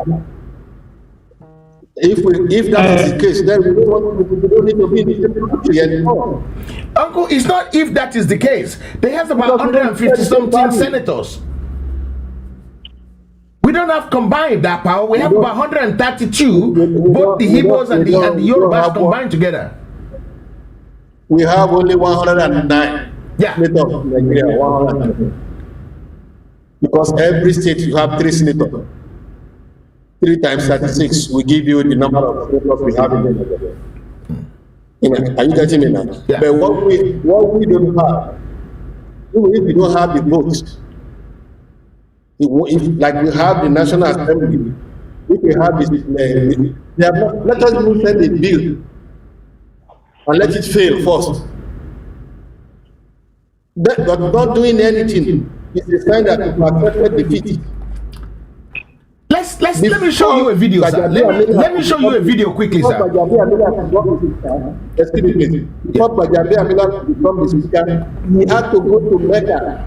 If that is the case, then we don't need to be in the country anymore. Uncle, it's not if that is the case. They have about 150 something senators. We don't have combined that power. We have about 132, both the Igbos and the Yorubas combined together. We have only 109. Yeah. Senators in Nigeria, 109. Because every state you have 3 senators. 3 times 36 will give you the number of senators we have in Nigeria. Are you getting me now? Yeah. But what we don't have, even if we don't have the votes, if like we have the National Assembly, if we have this, let us even send a bill and let it fail first. But not doing anything is a sign that we have accepted defeat. Let me show you a video, sir. Let me show you a video quickly, sir. Excuse me. Before Bajabi Amila become the speaker, he had to go to Mecca.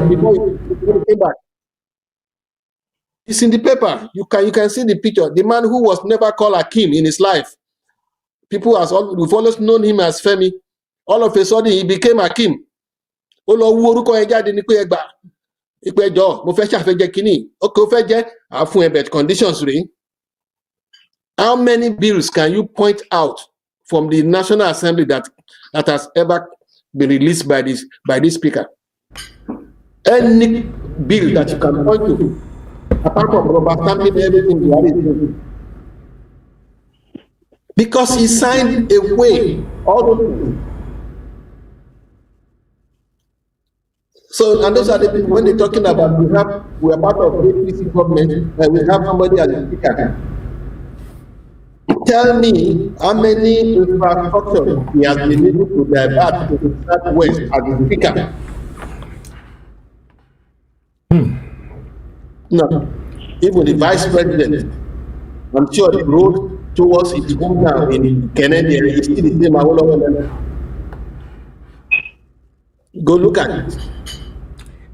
Before he came back. It's in the paper. You can see the picture. The man who was never called Akim in his life. We've always known him as Femi. All of a sudden, he became Akim. Conditions. How many bills can you point out from the National Assembly that has ever been released by this speaker? Any bill that you can point to, apart from rubber stamping everything, because he signed away all those things. So, and those are the people when they're talking about we are part of the APC government and we have somebody as a speaker. Tell me how many infrastructure he has been able to divert to the southwest as a speaker. No, even the vice president, I'm sure the road towards his hometown in Kennedy is still the same all over there. Go look at it.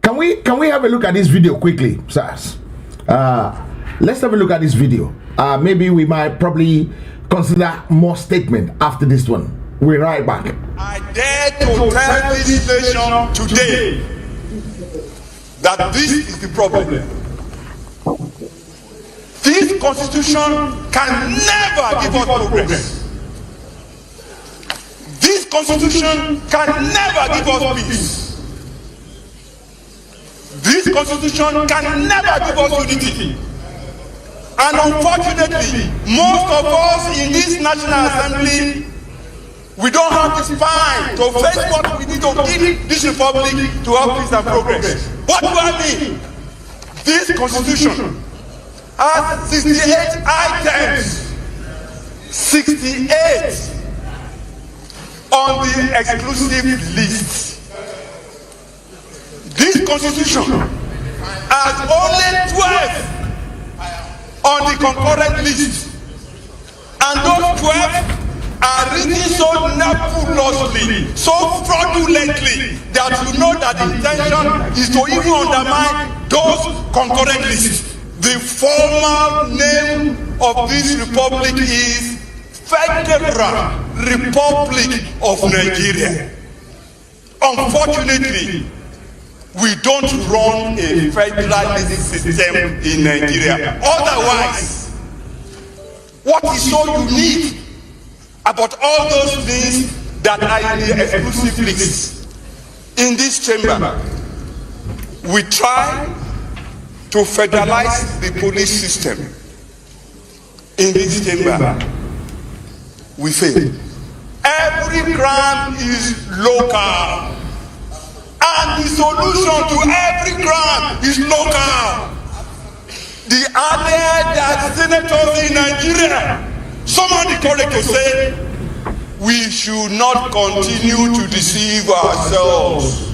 Can we have a look at this video quickly, sirs? Let's have a look at this video. Maybe we might probably consider more statement after this one. We're right back. I dare to tell this nation today that this is the problem. This constitution can never give us progress. This constitution can never give us peace. This constitution can never give us unity. And unfortunately, most of us in this National Assembly, we don't have the spine to face what we need to give this republic to have peace and progress. What do I mean? This constitution has 68 items. 68 on the exclusive list. This constitution has only 12 on the concurrent list, and those 12 are written so nebulously, so fraudulently, that you know that the intention is to even undermine those concurrent lists. The formal name of this republic is Federal Republic of Nigeria. Unfortunately, we don't run a federalist system in Nigeria. Otherwise, what is so unique about all those things that are in the exclusive list in this chamber? We try to federalize the police system in this chamber. We fail. every crime is local. And the solution to every crime is local. The idea that senators in Nigeria, someone the courage to say, we should not continue to deceive ourselves.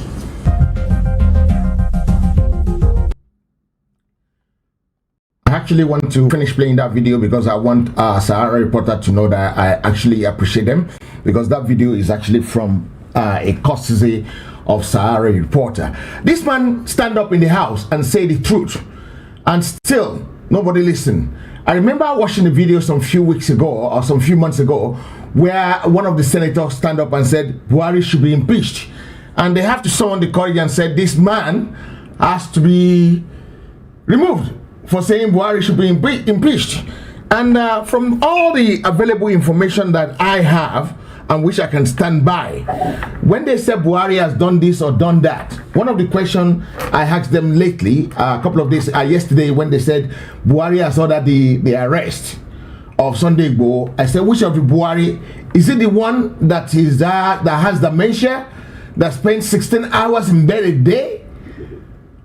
I actually want to finish playing that video because I want Sahara Reporter to know that I actually appreciate them, because that video is actually from a courtesy of Sahara Reporter. This man stand up in the house and say the truth, and still nobody listen. I remember watching a video some few weeks ago or some few months ago where one of the senators stand up and said Buhari should be impeached, and they have to summon the courage and said this man has to be removed for saying Buhari should be impeached. And from all the available information that I have, and which I can stand by, when they said Buhari has done this or done that, one of the questions I asked them lately, a couple of days, yesterday, when they said Buhari has ordered the arrest of Sunday Igboho, I said, which of the Buhari? Is it the one that is that has dementia, that spends 16 hours in bed a day?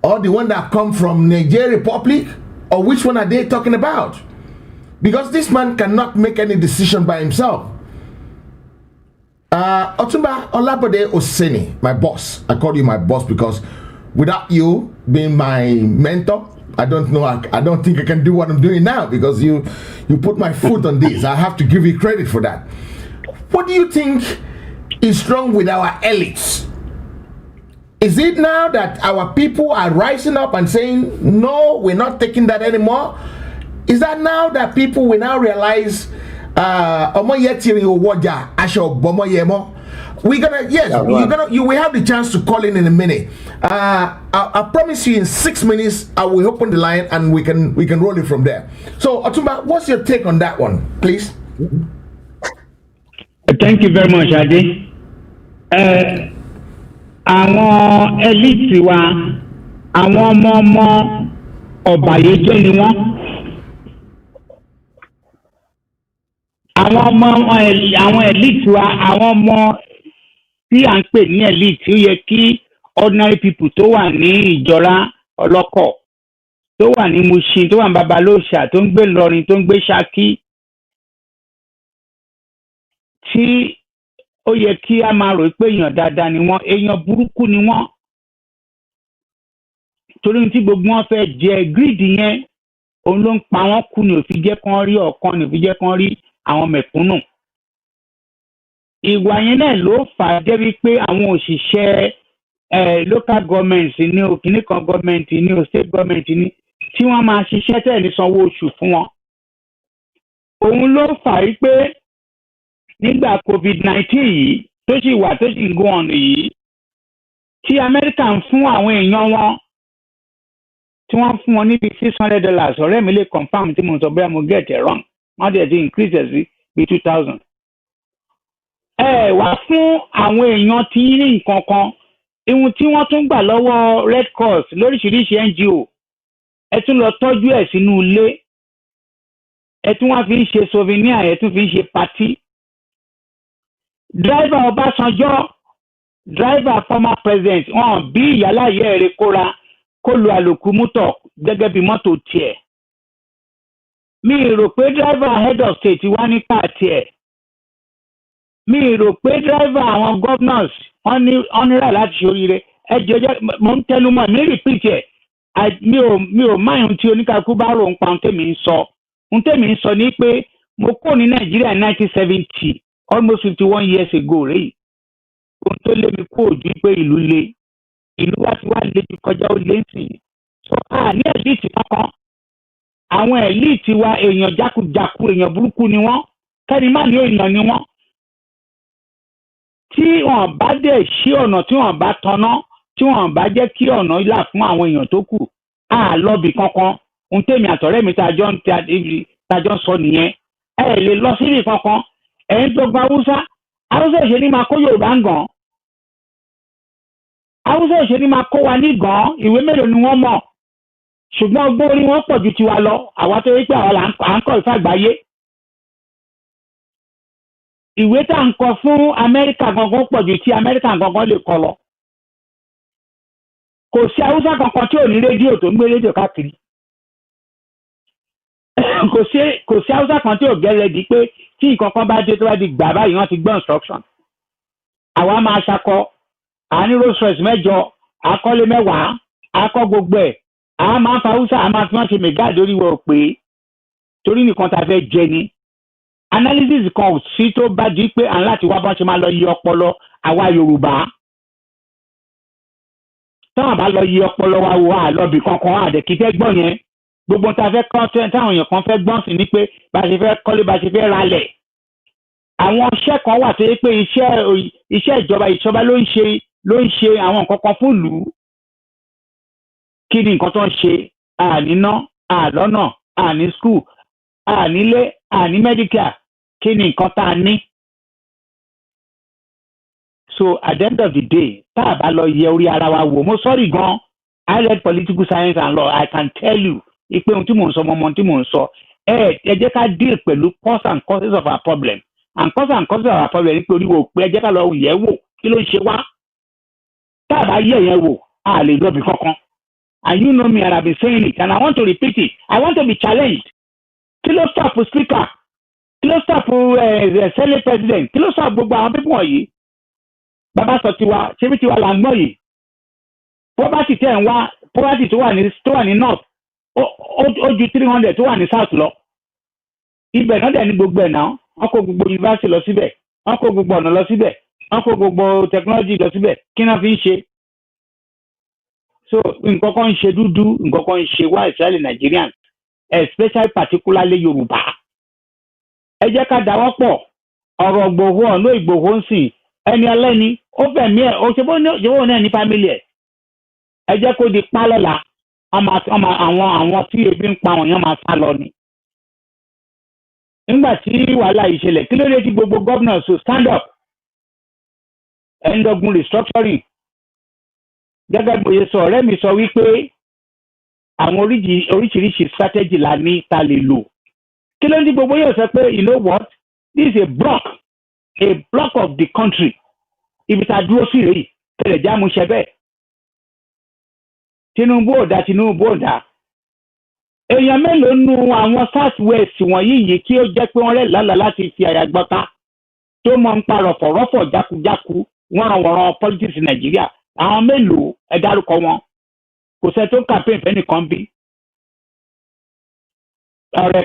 Or the one that come from Nigerian Republic? Or which one are they talking about? Because this man cannot make any decision by himself. Otumba Olabode Oseni, my boss. I call you my boss because without you being my mentor, I don't know. I don't think I can do what I'm doing now, because you put my foot on this. I have to give you credit for that. What do you think is wrong with our elites? Is it now that our people are rising up and saying, no, we're not taking that anymore? Is that now that people will now realize we're gonna, yes, you will have the chance to call in a minute. I promise you in 6 minutes I will open the line and we can roll it from there. So Otumba, what's your take on that one, please? Thank you very much, Adi. Àwọn elite wa, àwọn ọmọ ọ̀bàyéjẹ́ ni wọ́n. Àwọn elite wa, àwọn ọmọ tí à ń pè ní elite, ó yẹ kí ordinary people tó wà ní Ìjọra ọlọ́kọ̀, tó wà ní Mushin, tó wà ní Babalóṣà, tó ń gbé Ìlọrin, tó ń gbé Ṣakí, tí ó yẹ kí a máa rò pé èèyàn dáadáa ni wọ́n, èèyàn burúkú ni wọ́n. Torí tí gbogbo wọn fẹ́ jẹ greed yẹn, òun ló ń pa wọ́n kú, ni ò fi jẹ́ kán rí ọ̀kan, ni ò fi jẹ́ kán rí àwọn mẹ̀kúnnù. Ìwà yẹn náà ló fà á jẹ́ wípé àwọn òṣìṣẹ́ local government ní o, kìíní kan government ní o, state government ní, tí wọ́n máa ṣiṣẹ́ tẹ̀lé sanwó oṣù fún wọn. Òun ló fà á wípé nígbà COVID-19 yìí tó sì wà tó sì ń go on yìí, tí Amẹ́ríkà ń fún àwọn èèyàn wọn, tí wọ́n fún wọn níbi $600, ọ̀rẹ́ mi lè confirm tí mo sọ bóyá mo get it wrong, wọ́n dẹ̀ ti increase ẹ̀ sí bí 2,000. Wá fún àwọn èèyàn tí ní nǹkan kan, ihun tí wọ́n tún gbà lọ́wọ́ Red Cross lóríṣiríṣi NGO, ẹ tún lọ tọ́jú ẹ̀ sínú ilé, ẹ tún wá fi ń ṣe souvenir, ẹ tún fi ń ṣe party. Driver Ọbásanjọ́, driver former president, wọ́n bí ìyáláyé rẹ̀ kó lu àlòkù mọ́tò gẹ́gẹ́ bí mọ́tò tiẹ̀. Mi rò pé driver head of state wá nípa tiẹ̀. Mi rò pé driver àwọn governors wọ́n níra láti ṣoríire. Ẹ jẹ́ mo ń tẹnu mọ́, mi repeat ẹ̀. Mi ò máa ohun tí oníkàkú bá rò ń pa ohun tèmi ń sọ. Ohun tèmi ń sọ ni pé mo kó ní Nàìjíríà 1970. Almost 51 years ago, rèé. Ohun tó lé mi kú ojú pé ìlú le. Ìlú wa ti wá lé ju kọjá ó lé sí. So ní elite kankan. Àwọn elite wa èèyàn jákujàku, èèyàn burúkú ni wọ́n. Kẹ́ni má ní èèyàn ni wọ́n. Tí wọ́n bá dẹ̀ ṣí ọ̀nà, tí wọ́n bá tanná, tí wọ́n bá jẹ́ kí ọ̀nà là fún àwọn èèyàn tó kù, lọ́bì kankan. Ohun tèmi àtọ̀rẹ́ mi tájọ́ ń sọ nìyẹn. Ẹ lè lọ síbì kankan. Ẹ̀yin tó gba Haúsá ìṣe ni máa kó Yorùbá ń gàn. Haúsá ìṣe ni máa kó wa ní gàn, ìwé mélòó ni wọ́n mọ̀. Ṣùgbọ́n ọgbọ́n orí wọn pọ̀ ju tiwa lọ, àwa tó yẹ pé àwa là ń kọ́ ìfẹ́ àgbáyé. ìwé tá ń kọ fún Amẹ́ríkà gangan pọ̀ ju tí Amẹ́ríkà gangan lè kọ lọ. Kò sí Haúsá kankan tí ò ní rédíò tó ń gbé rédíò káàkiri. Kò sí Haúsá kan tí ò gẹ́rẹ́ di pé tí nǹkan kan bá dé tó bá di gbà báyìí wọ́n ti gbọ́ instruction. Àwa máa ṣakọ, à ní Rolls Royce 8, àkọ́lé 10, àkọ́ gbogbo ẹ̀. A máa ń fa Haúsá, a máa fi wọ́n ṣe mẹ́gà lórí wọ̀ pé torí nìkan ta fẹ́ jẹ ni. Analysis kan ò sí tó bá di pé à ń láti wá bọ́n ṣe máa lọ yí ọpọlọ àwa Yorùbá. Táwọn bá lọ yí ọpọlọ wa wò àlọ́bì kankan àdẹ̀kífẹ́ gbọ́ yẹn. Gbogbo ta fẹ́ kọ́ táwọn èèyàn kan fẹ́ gbọ́n sí ni pé bá ṣe fẹ́ kọ́lé bá ṣe fẹ́ ralẹ̀. Àwọn iṣẹ́ kan wà tó yẹ pé iṣẹ́ ìjọba ló ń ṣe àwọn nǹkan kan fún ìlú. Kí ni nǹkan tó ń ṣe? Àníná, àlọ́nà, àní skul, ànílé, àní medical. Kí ni nǹkan tá a ní? So at the end of the day, tá a bá lọ yẹ orí ara wa wò, mo sọ́rí gan. I read political science and law. I can tell you, ipe ohun tí mò ń sọ, mọ́mọ́ tí mò ń sọ. Ẹ jẹ́ ká deal pẹ̀lú cause and causes of our problem. And cause and causes of our problem ni pé orí wo pé ẹ jẹ́ ká lọ yẹ̀ wò kí ló ń ṣe wá. Tá a bá yẹ̀ yẹn wò, a lè lọ́bi kankan. And you know me, and I've been saying it, and I want to repeat it. I want to be challenged. Kí ló stop speaker? Kí ló stop Senate president? Kí ló stop gbogbo àwọn pípọ̀ wọ̀nyí? Bàbá sọ tiwa, ṣé bí tiwa là ń gbọ́ yìí? Poverty tẹ̀ ń wá, poverty tó wà ní north, ó ju 300 tó wà ní south lọ. Ibẹ̀ náà dẹ̀ ní gbogbo ẹ̀ náà. Wọ́n kó gbogbo university lọ síbẹ̀. Wọ́n kó gbogbo ọ̀nà lọ síbẹ̀. Wọ́n kó gbogbo technology lọ síbẹ̀. Kí náà fi ń ṣe? So nǹkan kan ń ṣe dúdú, nǹkan kan ń ṣe wá especially Nigerians, especially particularly Yorùbá. Ẹ jẹ́ ká dáwọ́ pọ̀. Ọ̀rọ̀ Ìgbòho ọ̀nà Ìgbòho ń sìn. Ẹni ẹlẹ́ni ó fẹ̀mí ẹ̀ ó ṣe bó náà ní family ẹ̀. Ẹ jẹ́ kó di pálọ̀lá. Àwọn tí ebi ń pa wọ̀nyán máa sá lọ ni. Nígbà tí wàhálà yìí ṣẹlẹ̀, kí ló dé tí gbogbo gómìnà so stand up? Ẹ̀ńdọ́gun restructuring. Gẹ́gẹ́ bí oye sọ, ọ̀rẹ́ mi sọ wípé àwọn oríṣiríṣi strategy la ní ta lè lò. Kí ló ń di gbogbo yóò sọ pé you know what? This is a block of the country. Ibi tá a dúró sí rèé, tẹ̀lẹ̀ já mu ṣe bẹ́ẹ̀. Tinubu ò dá. Èèyàn mélòó nu àwọn south west wọ̀nyí yìí kí ó jẹ́ pé wọ́n rẹ̀ lálàá láti fi àyà gbọ́ta tó mọ̀ ń pa rọ̀fọ̀rọ̀fọ̀ jákujáku wọ́n politics Nàìjíríà. Àwọn mélòó ẹ dárúkọ wọn? Kò sẹ́ tó campaign fẹ́ nìkan bí. Ọ̀rẹ́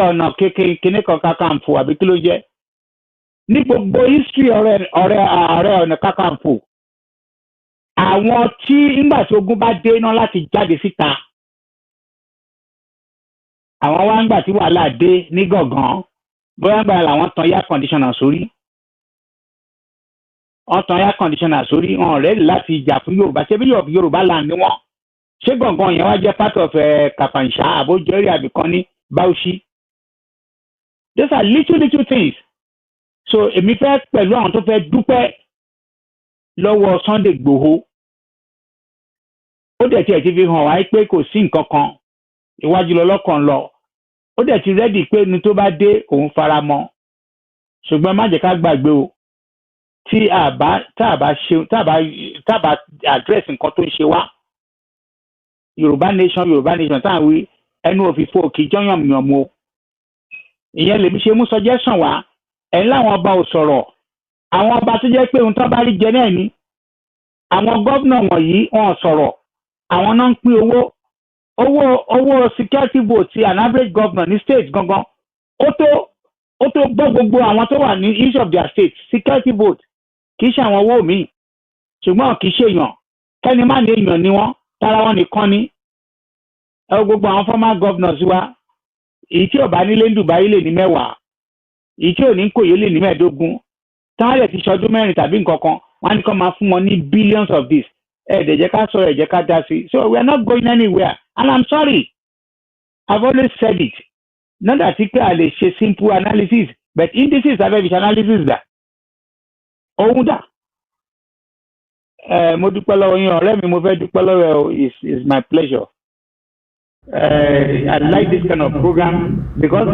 ọ̀nà kékeré kan Kakanfò àbí kí ló jẹ́? Ní gbogbo history ọ̀rẹ́ ọ̀nà Kakanfò, àwọn tí nígbà tí ogun bá dé náà láti jáde síta, àwọn wá ń gbà tí wàhálà dé ní gàngán, bóyá gbà làwọn tan air conditioner sórí. Wọ́n tan air conditioner sórí, wọ́n rẹ̀ láti jà fún Yorùbá. Ṣé bí Yorùbá là ní wọ́n? Ṣé gàngán yẹn wá jẹ́ part of Kàfàǹṣá àbójọ́rí àbíkan ní Bauchi? Those are little things. So èmi fẹ́ pẹ̀lú àwọn tó fẹ́ dúpẹ́ lọ́wọ́ Sunday Igboho. Ó dẹ̀ tiẹ̀ ti fi hàn wá pé kò sí nǹkan kan iwájú lọ́lọ́kan lọ. Ó dẹ̀ ti rẹ́dì pé ní tó bá dé òun fara mọ́. Ṣùgbọ́n má jẹ́ ká gbàgbé o. Tí a bá address nǹkan tó ń ṣe wá. Yorùbá nation táwọn wí ẹnu òfìfo kì í jọyàn mìíràn mo. Ìyẹn lèmi ṣe mú suggestion wá. Ẹ̀yin láwọn ọba ò sọ̀rọ̀. Àwọn ọba tó jẹ́ pé ohun tó bá rí jẹ náà ni. Àwọn gómìnà wọ̀nyí wọn sọ̀rọ̀. Àwọn náà ń pín owó security vote ti an average governor ní state gangan. Ó tó gbọ́ gbogbo àwọn tó wà ní each of their states security vote. Kì í ṣe àwọn owó míì. Ṣùgbọ́n kì í ṣe èèyàn. Kẹ́ni má ní èèyàn ni wọ́n. Tara wọn nìkan ni. Ẹ gbogbo àwọn former governors wa. Èyí tí ọba nílé ń Dubai lè ní 10. Èyí tí ò ní Kòyí lè ní 15. Táwọn lè ti ṣọdún 4 tàbí nǹkan kan. Wọ́n á ní kó máa fún wọn ní billions of this. Ẹ jẹ́ ká sọ̀rọ̀, ẹ jẹ́ ká dá sí. So we are not going anywhere. And I'm sorry. I've always said it. Not that pé a lè ṣe simple analysis, but indices abẹ́ fi analysis dà. Òun dà. Mo dúpẹ́ lọ́wọ́ yín ọ̀rẹ́ mi, mo fẹ́ dúpẹ́ lọ́wọ́ ẹ is my pleasure. I like this kind of program because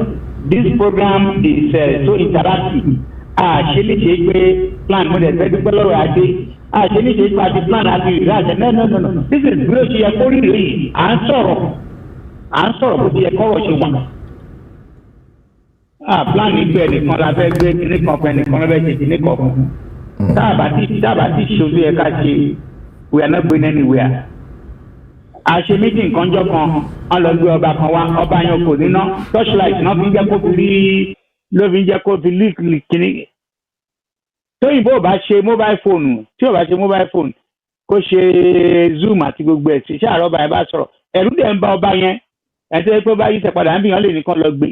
this program is so interactive. Actually, ṣe plan mo de fẹ́ dúpẹ́ lọ́wọ́ adé. Actually, ṣe pé plan àti ìrìnàjò. No. This is bí ó ṣe yẹ kó rí rèé. À ń sọ̀rọ̀ bó ti yẹ kọ́rọ̀ ṣe wà. Plan nígbà ẹnìkan la fẹ́ gbé kíní kan fún ẹnìkan lọ́fẹ́ ṣe kíní kan fún. Táàbà tí ṣojú ẹ ká ṣe, we are not going anywhere. Àṣe meeting kan jọ kan, wọ́n lọ gbé ọba kan wá, ọba yẹn kò níná, torchlight náà fi ń jẹ́ kó fi rí ló fi ń jẹ́ kó fi líìkì kíní. Tóyìnbó bá ṣe mobile phone, tí ò bá ṣe mobile phone, kó ṣe Zoom àti gbogbo ẹ̀ sí ṣáà ọba yẹn bá sọ̀rọ̀. Ẹ̀rú dẹ̀ ń bá ọba yẹn, ẹ̀ tẹ́ pé bá yí sẹ̀padà ń bì yàn lè nìkan lọ gbé.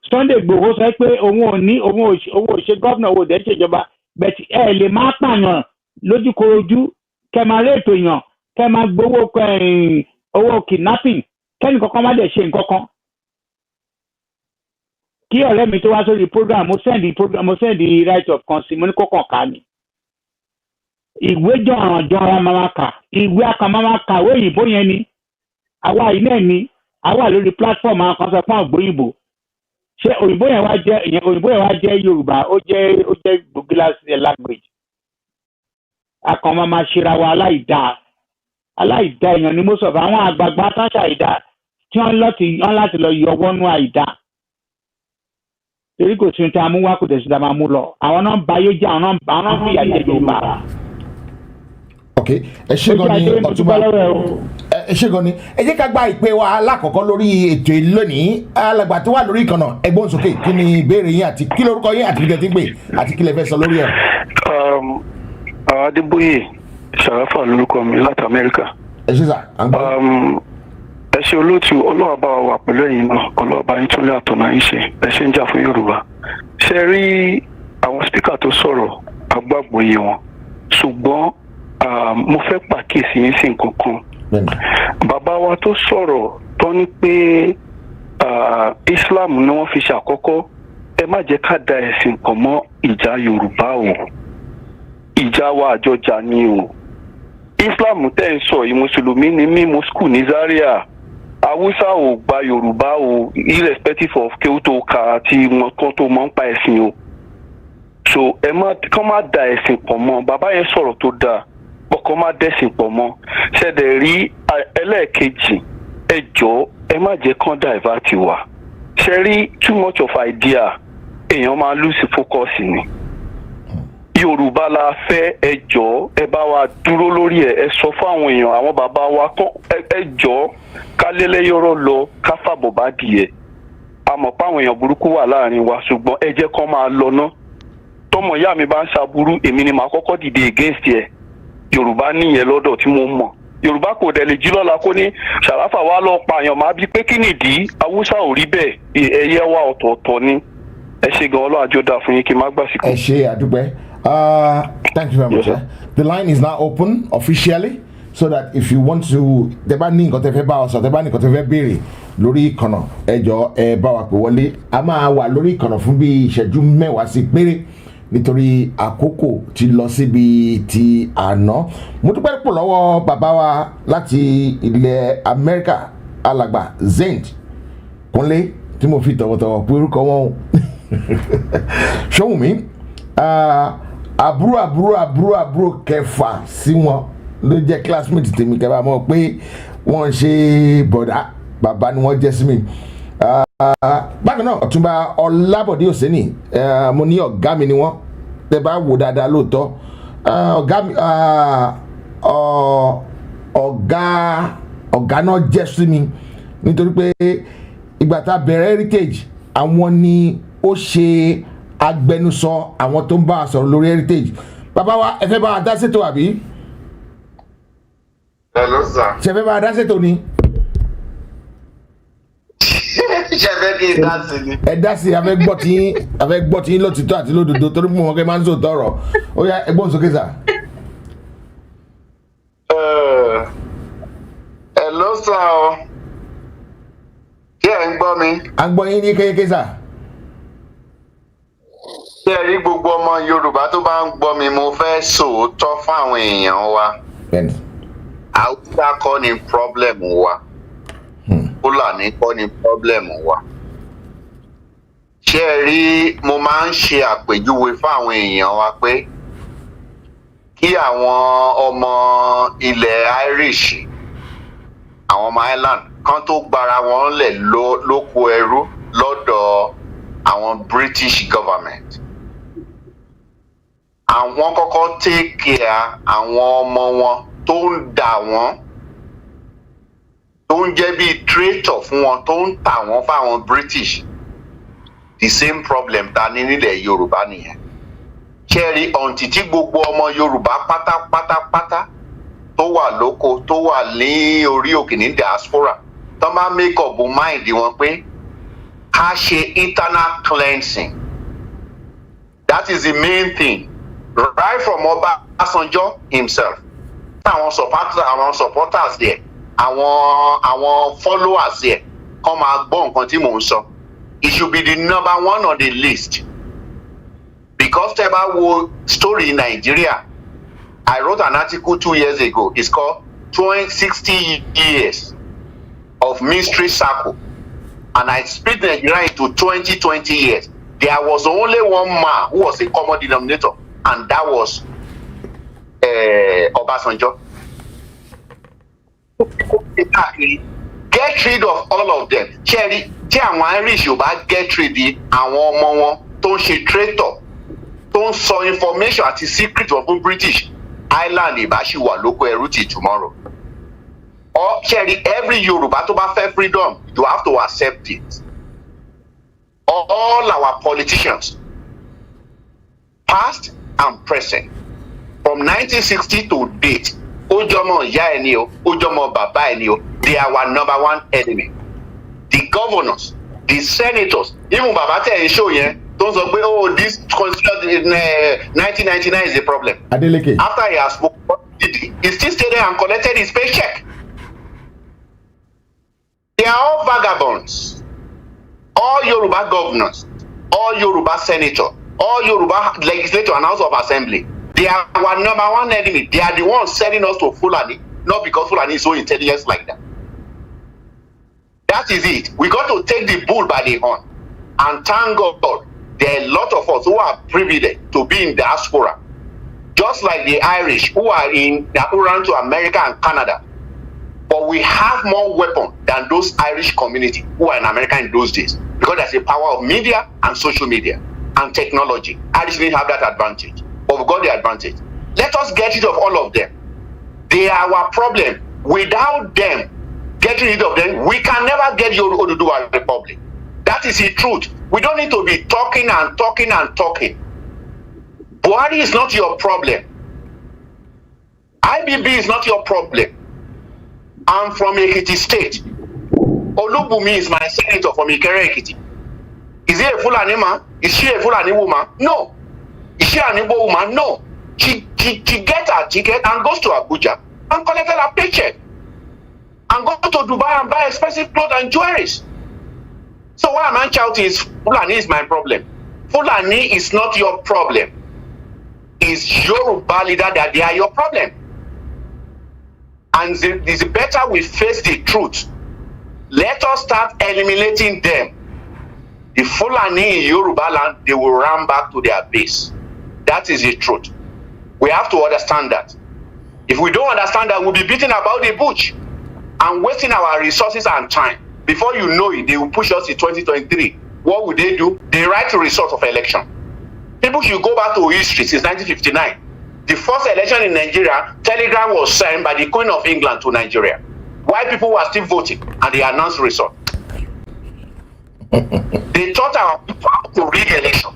Sunday Igboho sọ pé òun ò ṣe gómìnà owó dẹ̀ ṣèjọba bẹ̀tì ẹ̀ lè má pààyàn lójúkorojú kẹ́ máa rí ètò èèyàn kẹ́ máa gbowó owó kidnapping kẹ́ni kankan má dẹ̀ ṣe nǹkan kan. Kí ọ̀rẹ́ mi tó wá sórí program mo send right of consent mo ní kọ́kàn ká ni. Ìwé jọ̀ràn máa kà ìwé máa kà ìwé òyìnbó yẹn ni àwa yìí náà ni àwa lórí platform àwọn kan sọ fún ògbóyìnbó. Ṣé òyìnbó yẹn wá jẹ́ Yorùbá ó jẹ́ gbòógìlà language. Akàn máa ṣera wa aláìdá èèyàn ni mo sọ fún àwọn àgbààgbà táṣà ìdá tí wọ́n láti lọ yọ wọnú àìdá. Torí kò sí ní tí a mú wá kò tẹ̀sí tá a máa mú lọ. Àwọn náà ń ba ayé jẹ́ àwọn náà ń fi ìyà jẹ Yorùbá. Ok, ẹ ṣé gan ni Ọ̀túnba ẹ ṣé gan ni ẹ jẹ́ ká gba ìpè wa alákọ̀ọ́kọ́ lórí ètò ìlú lónìí alàgbà tó wà lórí ìkànnà ẹgbọ́n sókè kí ni ìbéèrè yín àti kí lórúkọ yín àti ìdẹ́tí gbè àti kí lè fẹ́ sọ lórí ẹ̀. Adébóyè Ṣàráfà lórúkọ mi láti Amẹ́ríkà. Ẹ ṣé sà à ń gbọ́. Ẹ ṣé olóòtú Ọlọ́run bá wà pẹ̀lú ẹ̀yin náà Ọlọ́run bá yín tún lé àtọ̀nà yín ṣe ẹ ṣe ń jà fún Yorùbá. Ṣé rí àwọn spíkà tó sọ̀rọ̀ agbágbòye wọn ṣùgbọ́n mo fẹ́ pàkíyèsí yín sí nǹkan kan. Bàbá wa tó sọ̀rọ̀ tó ní pé Islam ni wọ́n fi ṣàkọ́kọ́ ẹ má jẹ́ ká da ẹ̀sìn pọ̀ mọ́ ìjà Yorùbá o ìjà wa àjọjà ni o. Islam tẹ́ ń sọ yìí mùsùlùmí ni mí mo school ní Zaria Haúsá ò gba Yorùbá o irrespective of kí ó tó ka àti wọn kan tó mọ̀ ń pa ẹ̀sìn o. So kán má da ẹ̀sìn pọ̀ mọ́ bàbá yẹn sọ̀rọ̀ tó dáa ọkọ̀ má dẹ̀sìn pọ̀ mọ́ ṣẹ̀dẹ̀ rí ẹlẹ́ẹ̀kejì ẹ jọ̀ọ́ ẹ má jẹ́ kán divert wa ṣe rí too much of idea èèyàn máa lose focus ni. Yorùbá la fẹ́ ẹ jọ̀ọ́ ẹ bá wa dúró lórí ẹ sọ fún àwọn èèyàn àwọn bàbá wa ẹ jọ̀ọ́ ká lélẹ́yọ̀rọ̀ lọ ká fàbọ̀ bá dìé àmọ́ páwọn èèyàn burúkú wà láàrin wa ṣùgbọ́n ẹ jẹ́ kán máa lọ ná tọmọ ìyá mi bá ń ṣàbúrú èmi ni màá kọ́kọ́ dìde against ẹ Yorùbá nìyẹn lọ́dọ̀ tí mo mọ̀ Yorùbá kò dẹ̀ lè jí lọ́la kó ní Ṣàráfà wa lọ pààyàn máa bí pé kí nìdí Haúsá ò rí bẹ́ẹ̀ ẹyẹ wa ọ̀tọ̀ọ̀tọ̀ ni ẹ ṣé gan Ọlọ́run àjọ dáa fún yín kí n má gbàsíkò. Ẹ ṣé àdúpẹ́. Thank you very much. Yes, the line is now open officially so that if you want to tẹ́ bá ní nǹkan tẹ́ fẹ́ bá wa sọ tẹ́ bá ní nǹkan tẹ́ fẹ́ béèrè lórí ìkànnà ẹ jọ̀ọ́ ẹ bá wa pè wọlé a máa wà lórí ìkànnà fún bí ìṣẹ́jú 10 sí péré nítorí àkókò ti lọ síbi ti àná. Mo dúpẹ́ pọ̀ lọ́wọ́ bàbá wa láti ilẹ̀ Amẹ́ríkà alàgbà Zend Kúnlé tí mo fi tọ̀wọ̀tọ̀wọ̀ pé orúkọ wọn Ṣóhùnmí àbúrò kẹfà sí wọn ló jẹ́ classmate tèmi kẹfà mọ̀ pé wọ́n ṣe bọ̀dá bàbá ni wọ́n jẹ́ sí mi. Bákan náà Ọ̀túnba Ọlábọ̀dé Òsénì mo ní ọ̀gá mi ni wọ́n tẹ́ bá wò dáadáa lóòótọ́ ọ̀gá mi ọ̀gá náà jẹ́ sí mi nítorí pé ìgbà tá a bẹ̀rẹ̀ heritage àwọn ni ó ṣe agbẹnusọ àwọn tó ń bá a sọ̀rọ̀ lórí heritage. Bàbá wa ẹ fẹ́ bá a dá ṣètò àbí? Hello sir. Ṣé ẹ fẹ́ bá a dá ṣètò ni? Ṣé fẹ́ kí n dá sí ni? Ẹ dá sí a fẹ́ gbọ́ tí yín lótìtọ́ àti lódodo torí mo mọ̀ kẹ́ máa ń sòótọ́ ọ̀rọ̀ ó yá ẹ gbọ́n sókè sà. Hello sir o. Ṣé ẹ ń gbọ́ mi? À ń gbọ́ yín ní kéékèèké sà. Ṣé ẹ rí gbogbo ọmọ Yorùbá tó bá ń gbọ́ mi mo fẹ́ sòótọ́ fún àwọn èèyàn wa. Haúsá kọ́ ni problem wa. Fúlàní kọ́ ni problem wa. ṣé ẹ rí mo máa ń ṣe àpèjúwe fáwọn èèyàn wa pé kí àwọn ọmọ ilẹ̀ Irish àwọn ọmọ Ireland kan tó gbara wọn lẹ̀ lóko ẹrú lọ́dọ̀ àwọn British government àwọn kọ́kọ́ take care àwọn ọmọ wọn tó ń dà wọ́n tó ń jẹ́ bíi traitor fún wọn tó ń tà wọ́n fáwọn British the same problem ta ní nílẹ̀ Yorùbá nìyẹn ṣẹ́ẹ̀rí ọ̀ǹtì tí gbogbo ọmọ Yorùbá pátápátápátá tó wà lóko tó wà ní orí òkè ní diaspora tó máa make up mind wọn pé ká ṣe internal cleansing that is the main thing right from Ọbásanjọ́ himself àwọn supporters there àwọn followers there kọ́ máa gbọ́ nǹkan tí mò ń sọ it should be the number one on the list because tẹ́ bá wo story in Nigeria I wrote an article 2 years ago it's called 60 years of mystery circle and I split Nigeria into 20 years. There was only one man who was a common denominator and that was Obasanjo. Get rid of all of them. Cherry, tí àwọn Irish ò bá get rid àwọn ọmọ wọn tó ń ṣe traitor tó ń sọ information àti secret of British Island ìbá ṣì wà lóko ẹrú till tomorrow. Or Cherry, every Yorùbá tó bá fẹ́ freedom, you have to accept it. All our politicians, past and present, from 1960 to date, Ojomo ìyá ẹni o, Ojomo bàbá ẹni o, they are our number one enemy. The governors, the senators, even bàbá tẹ̀ ń show yẹn, tó ń sọ pé oh this constitution in 1999 is the problem. Adeleke. After he has spoken, he still stayed there and collected his paycheck. They are all vagabonds. All Yoruba governors, all Yoruba senators, all Yoruba legislature and House of Assembly, they are our number one enemy. They are the ones sending us to Fulani, not because Fulani is so intelligent like that. That is it. We got to take the bull by the horn. And thank God, there are a lot of us who are privileged to be in diaspora. Just like the Irish who ran to America and Canada. But we have more weapons than those Irish community who are in America in those days. Because there's a power of media and social media and technology. Irish didn't have that advantage. But we got the advantage. Let us get rid of all of them. They are our problem. Without them, getting rid of them, we can never get your Oduduwa Republic. That is the truth. We don't need to be talking and talking and talking. Buhari is not your problem. IBB is not your problem. I'm from Ekiti State. Olubumi is my senator from Ikere Ekiti. Is he a Fulani man? Is she a Fulani woman? No. Is she an Igbo woman? No. She gets her ticket and goes to Abuja and collected her paycheck. And go to Dubai and buy expensive clothes and jewelries. So why am I shouting is Fulani is my problem? Fulani is not your problem. It's Yoruba leader that they are your problem. And it's better we face the truth. Let us start eliminating them. The Fulani in Yoruba land, they will run back to their base. That is the truth. We have to understand that. If we don't understand that, we'll be beating about the bush and wasting our resources and time. Before you know it, they will push us in 2023. What will they do? They write the result of election. People should go back to history since 1959. The first election in Nigeria, telegram was sent by the Queen of England to Nigeria. While people were still voting, and they announced the result. They taught our people how to read election.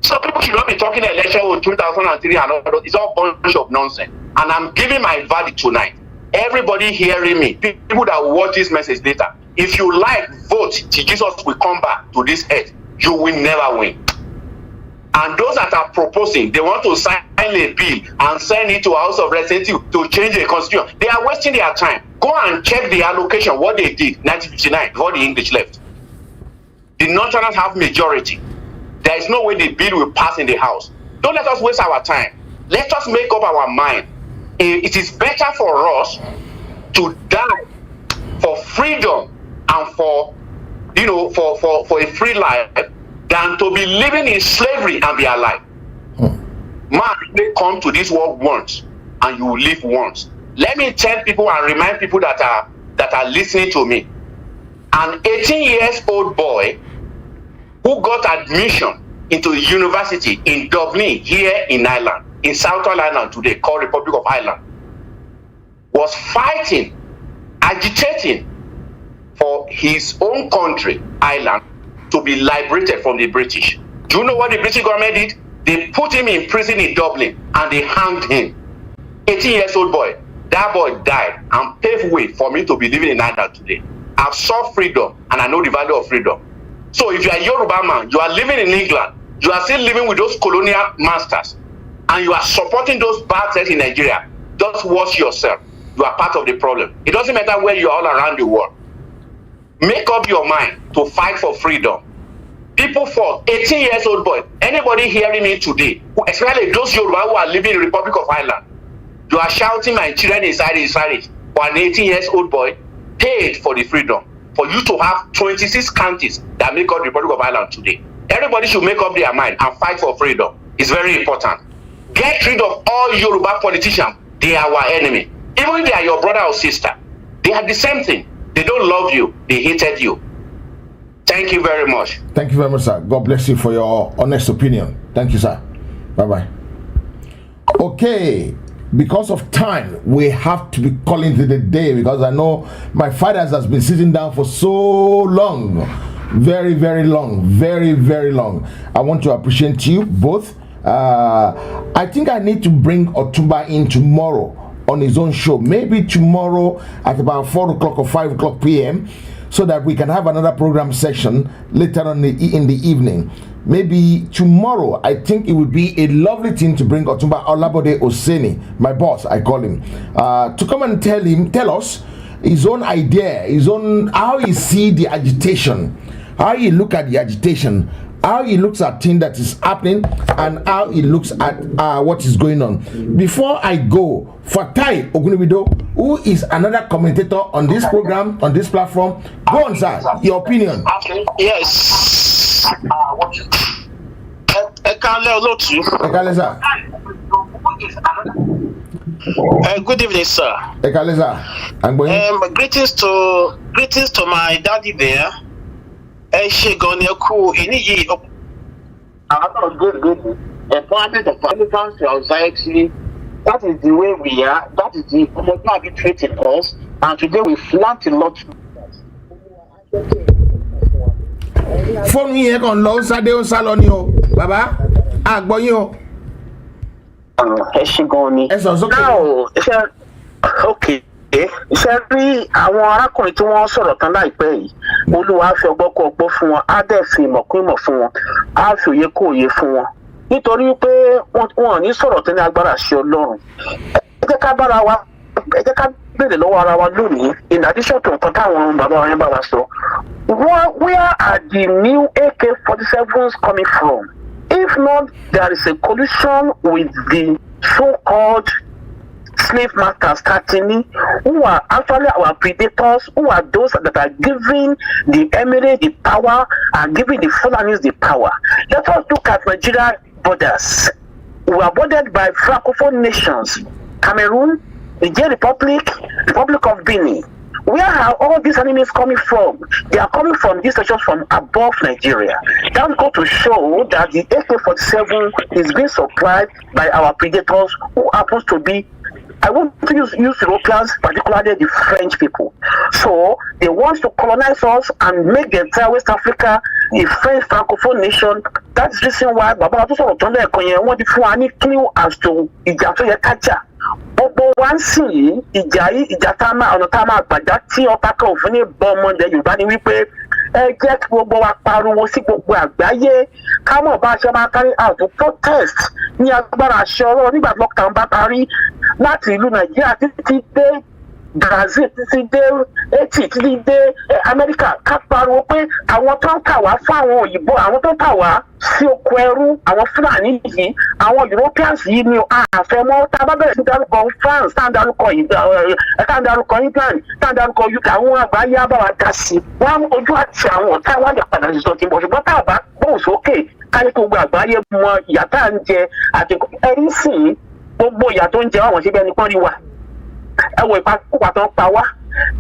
So people should not be talking election in 2003 and all that. It's all a bunch of nonsense. And I'm giving my verdict tonight. Everybody hearing me, people that will watch this message later, if you like, vote till Jesus will come back to this earth. You will never win. And those that are proposing, they want to sign a bill and send it to House of Representatives to change the constitution. They are wasting their time. Go and check the allocation, what they did 1959 before the English left. The Northerners have majority. There is no way the bill will pass in the House. Don't let us waste our time. Let us make up our mind. It is better for us to die for freedom and for a free life than to be living in slavery and be alive. Man, they come to this world once and you will live once. Let me tell people and remind people that are listening to me. An 18-year-old boy who got admission into a university in Dublin, here in Ireland, in Southern Ireland today, called Republic of Ireland, was fighting, agitating for his own country, Ireland, to be liberated from the British. Do you know what the British government did? They put him in prison in Dublin and they hanged him. 18-year-old boy. That boy died and paved way for me to be living in Ireland today. I've sought freedom and I know the value of freedom. So if you are a Yoruba man, you are living in England, you are still living with those colonial masters, and you are supporting those bad things in Nigeria, just watch yourself. You are part of the problem. It doesn't matter where you are all around the world. Make up your mind to fight for freedom. People for 18-year-old boy, anybody hearing me today, especially those Yoruba who are living in the Republic of Ireland, you are shouting my children inside it. For an 18-year-old boy, paid for the freedom. For you to have 26 counties that make up the Republic of Ireland today. Everybody should make up their mind and fight for freedom. It's very important. Get rid of all Yoruba politicians. They are our enemy. Even if they are your brother or sister, they are the same thing. They don't love you. They hated you. Thank you very much. Thank you very much, sir. God bless you for your honest opinion. Thank you, sir. Bye-bye. Okay. Because of time, we have to be calling to the day, because I know my fathers has been sitting down for so long. Very, very long. Very, very long. I want to appreciate you both. I think I need to bring Otumba in tomorrow on his own show. Maybe tomorrow at about 4 o'clock or 5 o'clock p.m. so that we can have another program session later on in the evening. Maybe tomorrow, I think it would be a lovely thing to bring Otumba Olabode Oseni, my boss, I call him, to come and tell us his own idea, his own, how he see the agitation, how he look at the agitation, how he looks at things that is happening, and how he looks at what is going on. Before I go, Fatai Ogunibido, who is another commentator on this program, on this platform, go on, sir, your opinion. Yes. Good evening, sir. Greetings to my daddy there. Empowerment of elephants to anxiety. That is the way we are. That is the homogeneity trait in us. And today we flaunt a lot. Phone me here on low Saturday salon yo, Baba. Agboyo. Okay. Ṣé rí àwọn arákùnrin tí wọ́n sọ̀rọ̀ tán láìpẹ́ yìí, Olúwa fi ọgbọ́n kó ọgbọ́n fún wọn, á dẹ̀ fi ìmọ̀ kún ìmọ̀ fún wọn, á fi òye kó òye fún wọn. Nítorí pé wọn ò ní sọ̀rọ̀ tán ní agbára ṣe Ọlọ́run. Ẹ jẹ́ ká béèrè lọ́wọ́ ara wa lónìí, in addition to nǹkan táwọn bàbá wa yẹn bá wa sọ. Where are the new AK-47s coming from? If not, there is a collusion with the so-called slave masters, Katini, who are actually our predators, who are those that are giving the Emirates the power and giving the Fulanis the power. Let us look at Nigerian borders. We are bordered by Francophone nations, Cameroon, Niger Republic, Republic of Benin. Where are all these enemies coming from? They are coming from these nations from above Nigeria. That's going to show that the AK-47 is being supplied by our predators, who happens to be, I want to use Europeans, particularly the French people. So they want to colonize us and make the entire West Africa a French Francophone nation. That's the reason why Baba Atuso Otonde Ekonye want to any clue as to Ijato Yekacha. Gbogbo wa ń sìn yìí, ìjà tá ọ̀nà tá a máa gbàjá tí ọ̀tá kan òfin ní bọ́ ọmọdé Yorùbá ni wípé ẹ jẹ́ kí gbogbo wa pariwo sí gbogbo àgbáyé ká mọ̀ bá a ṣe máa carry out protest ní agbára àṣẹ Ọlọ́run nígbà tí lockdown bá parí láti ìlú Nàìjíríà títí dé Brazil títí dé Haiti títí dé Amẹ́ríkà ká pariwo pé àwọn tó ń kà wá fún àwọn òyìnbó àwọn tó ń kà wá sí oko ẹrú àwọn Fúlàní yìí àwọn Europeans yìí ni àfẹmọ́ tá a bá bẹ̀rẹ̀ sí dárúkọ France tá a dárúkọ England tá a dárúkọ UK àwọn àgbáyé á bá wa dá sí i wọ́n ojú àti àwọn ọ̀tá wọn lè padà sí sọ́tì bọ̀ ṣùgbọ́n tá a bá gbóhùn sókè káyọ̀ gbogbo àgbáyé mọ ìyà tá à ń jẹ àti ẹ̀rí sì gbogbo ìyà tó ń jẹ àwọn síbẹ̀ ní pọ́nrí wa ẹ wo ìpakúpa tó ń pa wá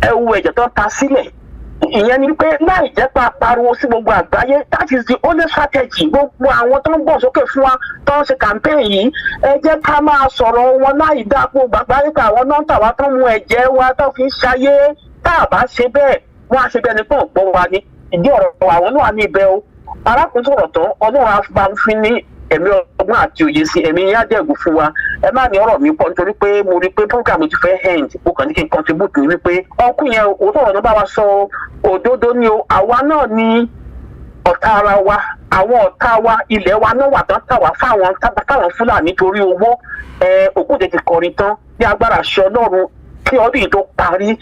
ẹ wo ẹ̀jẹ̀ tó ń ta sílẹ̀ ìyẹn ni pé láì jẹ́ pa pariwo sí gbogbo àgbáyé that is the only strategy gbogbo àwọn tó ń bọ̀ sókè fún wa tó ń ṣe campaign yìí ẹ jẹ́ ká máa sọ̀rọ̀ wọn láì dá gbogbo àgbáyé ká àwọn náà tàwa tó mú ẹ̀jẹ̀ wa tó fi ń ṣayé tá a bá ṣe bẹ́ẹ̀ wọ́n á ṣe bẹ́ẹ̀ ni pé òpó wa ni ìdí ọ̀rọ̀ àwọn náà ní ibẹ̀ o arákùnrin sọ̀rọ̀ tán ọlọ́run á bá ń fi ní ẹ̀mí ọgbọ́n àti òye sí ẹ̀mí yá dẹ̀gùn fún wa ẹ má ní ọ̀rọ̀ mi pọ̀ nítorí pé mo rí i pé program ti fẹ́ end mo kàn ní kí n contribute ní wípé ọkùnrin yẹn òótọ́ ọ̀rọ̀ ló bá wa sọ òdodo ni o àwa náà ní ọ̀tá ara wa àwọn ọ̀tá wa ilẹ̀ wa náà wà tán tà wá fáwọn Fúlàní nítorí owó òkúté ti kọrin tán ní agbára aṣọ Ọlọ́run kí ọdún yìí tó parí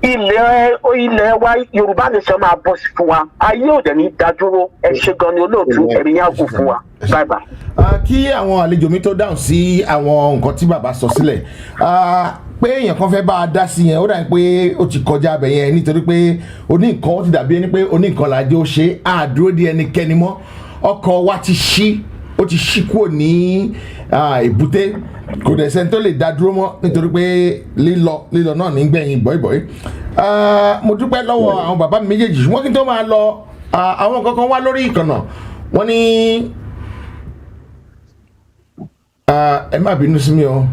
ilẹ̀ wa Yorùbá nation máa bọ̀ sí fún wa ayé òde ní dádúró ẹ ṣe gan ni olóòtú ẹ̀rí yá gùn fún wa bye bye. Kí àwọn àlejò mi tó dáhùn sí àwọn nǹkan tí bàbá sọ sílẹ̀ pé èèyàn kan fẹ́ bá a dá sí yẹn ó dàbí pé ó ti kọjá abẹ yẹn nítorí pé oní nǹkan ó ti dàbí ẹni pé oní nǹkan làjẹ́ ó ṣe àdúró di ẹnikẹ́ni mọ́ ọkọ̀ wa ti ṣí ó ti ṣí kúrò ní èbúté kò dẹ̀ sẹ́ni tó lè dá dúró mọ́ nítorí pé lílọ náà ní gbẹ̀yìn bọ̀ìbọ̀ì. Mo dúpẹ́ lọ́wọ́ àwọn bàbá mi méjèèjì ṣùgbọ́n kí n tó máa lọ àwọn kankan wá lórí ìkànnà wọ́n ní ẹ má bínú sí mi o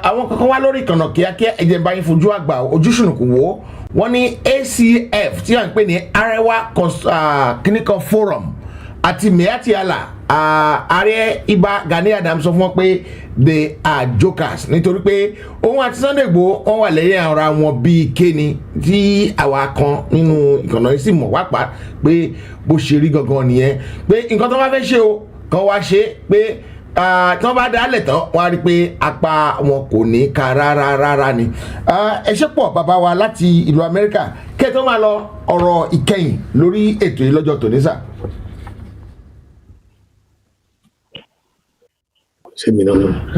àwọn kankan wá lórí ìkànnà kíákíá ẹ̀jẹ̀ bá yín fojú àgbà ojúṣùnùkù wò wọ́n ní ACF tí à ń pè ní Arewa clinical forum àti Miyetti Allah ààrẹ Ìbà Gani Adams sọ fún wọn pé they are jokers nítorí pé òun àti Sunday Igboho wọn wà lẹ́yìn ara wọn bíi kéni tí àwa kan nínú ìkànnà yìí sì mọ̀ wá pa pé bó ṣe rí gangan nìyẹn pé nǹkan tó bá fẹ́ ṣe o kan wá ṣe pé tí wọ́n bá dálẹ̀ tán wọ́n á rí i pé apá wọn kò ní ká rárá ni. Ẹ ṣé pọ̀ bàbá wa láti ìlú Amẹ́ríkà kẹ́ tó máa lọ ọ̀rọ̀ ìkẹyìn lórí ètò yìí lọ́jọ́ tòní sà.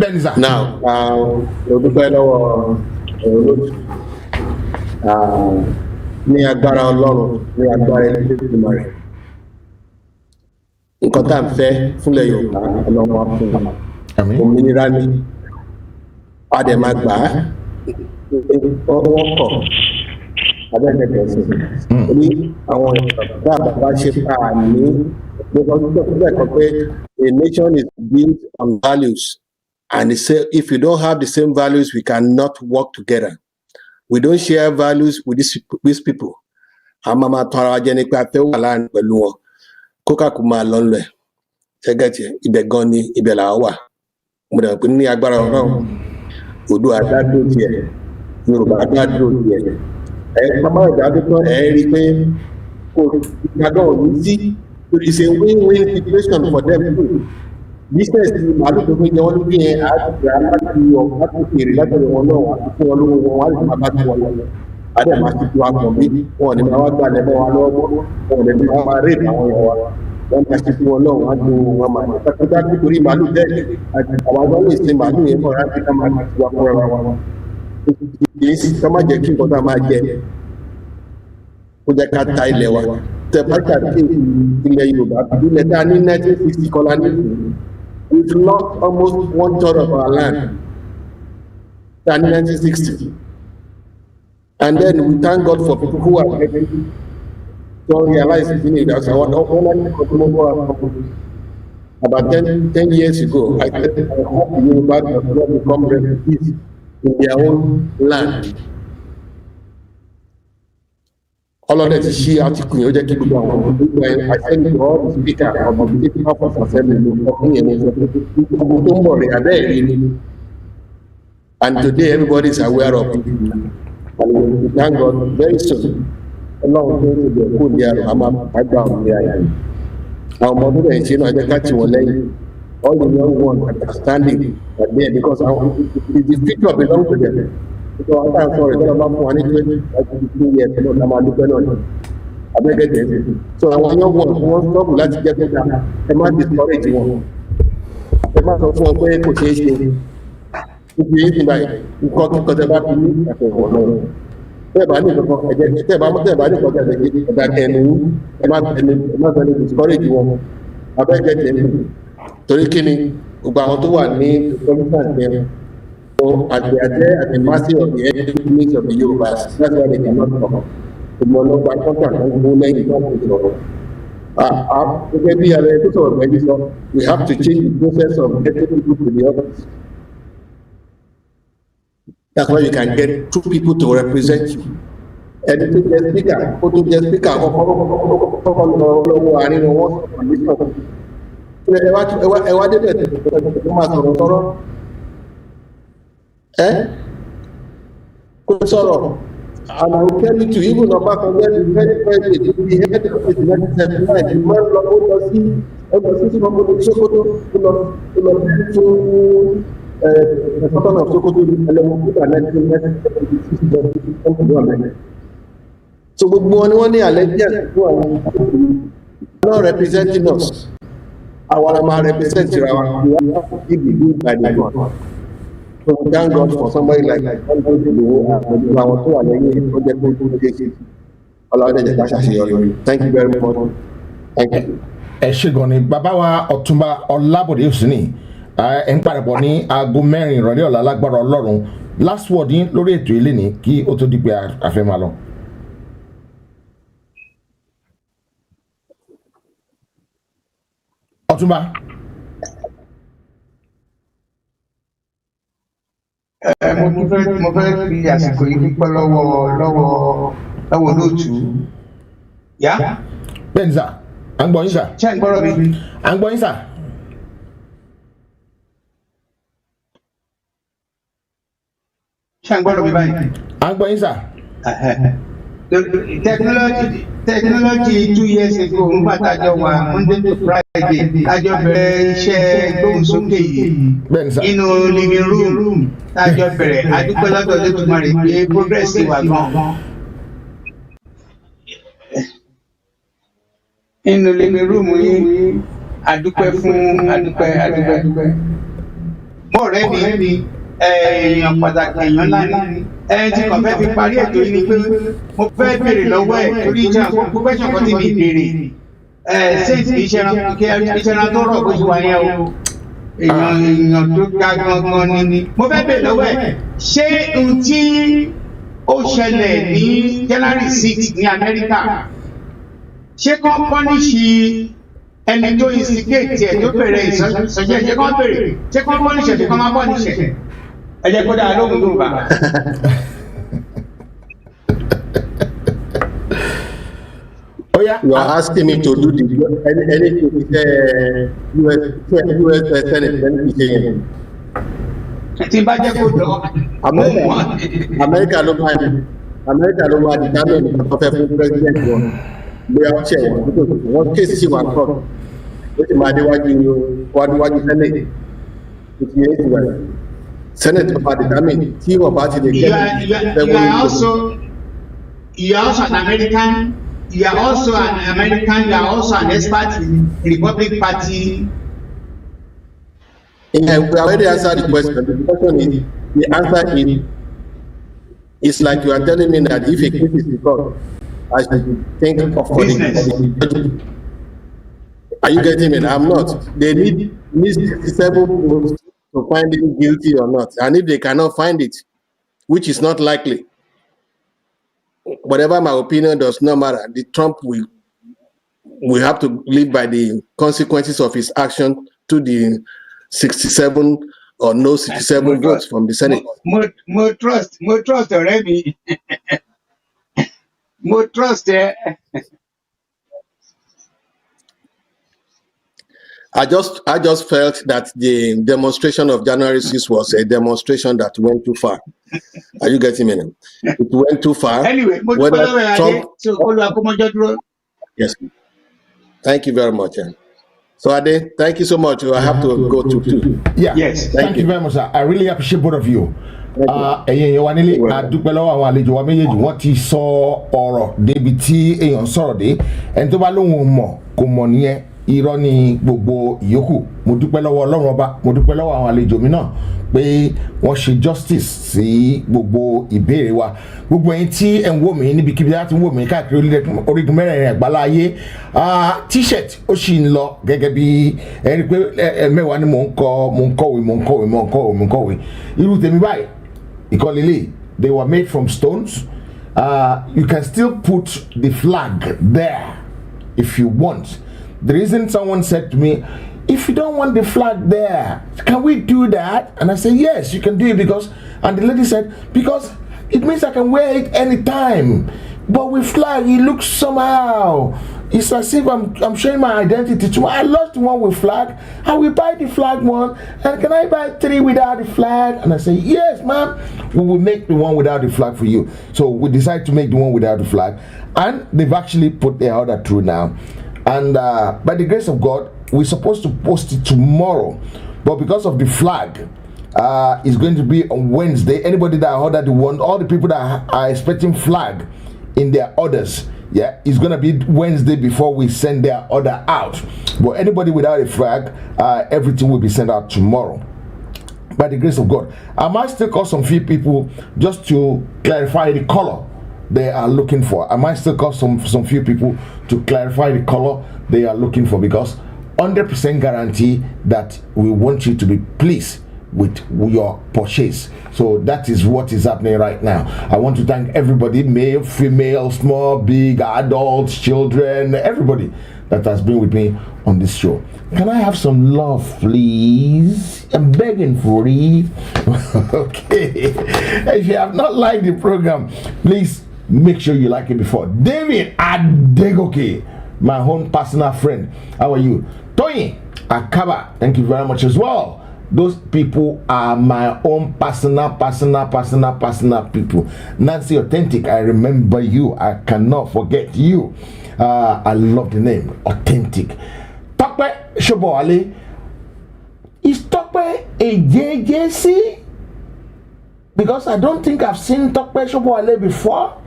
Bẹ́ẹ̀ni sà. Now, mo dúpẹ́ lọ́wọ́ olóòtú ní agbára Ọlọ́run ní agbára ẹlẹ́dẹ̀ẹ́dẹ́gbẹ̀mọ rẹ̀. Nǹkan tá à ń fẹ́ fúnlẹ̀ Yorùbá Ọlọ́run á fún wa. Òmìnira ni àdèmà gbà á wọ́n kọ̀ abẹ́ẹ̀kẹ́ sí ní àwọn ìgbà bàbá ṣe pa àmì a nation is built on values, and if you don't have the same values, we cannot work together. We don't share values with these people. Amama tọ́ra jẹ́ nípa fẹ́ wà láàrin pẹ̀lú wọn kókà kó máa lọ lẹ̀ ṣẹ́gẹ̀tì ibẹ̀ gan ni ibẹ̀ là wà. Mo dẹ̀ pé ní agbára Ọlọ́run Odò àdádó tiẹ̀ Yorùbá àdádó tiẹ̀ pápá ìdádó tán rí i pé kò ìgbàgbọ́ òní sí. It's a win-win situation for them too. Business ni màálù tó fi jẹ wọn lórí yẹn àti àti ọ̀pá kèrè látọ̀dọ̀ wọn náà àti fún wọn lówó wọn wá lè máa bá ti wọn lọ. Adé máa ti tu àgbọ̀n bí wọn ní máa wá gbà lẹ́mọ́ wa lọ́wọ́ wọn ní máa máa rèé àwọn èèyàn wa. Wọ́n máa ti tu wọn náà wọ́n á ju wọn máa ní. Kàkúndà nítorí màálù bẹ́ẹ̀ àti àwọn àgbọ̀n lè sin màálù yẹn kọ́ láti ká máa ti wá fúnra wa. Kì í sì ká má jẹ́ kí nǹkan tá a máa jẹ kó jẹ́ ká ta ilẹ̀ wa. Tẹ̀bátà tí ilẹ̀ Yorùbá ilẹ̀ tá a ní 1960 kọ́lá ní we've lost almost 1/3 of our land tá a ní 1960 and then we thank God for people who are ready to realize it in ìdásá wọn láti kọ́kọ́ mọ́ about 10 years ago I said I hope the Yorùbá does not become refugees in their own land. Ọlọ́dẹ ti ṣí àtìkù yẹn ó jẹ́ kí gbogbo àwọn gbogbo ẹ̀ àṣẹ́ni all the speaker of the state house of assembly ló kọ́ yẹn ní gbogbo tó ń bọ̀ rẹ̀ abẹ́ ẹ̀rí ni and today everybody is aware of it and we thank God very soon Ọlọ́run tó ń ṣe bẹ̀rẹ̀ kó ní àrùn àmà àgbà òun ní àyà yìí àwọn ọmọ ọdún rẹ̀ ń ṣe náà jẹ́ ká tì wọ́n lẹ́yìn all the young ones that are standing are there because the future belongs to them. So I'm sorry, it's about 22 years, I beg it. So our young ones who want to get it down, they might discourage one. They might also want to put it if you eat by because about me, tẹ́ẹ̀bá ní kankan ẹ̀jẹ̀ tẹ́ẹ̀bá ní kankan ẹ̀jẹ̀ ẹ̀dá ẹnu ẹ̀ má tẹ̀lé discourage wọn abẹ́jẹ̀ tẹ̀lé torí kí ni gbogbo àwọn tó wà ní politics yẹn so at the mercy of the enemies of the Yorùbá that's why they cannot talk ìmọ̀ ọlọ́pàá kọ́ńtà kan gbó lẹ́yìn tó kù sọ̀rọ̀ gẹ́gẹ́ bí ààrẹ tó sọ̀rọ̀ pẹ̀lú sọ we have to change the process of getting people to the office. That's why you can get two people to represent you. And to the speaker, or to the speaker, and I will tell you to even about the very president, the head of the United States, the man so one not representing us. Our man representing our by the God. So thank God for somebody like thank you very much. Thank you. Eshigoni Babawa Otumba Olabode Usini. Ń parapọ̀ ní aago 4 ìrọ̀lẹ́ ọ̀la lágbára Ọlọ́run last word yín lórí ètò ilé ní kí ó tó di pé a fẹ́ máa lọ. Ọ̀túnba. mo fẹ́ fi àsìkò yìí dúpẹ́ lọ́wọ́ olóòtú. Yá. Bẹ́ẹ̀ni sà, à ń gbọ́ yín sà. Ṣé ń gbọ́rọ̀ mi? À ń gbọ́ yín sà. Ṣé ń gbọ́dọ̀ mi báyìí? À ń gbọ́ yín sà. Technology 2 years ago nígbà tájọ wà Monday to Friday tájọ bẹ̀rẹ̀ iṣẹ́ gbóhùnsókè yìí inú living room tájọ bẹ̀rẹ̀ adúpẹ́ lọ́dọ̀ lẹ́tùmọ̀rẹ́ pé progress wà gan. Inú living room yìí adúpẹ́ fún adúpẹ́. Bọ́ọ̀rẹ́ mi èèyàn pàtàkì èèyàn ńlá ni tí kò fẹ́ fi parí ètò yìí ni pé mo fẹ́ béèrè lọ́wọ́ ẹ̀ torí ìjà àkókò pẹ́sàn kan tí mi béèrè ṣé ìṣẹ̀ran tó rọ̀ bó ṣe wà yẹn o èèyàn tó ga gangan ni mo fẹ́ béèrè lọ́wọ́ ẹ̀ ṣé ohun tí ó ṣẹlẹ̀ ní January 6 ní Amẹ́ríkà ṣé kán pọ́níṣì ẹni tó instigate ẹ̀ tó bẹ̀rẹ̀ ìsọjẹ́ ṣé kán bẹ̀rẹ̀ ṣé kán pọ́níṣì ẹ̀ tó kán má pọ́níṣì ẹ̀ ẹ jẹ́ kó dáa lóhùn Yorùbá. You are asking me to do anything with the US Senate. Tí bá jẹ́ kó lọ. Amẹ́ríkà ló máa determine ìfọ̀fẹ́ fún president wọn. Bóyá ó ṣe wọ́n kéésì sí wà kọ́. Ó sì máa déwájú Senate. Senate of determine tí wọ́n bá ti lè get. You are also an American. You are also an American. You are also an expert in Republican Party. Yeah, we already answered the question. The answer is like you are telling me that if a case is because I should think of the are you getting me? I'm not. They need 67 votes to find him guilty or not. And if they cannot find it, which is not likely, whatever my opinion does not matter. The Trump will have to live by the consequences of his action to the 67 or no 67 votes from the Senate. More trust already. More trust there. I just felt that the demonstration of January 6th was a demonstration that went too far. Are you getting me now? It went too far. Anyway, yes. Thank you very much. So Ade, thank you so much. I have to go to too. Yeah. Yes. Thank you very much, sir. I really appreciate both of you. Ẹ̀yin èèyàn wa nílé àdúpẹ́ lọ́wọ́ àwọn àlejò wa méjèèjì wọ́n ti sọ ọ̀rọ̀ débi tí èèyàn sọ̀rọ̀ dé ẹni tó bá lóhùn mọ̀ kò mọ̀ nìyẹn irọ́ ni gbogbo ìyókù mo dúpẹ́ lọ́wọ́ Ọlọ́run ọba mo dúpẹ́ lọ́wọ́ àwọn àlejò mi náà pé wọ́n ṣe justice sí gbogbo ìbéèrè wa gbogbo ẹ̀yin tí ẹ̀ ń wò mí níbikíbi láti ń wò mí káàkiri orígun mẹ́rẹ̀ẹ̀rin àgbálá ayé t-shirt ó sì ń lọ gẹ́gẹ́ bí ẹni pé mẹ́wàá ni mò ń kọ̀wé irú tèmi báyìí ìkọlélẹ̀ they were made from stones you can still put the flag there if you want. The reason someone said to me, if you don't want the flag there, can we do that? And I said, yes, you can do it because, and the lady said, because it means I can wear it anytime. But with flag, it looks somehow. It's as if I'm showing my identity to I lost the one with flag. I will buy the flag one. And can I buy 3 without the flag? And I say, yes, ma'am. We will make the one without the flag for you. So we decided to make the one without the flag. And they've actually put their order through now. And by the grace of God, we're supposed to post it tomorrow. But because of the flag, it's going to be on Wednesday. Anybody that ordered the one, all the people that are expecting flag in their orders, yeah, it's gonna be Wednesday before we send their order out. But anybody without a flag, everything will be sent out tomorrow by the grace of God. I might still call some few people just to clarify the color they are looking for. I might still call some few people to clarify the color they are looking for, because 100% guarantee that we want you to be pleased with your purchase. So that is what is happening right now. I want to thank everybody, male, female, small, big, adults, children, everybody that has been with me on this show. Can I have some love, please? I'm begging for it. Okay. If you have not liked the program, please make sure you like it before. David Adegoke, my own personal friend. How are you? Tony Akaba, thank you very much as well. Those people are my own personal people. Nancy Authentic, I remember you. I cannot forget you. I love the name Authentic. Tokpe Shoboale. Is Tokpe a JJC? Because I don't think I've seen Tokpe Shoboale before.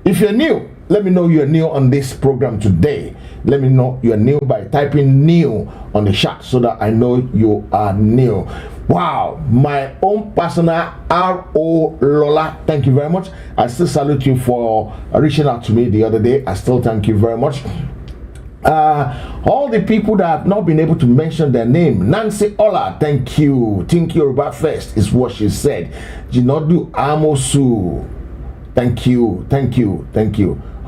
If you're new, let me know you're new on this program today. Let me know you're new by typing new on the chat so that I know you are new. Wow, my own personal R.O. Lola, thank you very much. I still salute you for reaching out to me the other day. I still thank you very much. All the people that have not been able to mention their name, Nancy Ola, thank you. Think Yoruba first is what she said. Jinodu Amosu, thank you.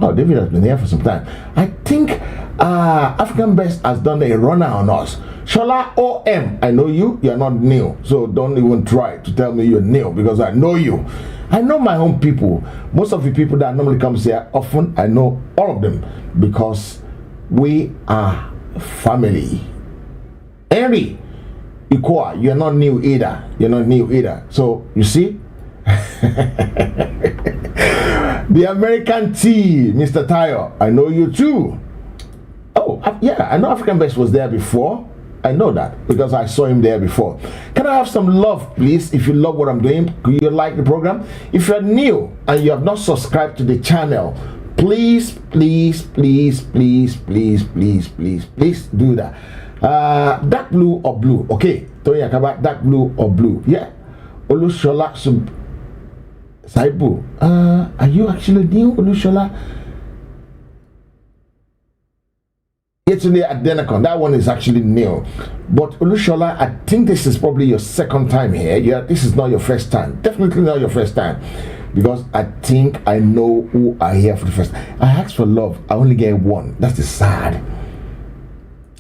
Oh, David has been here for some time. I think African Best has done a runner on us. Shola OM, I know you. You're not new, so don't even try to tell me you're new, because I know you. I know my own people. Most of the people that normally come here often, I know all of them, because we are family. Henry Ikwa, you're not new either. So you see. The American Tea, Mr. Tayo, I know you too. Oh, yeah, I know African Best was there before. I know that because I saw him there before. Can I have some love, please? If you love what I'm doing, do you like the program? If you're new and you have not subscribed to the channel, please do that. Dark blue or blue? Okay, Tony Akaba, dark blue or blue? Yeah. Olushola Saibu, are you actually new, Olushola? Yesterday at Denacon, that one is actually new. But Olushola, I think this is probably your second time here. Yeah, this is not your first time. Definitely not your first time. Because I think I know who are here for the first time. I asked for love, I only get one. That's the sad.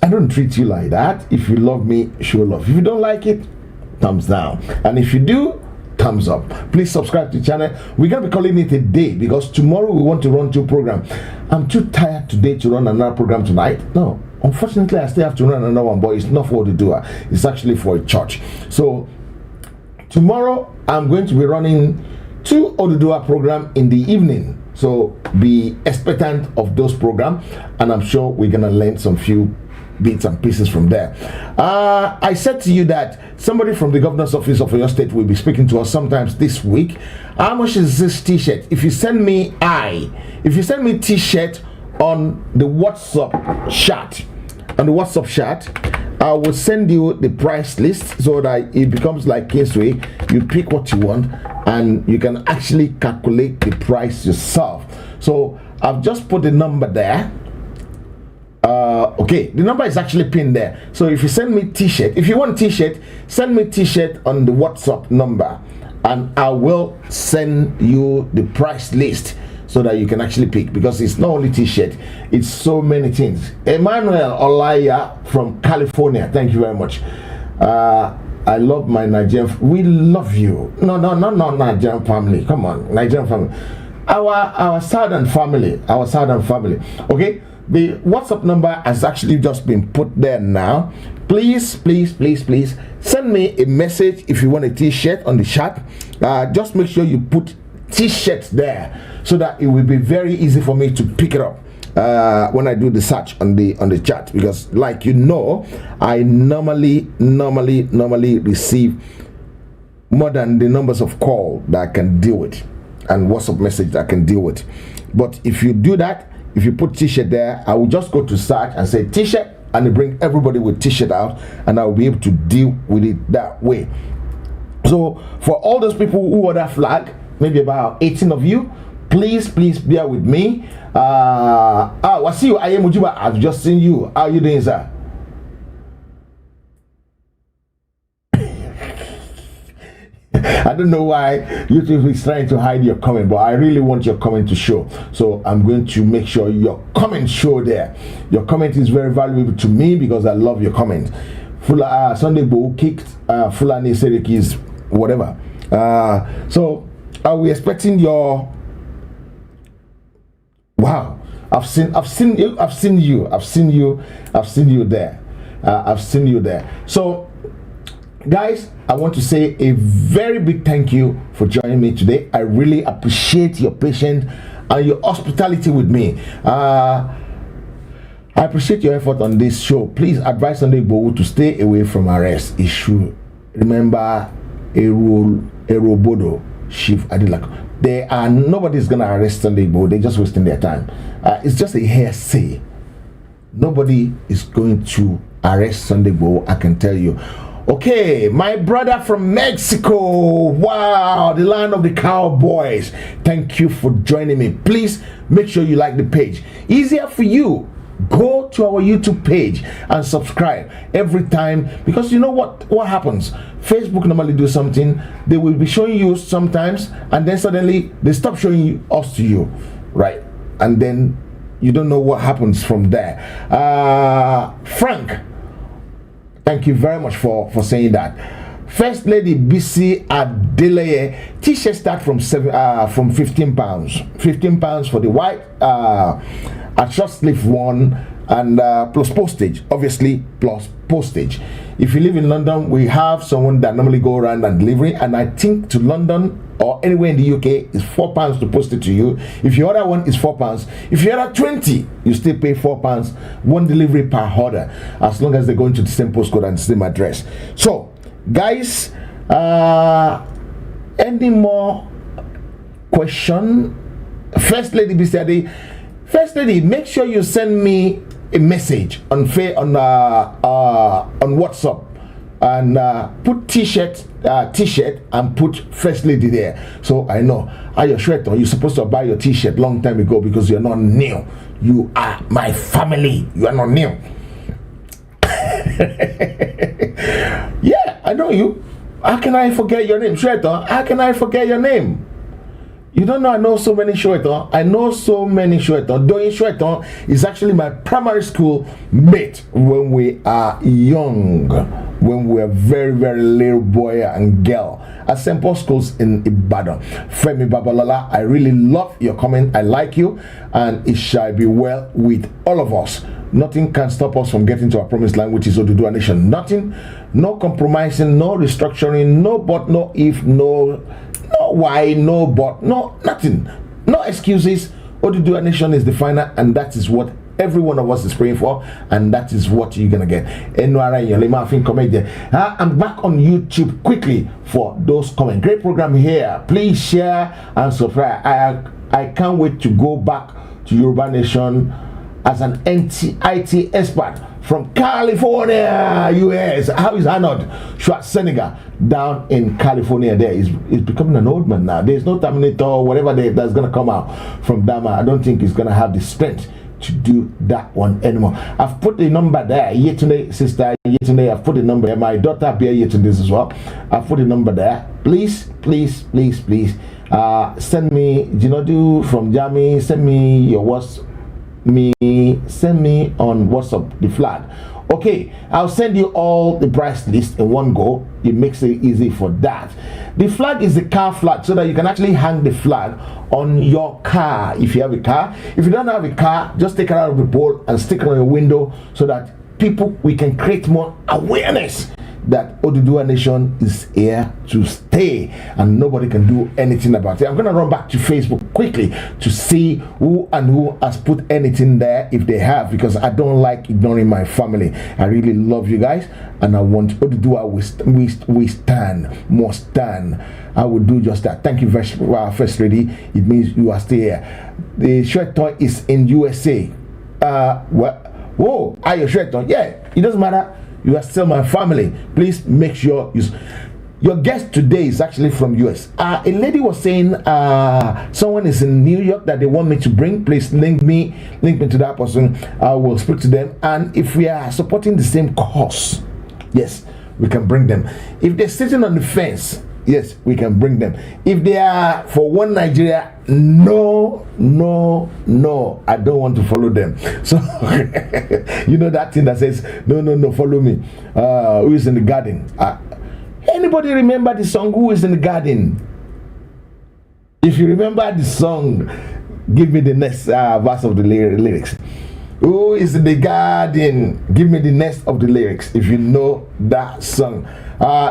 I don't treat you like that. If you love me, show love. If you don't like it, thumbs down. And if you do, thumbs up. Please subscribe to the channel. We're gonna be calling it a day because tomorrow we want to run 2 programs. I'm too tired today to run another program tonight. No, unfortunately I still have to run another one, but it's not for the doer. It's actually for a church. So tomorrow I'm going to be running 2 Odudua program in the evening. So be expectant of those programs, and I'm sure we're gonna learn some few bits and pieces from there. I said to you that somebody from the governor's office of your state will be speaking to us sometimes this week. How much is this t-shirt? If you send me t-shirt on the WhatsApp chat, I will send you the price list so that it becomes like Kingsway. You pick what you want and you can actually calculate the price yourself. So I've just put the number there. Okay, the number is actually pinned there. So if you send me t-shirt, if you want t-shirt, send me t-shirt on the WhatsApp number and I will send you the price list so that you can actually pick, because it's not only t-shirt, it's so many things. Emmanuel Olaya from California, thank you very much. I love my Nigerian. We love you. No, Nigerian family. Come on, Nigerian family. Our southern family. Okay, the WhatsApp number has actually just been put there now. Please send me a message if you want a t-shirt on the chat. Just make sure you put t-shirt there so that it will be very easy for me to pick it up when I do the search on the chat, because like you know, I normally receive more than the numbers of call that I can deal with and WhatsApp message that I can deal with. But if you do that, if you put t-shirt there, I will just go to search and say t-shirt and it bring everybody with t-shirt out, and I will be able to deal with it that way. So for all those people who order flag, maybe about 18 of you, please bear with me. I see you. I am Mujiba. I've just seen you. How are you doing, sir? I don't know why YouTube is trying to hide your comment, but I really want your comment to show. So I'm going to make sure your comment show there. Your comment is very valuable to me because I love your comment. Sunday Bo kicked Fulani Serikis, whatever. So are we expecting your? Wow, I've seen you there. So guys, I want to say a very big thank you for joining me today. I really appreciate your patience and your hospitality with me. I appreciate your effort on this show. Please advise Sunday Igboho to stay away from arrest issue. Remember, Erobodo, Chief Adilak. Nobody's gonna arrest Sunday Igboho. They're just wasting their time. It's just a hearsay. Nobody is going to arrest Sunday Igboho, I can tell you. Okay, my brother from Mexico. Wow, the land of the cowboys. Thank you for joining me. Please make sure you like the page. Easier for you. Go to our YouTube page and subscribe every time, because you know what happens. Facebook normally do something. They will be showing you sometimes, and then suddenly they stop showing us to you, right? And then you don't know what happens from there. Frank, thank you very much for saying that. First Lady BC Adeleye, t-shirt start from 15 pounds. 15 pounds for the white, a short sleeve one, and plus postage, obviously plus postage. If you live in London, we have someone that normally go around and delivery, and I think to London or anywhere in the UK is £4 to post it to you. If your other one is £4, if you order 20, you still pay £4, one delivery per order, as long as they go into the same postcode and the same address. So guys, any more question? First Lady BCD, First Lady, make sure you send me a message on WhatsApp and put t-shirt and put First Lady there, so I know. Are you sure you're supposed to buy your t-shirt long time ago because you're not new? You are my family. You are not new. Yeah, I know you. How can I forget your name, Shweton? How can I forget your name? You don't know I know so many Shweton. I know so many Shweton. Doyin Shweton is actually my primary school mate when we are young, when we were very, very little boy and girl at St. Paul schools in Ibadan. Femi Babalola, I really love your comment. I like you, and it shall be well with all of us. Nothing can stop us from getting to our promised land, which is Oduduwa Nation. Nothing, no compromising, no restructuring, no but, no if, no why, no but, no nothing, no excuses. Oduduwa Nation is the final, and that is what every one of us is praying for, and that is what you're gonna get. I'm back on YouTube quickly for those comments. Great program here. Please share and subscribe. I can't wait to go back to Yoruba Nation as an IT expert from California, US. How is Arnold Schwarzenegger down in California? There he's becoming an old man now. There's no Terminator or whatever that's going to come out from Dama. I don't think he's going to have the strength to do that one anymore. I've put the number there. Yetunde, sister Yetunde, I've put the number there. My daughter Bia Yetunde as well. I've put the number there. Please send me Jinadu from Jami. Send me your send me on WhatsApp the flag. Okay, I'll send you all the price list in one go. It makes it easy for that. The flag is the car flag, so that you can actually hang the flag on your car if you have a car. If you don't have a car, just take it out of the pole and stick it on your window, so that we can create more awareness that Oduduwa Nation is here to stay and nobody can do anything about it. I'm going to run back to Facebook quickly to see who has put anything there, if they have, because I don't like ignoring my family. I really love you guys, and I want Oduduwa we stand, must stand. I will do just that. Thank you, First Lady. It means you are still here. The shirt toy is in USA. Whoa, are you shirt toy? Yeah, it doesn't matter. You are still my family. Please make sure your guest today is actually from US. A lady was saying someone is in New York that they want me to bring. Please link me to that person. I will speak to them. And if we are supporting the same cause, yes, we can bring them. If they're sitting on the fence, yes, we can bring them. If they are for one Nigeria, no, I don't want to follow them. So you know that thing that says no, follow me. Who is in the garden? Anybody remember the song Who is in the Garden? If you remember the song, give me the next verse of the lyrics. Who is in the garden? Give me the next of the lyrics if you know that song.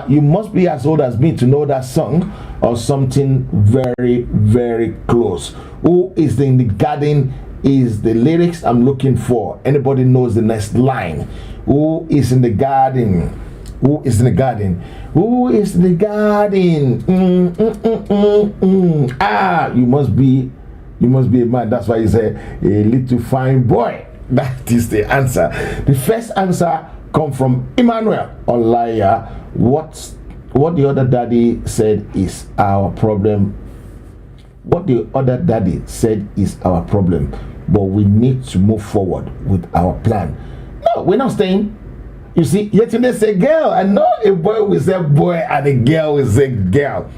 You must be as old as me to know that song, or something very, very close. Who is in the garden is the lyrics I'm looking for. Anybody knows the next line? Who is in the garden? Who is in the garden? Who is in the garden? You must be a man. That's why you say a little fine boy. That is the answer. The first answer come from Emmanuel Olaya. What the other daddy said is our problem. What the other daddy said is our problem, but we need to move forward with our plan. No, we're not staying. You see, yesterday say girl, and not a boy will say boy and a girl will say girl.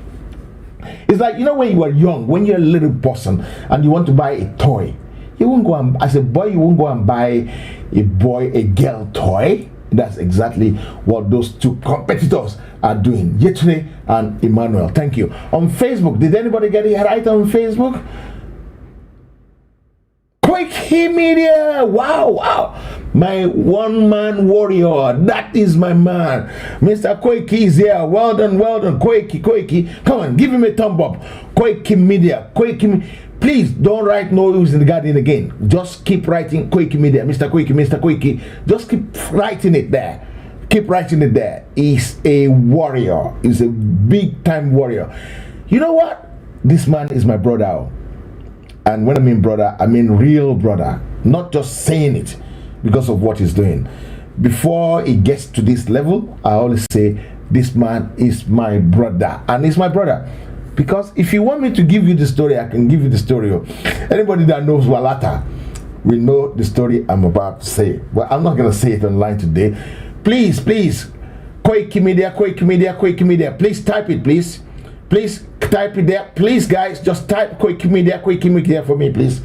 It's like, you know, when you are young, when you're a little person and you want to buy a toy, you won't go and, as a boy, you won't go and buy a girl toy. That's exactly what those two competitors are doing, Yetunde and Emmanuel. Thank you. On Facebook, did anybody get it right on Facebook? Quickie Media, wow. My one-man warrior, that is my man. Mr. Quickie is here. Well done. Quickie. Come on, give him a thumb up. Quickie Media, please don't write no who's in the garden again. Just keep writing Quickie Media, Mr. Quickie. Just keep writing it there. He's a warrior. He's a big-time warrior. You know what? This man is my brother. And when I mean brother, I mean real brother. Not just saying it because of what he's doing. Before he gets to this level, I always say, this man is my brother. And he's my brother. Because if you want me to give you the story, I can give you the story. Anybody that knows Walata will know the story I'm about to say. But I'm not going to say it online today. Please, Quickie Media. Please type it, please. Please type it there. Please, guys, just type Quickie Media for me, please.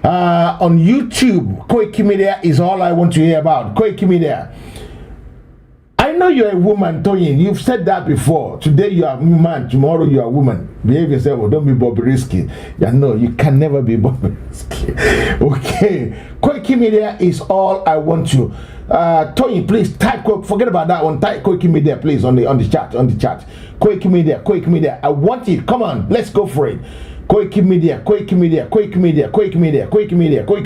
On YouTube, Quickie Media is all I want to hear about. Quickie Media. I know you're a woman, Toyin. You've said that before. Today you are a man, tomorrow you are a woman. Behave yourself, or don't be Bobrisky. No, you can never be Bobrisky. Okay. Quickie Media is all I want to. Toyin, please type, forget about that one. Type Quickie Media, please, on the chat. Quickie Media. I want it. Come on, let's go for it. Koiki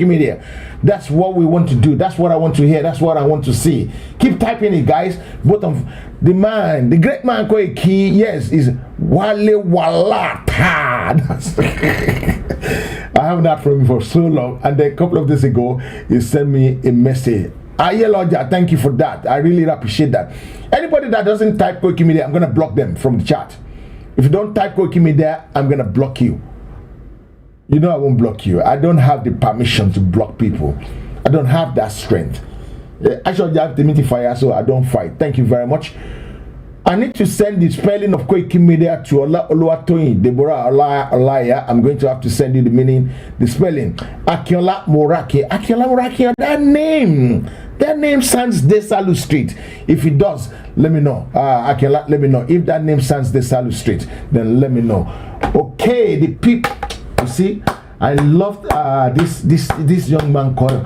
Media. That's what we want to do. That's what I want to hear. That's what I want to see. Keep typing it, guys. Both of the man, the great man Koiki, yes, is Wale Walata. I haven't heard from him for so long. And then a couple of days ago, he sent me a message. Ayeloja, thank you for that. I really appreciate that. Anybody that doesn't type Koiki Media, I'm gonna block them from the chat. If you don't type Koiki Media, I'm gonna block you. You know I won't block you. I don't have the permission to block people. I don't have that strength. I should have the meeting fire, so I don't fight. Thank you very much. I need to send the spelling of Koiki Media to Oluwatoyin Deborah Olaya. I'm going to have to send you the meaning, the spelling. Akinola Morake. That name sounds Desalu Street. If it does, let me know. Akinola, let me know. If that name sounds Desalu Street, then let me know. Okay, the people. You see, I love this young man called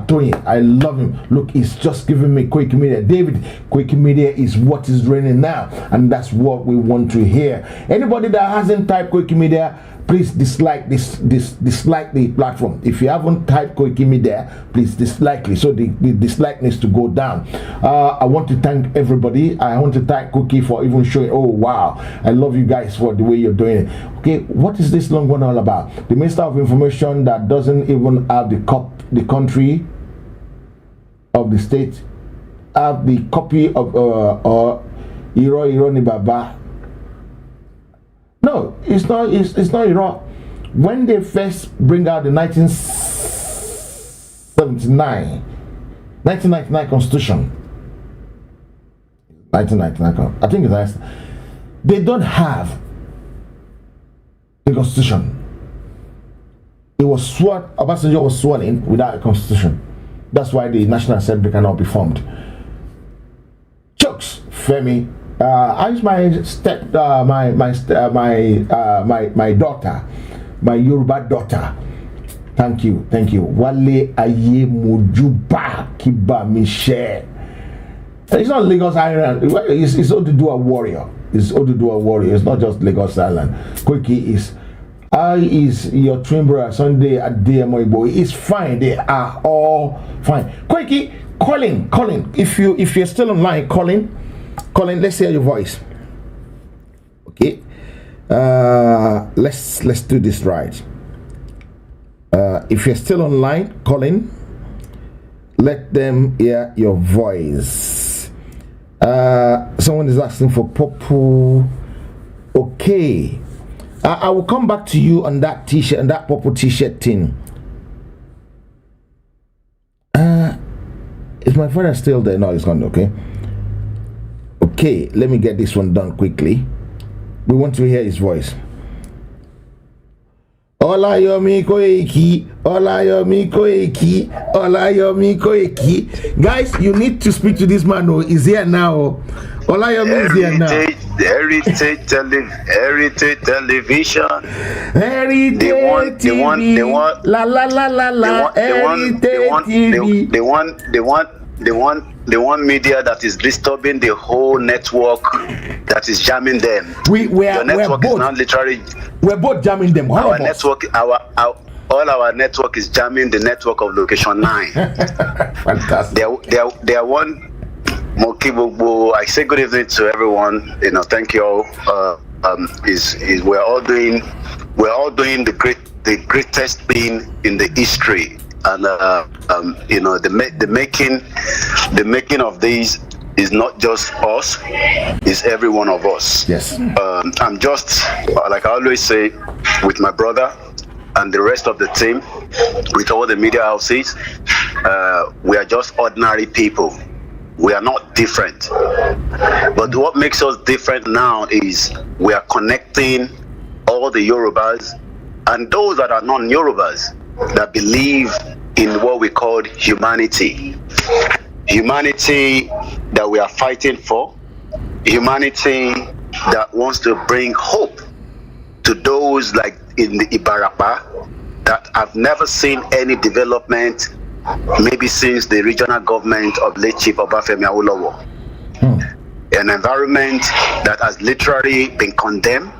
Tony. I love him. Look, he's just giving me Koiki Media. David, Koiki Media is what is reigning now, and that's what we want to hear. Anybody that hasn't typed Koiki Media, please dislike dislike the platform. If you haven't typed Koiki Media, please dislike it. So the dislike needs to go down. I want to thank everybody. I want to thank Koiki for even showing. Oh wow, I love you guys for the way you're doing it. Okay, what is this long one all about? The Minister of Information that doesn't even have the country of the state have the copy of Ironi Baba. No, it's not Iraq. When they first bring out the 1999 Constitution, 1999, I think it's nice. They don't have the Constitution. It was sworn. Obasanjo was sworn in without a Constitution. That's why the National Assembly cannot be formed. Jokes, Femi. I use my daughter, my Yoruba daughter. Thank you. Wale Aye Mojuba Kiba Michelle. It's not Lagos Island. It's Oduduwa warrior. It's Oduduwa warrior. It's not just Lagos Island. Koiki is your twin brother Sunday at DMO. It's fine. They are all fine. Koiki, Colin. If you're still online, Colin, let's hear your voice. Okay. Let's do this right. If you're still online, Colin, let them hear your voice. Someone is asking for purple. Okay. I will come back to you on that t-shirt and that purple t-shirt thing. Is my father still there? No, he's gone. Okay. Okay, let me get this one done quickly. We want to hear his voice. Olayomi Koiki. Guys, you need to speak to this man. He's here now. Olayomi is here now. Heritage Television. Heritage TV. La la la la la. They want media that is disturbing the whole network, that is jamming them. We're both is now literally. We're both jamming them. Our network, all our network is jamming the network of Location 9. Fantastic. They are one. Mokibobo, I say good evening to everyone. Thank you all. We're all doing the greatest thing in the history, and the making of these is not just us; it's every one of us. Yes. I'm just like I always say with my brother and the rest of the team, with all the media houses, we are just ordinary people. We are not different. But what makes us different now is we are connecting all the Yorubas and those that are non-Yorubas that believe in what we call humanity. Humanity that we are fighting for. Humanity that wants to bring hope to those like in the Ibarapa that have never seen any development maybe since the regional government of late Chief Obafemi Awolowo. An environment that has literally been condemned,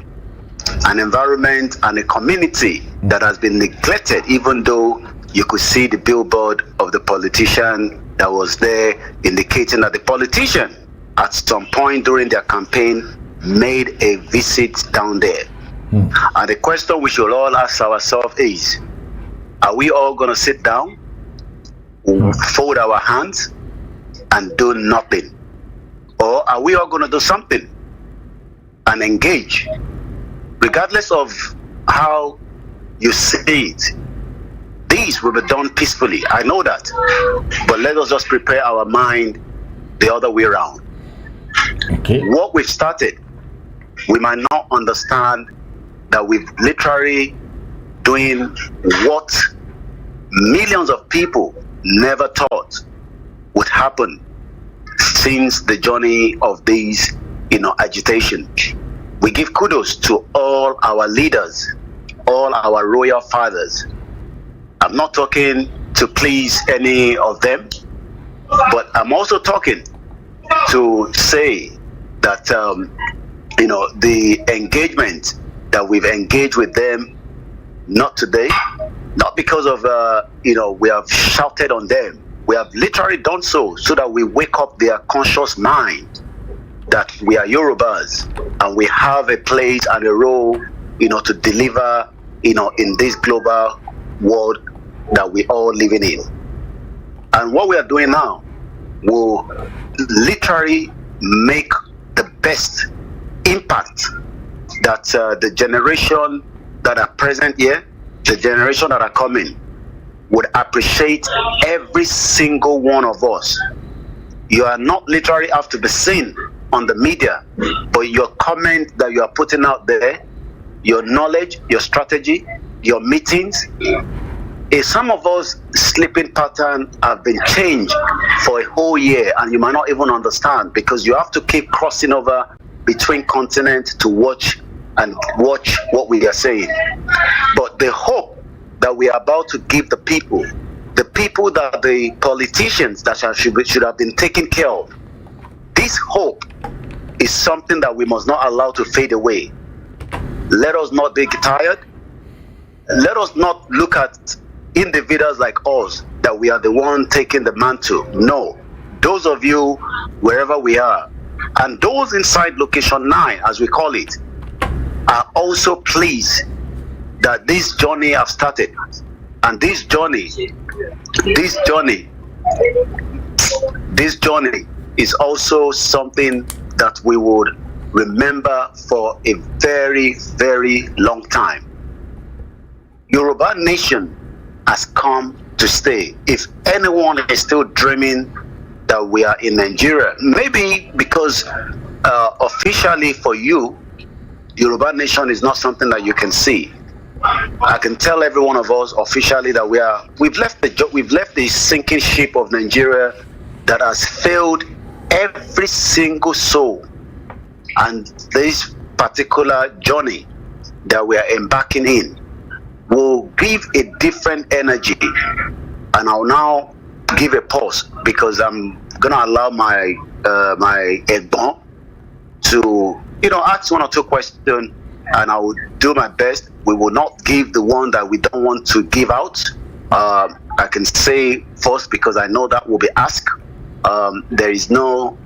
an environment and a community that has been neglected, even though you could see the billboard of the politician that was there indicating that the politician at some point during their campaign made a visit down there. And the question we should all ask ourselves is, are we all going to sit down, fold our hands, and do nothing? Or are we all going to do something and engage? Regardless of how you see it, these will be done peacefully. I know that. But let us just prepare our mind the other way around. Okay. What we've started, we might not understand that we've literally doing what millions of people never thought would happen since the journey of these, agitation. We give kudos to all our leaders, all our royal fathers. I'm not talking to please any of them, but I'm also talking to say that, the engagement that we've engaged with them, not today, not because of, we have shouted on them. We have literally done so that we wake up their conscious mind that we are Yorubas and we have a place and a role, to deliver, in this global world that we all living in. And what we are doing now will literally make the best impact that the generation that are present here, the generation that are coming, would appreciate every single one of us. You are not literally have to be seen on the media, but your comment that you are putting out there, your knowledge, your strategy, your meetings, some of us sleeping pattern have been changed for a whole year, and you might not even understand because you have to keep crossing over between continents to watch what we are saying. But the hope that we are about to give the people that the politicians that should have been taken care of, this hope is something that we must not allow to fade away. Let us not be tired. Let us not look at individuals like us that we are the one taking the mantle. No, those of you wherever we are, and those inside location 9 as we call it, are also pleased that this journey have started. And this journey is also something that we would remember for a very, very long time. Yoruba nation has come to stay. If anyone is still dreaming that we are in Nigeria, maybe because officially for you, Yoruba nation is not something that you can see. I can tell every one of us officially that we've left the sinking ship of Nigeria that has failed every single soul. And this particular journey that we are embarking in will give a different energy. And I'll now give a pause because I'm gonna allow my Egbon to ask 1 or 2 questions, and I will do my best. We will not give the one that we don't want to give out. I can say first because I know that will be asked. There is no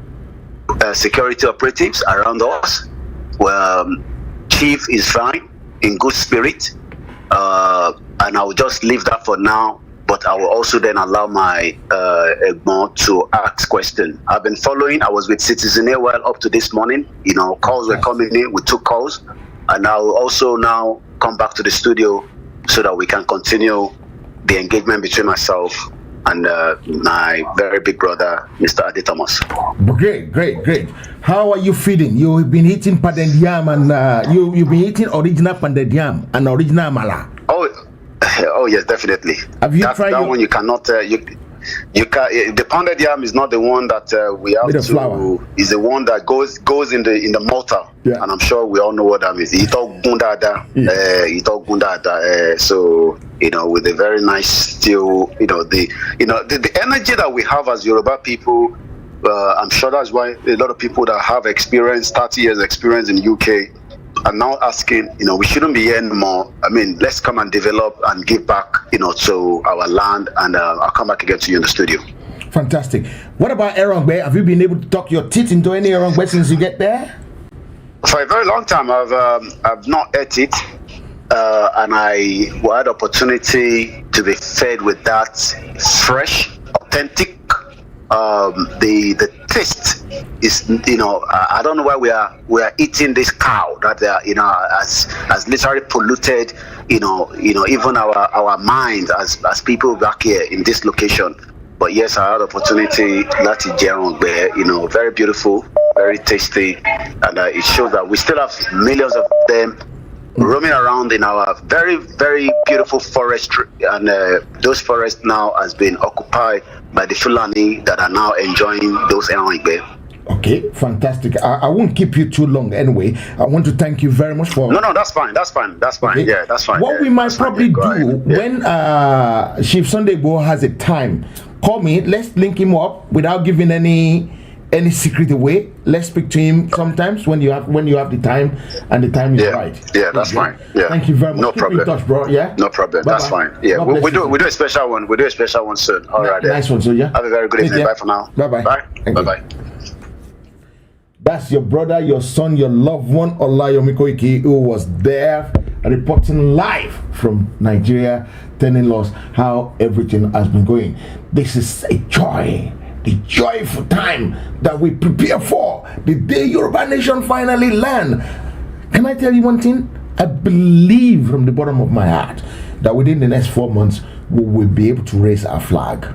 security operatives around us. Chief is fine, in good spirit, and I will just leave that for now. But I will also then allow my Egbon to ask questions. I've been following. I was with Citizen A while up to this morning. Calls were coming in. We took calls, and I will also now come back to the studio so that we can continue the engagement between myself and my very big brother, Mr. Ade Thomas. Great. How are you feeling? You've been eating pounded yam, and you've been eating original pounded yam and original mala. Oh yes, definitely. Have you tried that one? You cannot. You can. The pounded yam is not the one that we have to. Flour. Is the one that goes in the mortar. Yeah. And I'm sure we all know what that means. So with a very nice stew. The energy that we have as Yoruba people. I'm sure that's why a lot of people that have 30 years experience in UK are now asking, we shouldn't be here anymore. I mean, let's come and develop and give back, to our land, and I'll come back again to you in the studio. Fantastic. What about Erongbe? Have you been able to talk your teeth into any Erongbe since you get there? For a very long time, I've not ate it, and I had opportunity to be fed with that fresh, authentic. The taste is, I don't know why we are eating this cow that has literally polluted, even our minds as people back here in this location. But yes, I had opportunity. That is very beautiful, very tasty, and it shows that we still have millions of them roaming around in our very, very beautiful forest, and those forests now has been occupied by the Fulani that are now enjoying those areas. Okay, fantastic. I won't keep you too long anyway. I want to thank you very much for... No, that's fine. Okay. Yeah, that's fine. What we might probably do when Chief Sunday Igboho has a time, call me, let's link him up without giving any secret away. Let's speak to him sometimes when you have the time and the time is right. Yeah, that's fine. Yeah. Thank you very much. No problem. Keep in touch, bro. Yeah. No problem. Bye-bye. That's fine. Yeah. We do a special one. We do a special one soon. All right. Nice one, so yeah. Have a very good evening. Bye for now. Bye-bye. Bye. That's your brother, your son, your loved one, Olayomi Koiki, who was there reporting live from Nigeria, telling us how everything has been going. This is a joy. The joyful time that we prepare for the day Yoruba Nation finally land. Can I tell you one thing? I believe from the bottom of my heart that within the next 4 months we will be able to raise our flag.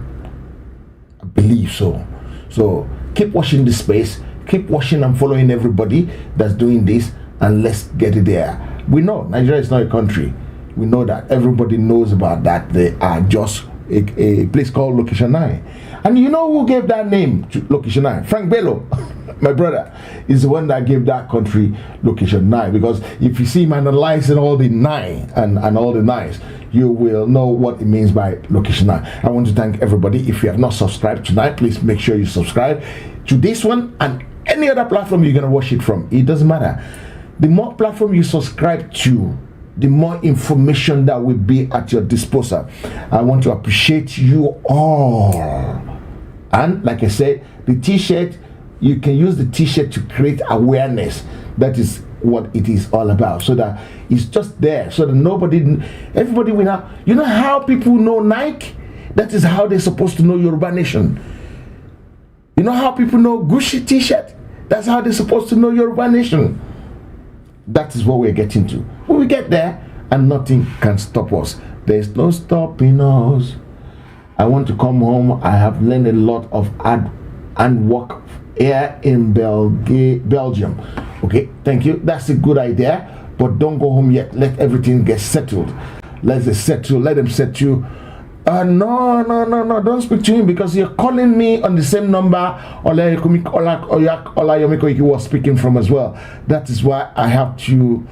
I believe so. So keep watching this space, keep watching and following everybody that's doing this, and let's get it there. We know Nigeria is not a country. We know that. Everybody knows about that. They are just a place called Location 9. And you know who gave that name to Location 9? Frank Bello, my brother, is the one that gave that country Location 9. Because if you see him analyzing all the 9 and all the 9s, you will know what it means by Location 9. I want to thank everybody. If you have not subscribed tonight, please make sure you subscribe to this one and any other platform you're going to watch it from. It doesn't matter. The more platform you subscribe to, the more information that will be at your disposal. I want to appreciate you all. And like I said, the t-shirt, you can use the t-shirt to create awareness. That is what it is all about. So that it's just there. So that everybody will know. You know how people know Nike? That is how they're supposed to know Yoruba Nation. You know how people know Gucci t-shirt? That's how they're supposed to know Yoruba Nation. That is what we're getting to. When we get there, and nothing can stop us. There's no stopping us. I want to come home. I have learned a lot of and work here in Belgium. Okay, thank you. That's a good idea. But don't go home yet. Let everything get settled. Let them set you. No. Don't speak to him because you're calling me on the same number Olayomi Koiki was speaking from as well. That is why I have to.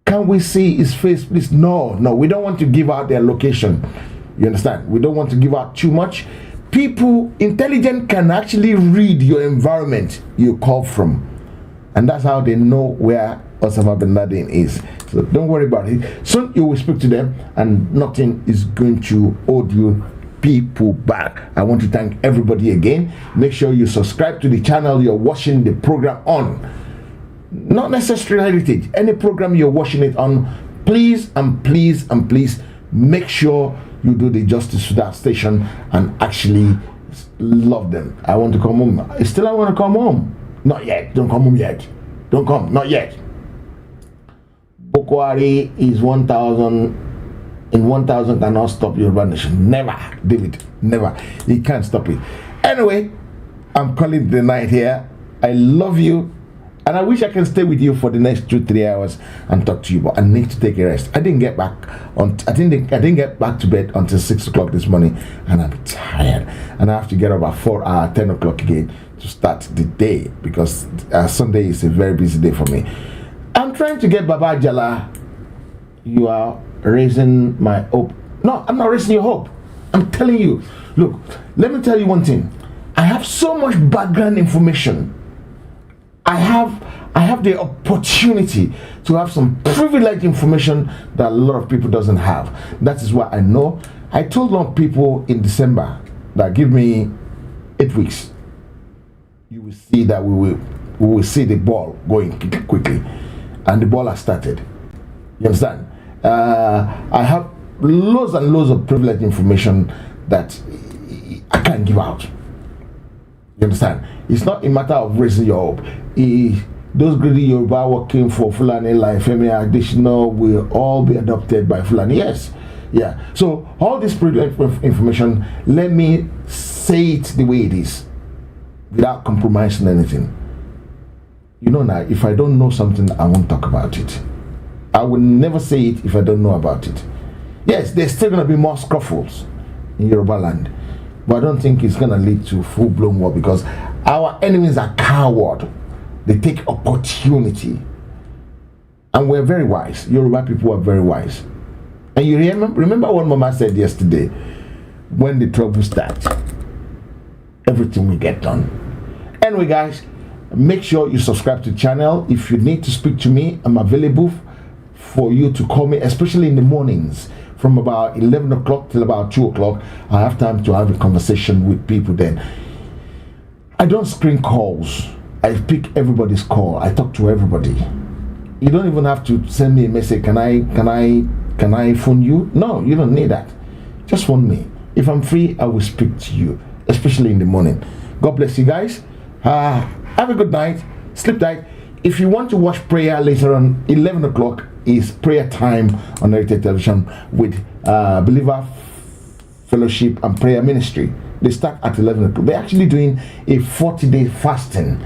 Can we see his face, please? No. We don't want to give out their location. You understand? We don't want to give out too much. People, intelligent, can actually read your environment you call from. And that's how they know where Osama bin Laden is. So don't worry about it. Soon you will speak to them and nothing is going to hold you people back. I want to thank everybody again. Make sure you subscribe to the channel you're watching the program on. Not necessarily Heritage. Any program you're watching it on, please make sure you do the justice to that station and actually love them. I want to come home. I want to come home. Not yet. Don't come home yet. Don't come. Not yet. Bokwari is 1,000 in 1,000 cannot stop Yoruba Nation. Never, David. Never. He can't stop it. Anyway, I'm calling the night here. I love you. And I wish I can stay with you for the next 2-3 hours and talk to you, but I need to take a rest. I didn't get back to bed until 6 o'clock this morning, and I'm tired. And I have to get up at 10 o'clock again to start the day because Sunday is a very busy day for me. I'm trying to get Baba Jala. You are raising my hope. No, I'm not raising your hope. I'm telling you. Look, let me tell you one thing. I have so much background information I have the opportunity to have some privileged information that a lot of people doesn't have. That is why I know. I told a lot of people in December that give me 8 weeks. You will see that we will see the ball going quickly, and the ball has started. You understand? I have loads and loads of privileged information that I can't give out. You understand? It's not a matter of raising your hope. Those greedy Yoruba working for Fulani like Femi Additional will all be adopted by Fulani. Yes. Yeah. So all this privileged information, let me say it the way it is, without compromising anything. You know now, if I don't know something, I won't talk about it. I will never say it if I don't know about it. Yes, there's still going to be more scuffles in Yoruba land, but I don't think it's going to lead to full-blown war, because our enemies are coward. They take opportunity. And we're very wise. Yoruba people are very wise. And you remember what Mama said yesterday? When the trouble starts, everything will get done. Anyway, guys, make sure you subscribe to the channel. If you need to speak to me, I'm available for you to call me, especially in the mornings from about 11 o'clock till about 2 o'clock. I have time to have a conversation with people then. I don't screen calls. I pick everybody's call. I talk to everybody. You don't even have to send me a message. Can I phone you? No, you don't need that. Just phone me. If I'm free, I will speak to you, especially in the morning. God bless you guys. Have a good night. Sleep tight. If you want to watch prayer later on, 11 o'clock is prayer time on Heritage Television with Believer Fellowship and Prayer Ministry. They start at 11 o'clock. They're actually doing a 40-day fasting.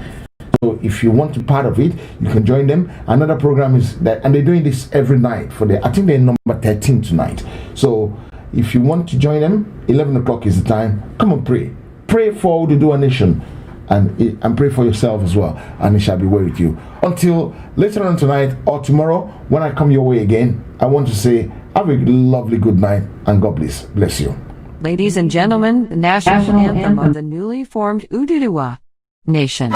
So if you want to be part of it, you can join them. Another program is that, and they're doing this every night for I think they're number 13 tonight. So if you want to join them, 11 o'clock is the time. Come on, pray. Pray for the Ududua nation, and pray for yourself as well, and it shall be well with you. Until later on tonight or tomorrow, when I come your way again, I want to say have a lovely good night, and God bless you. Ladies and gentlemen, the national anthem of the newly formed Ududua Nation.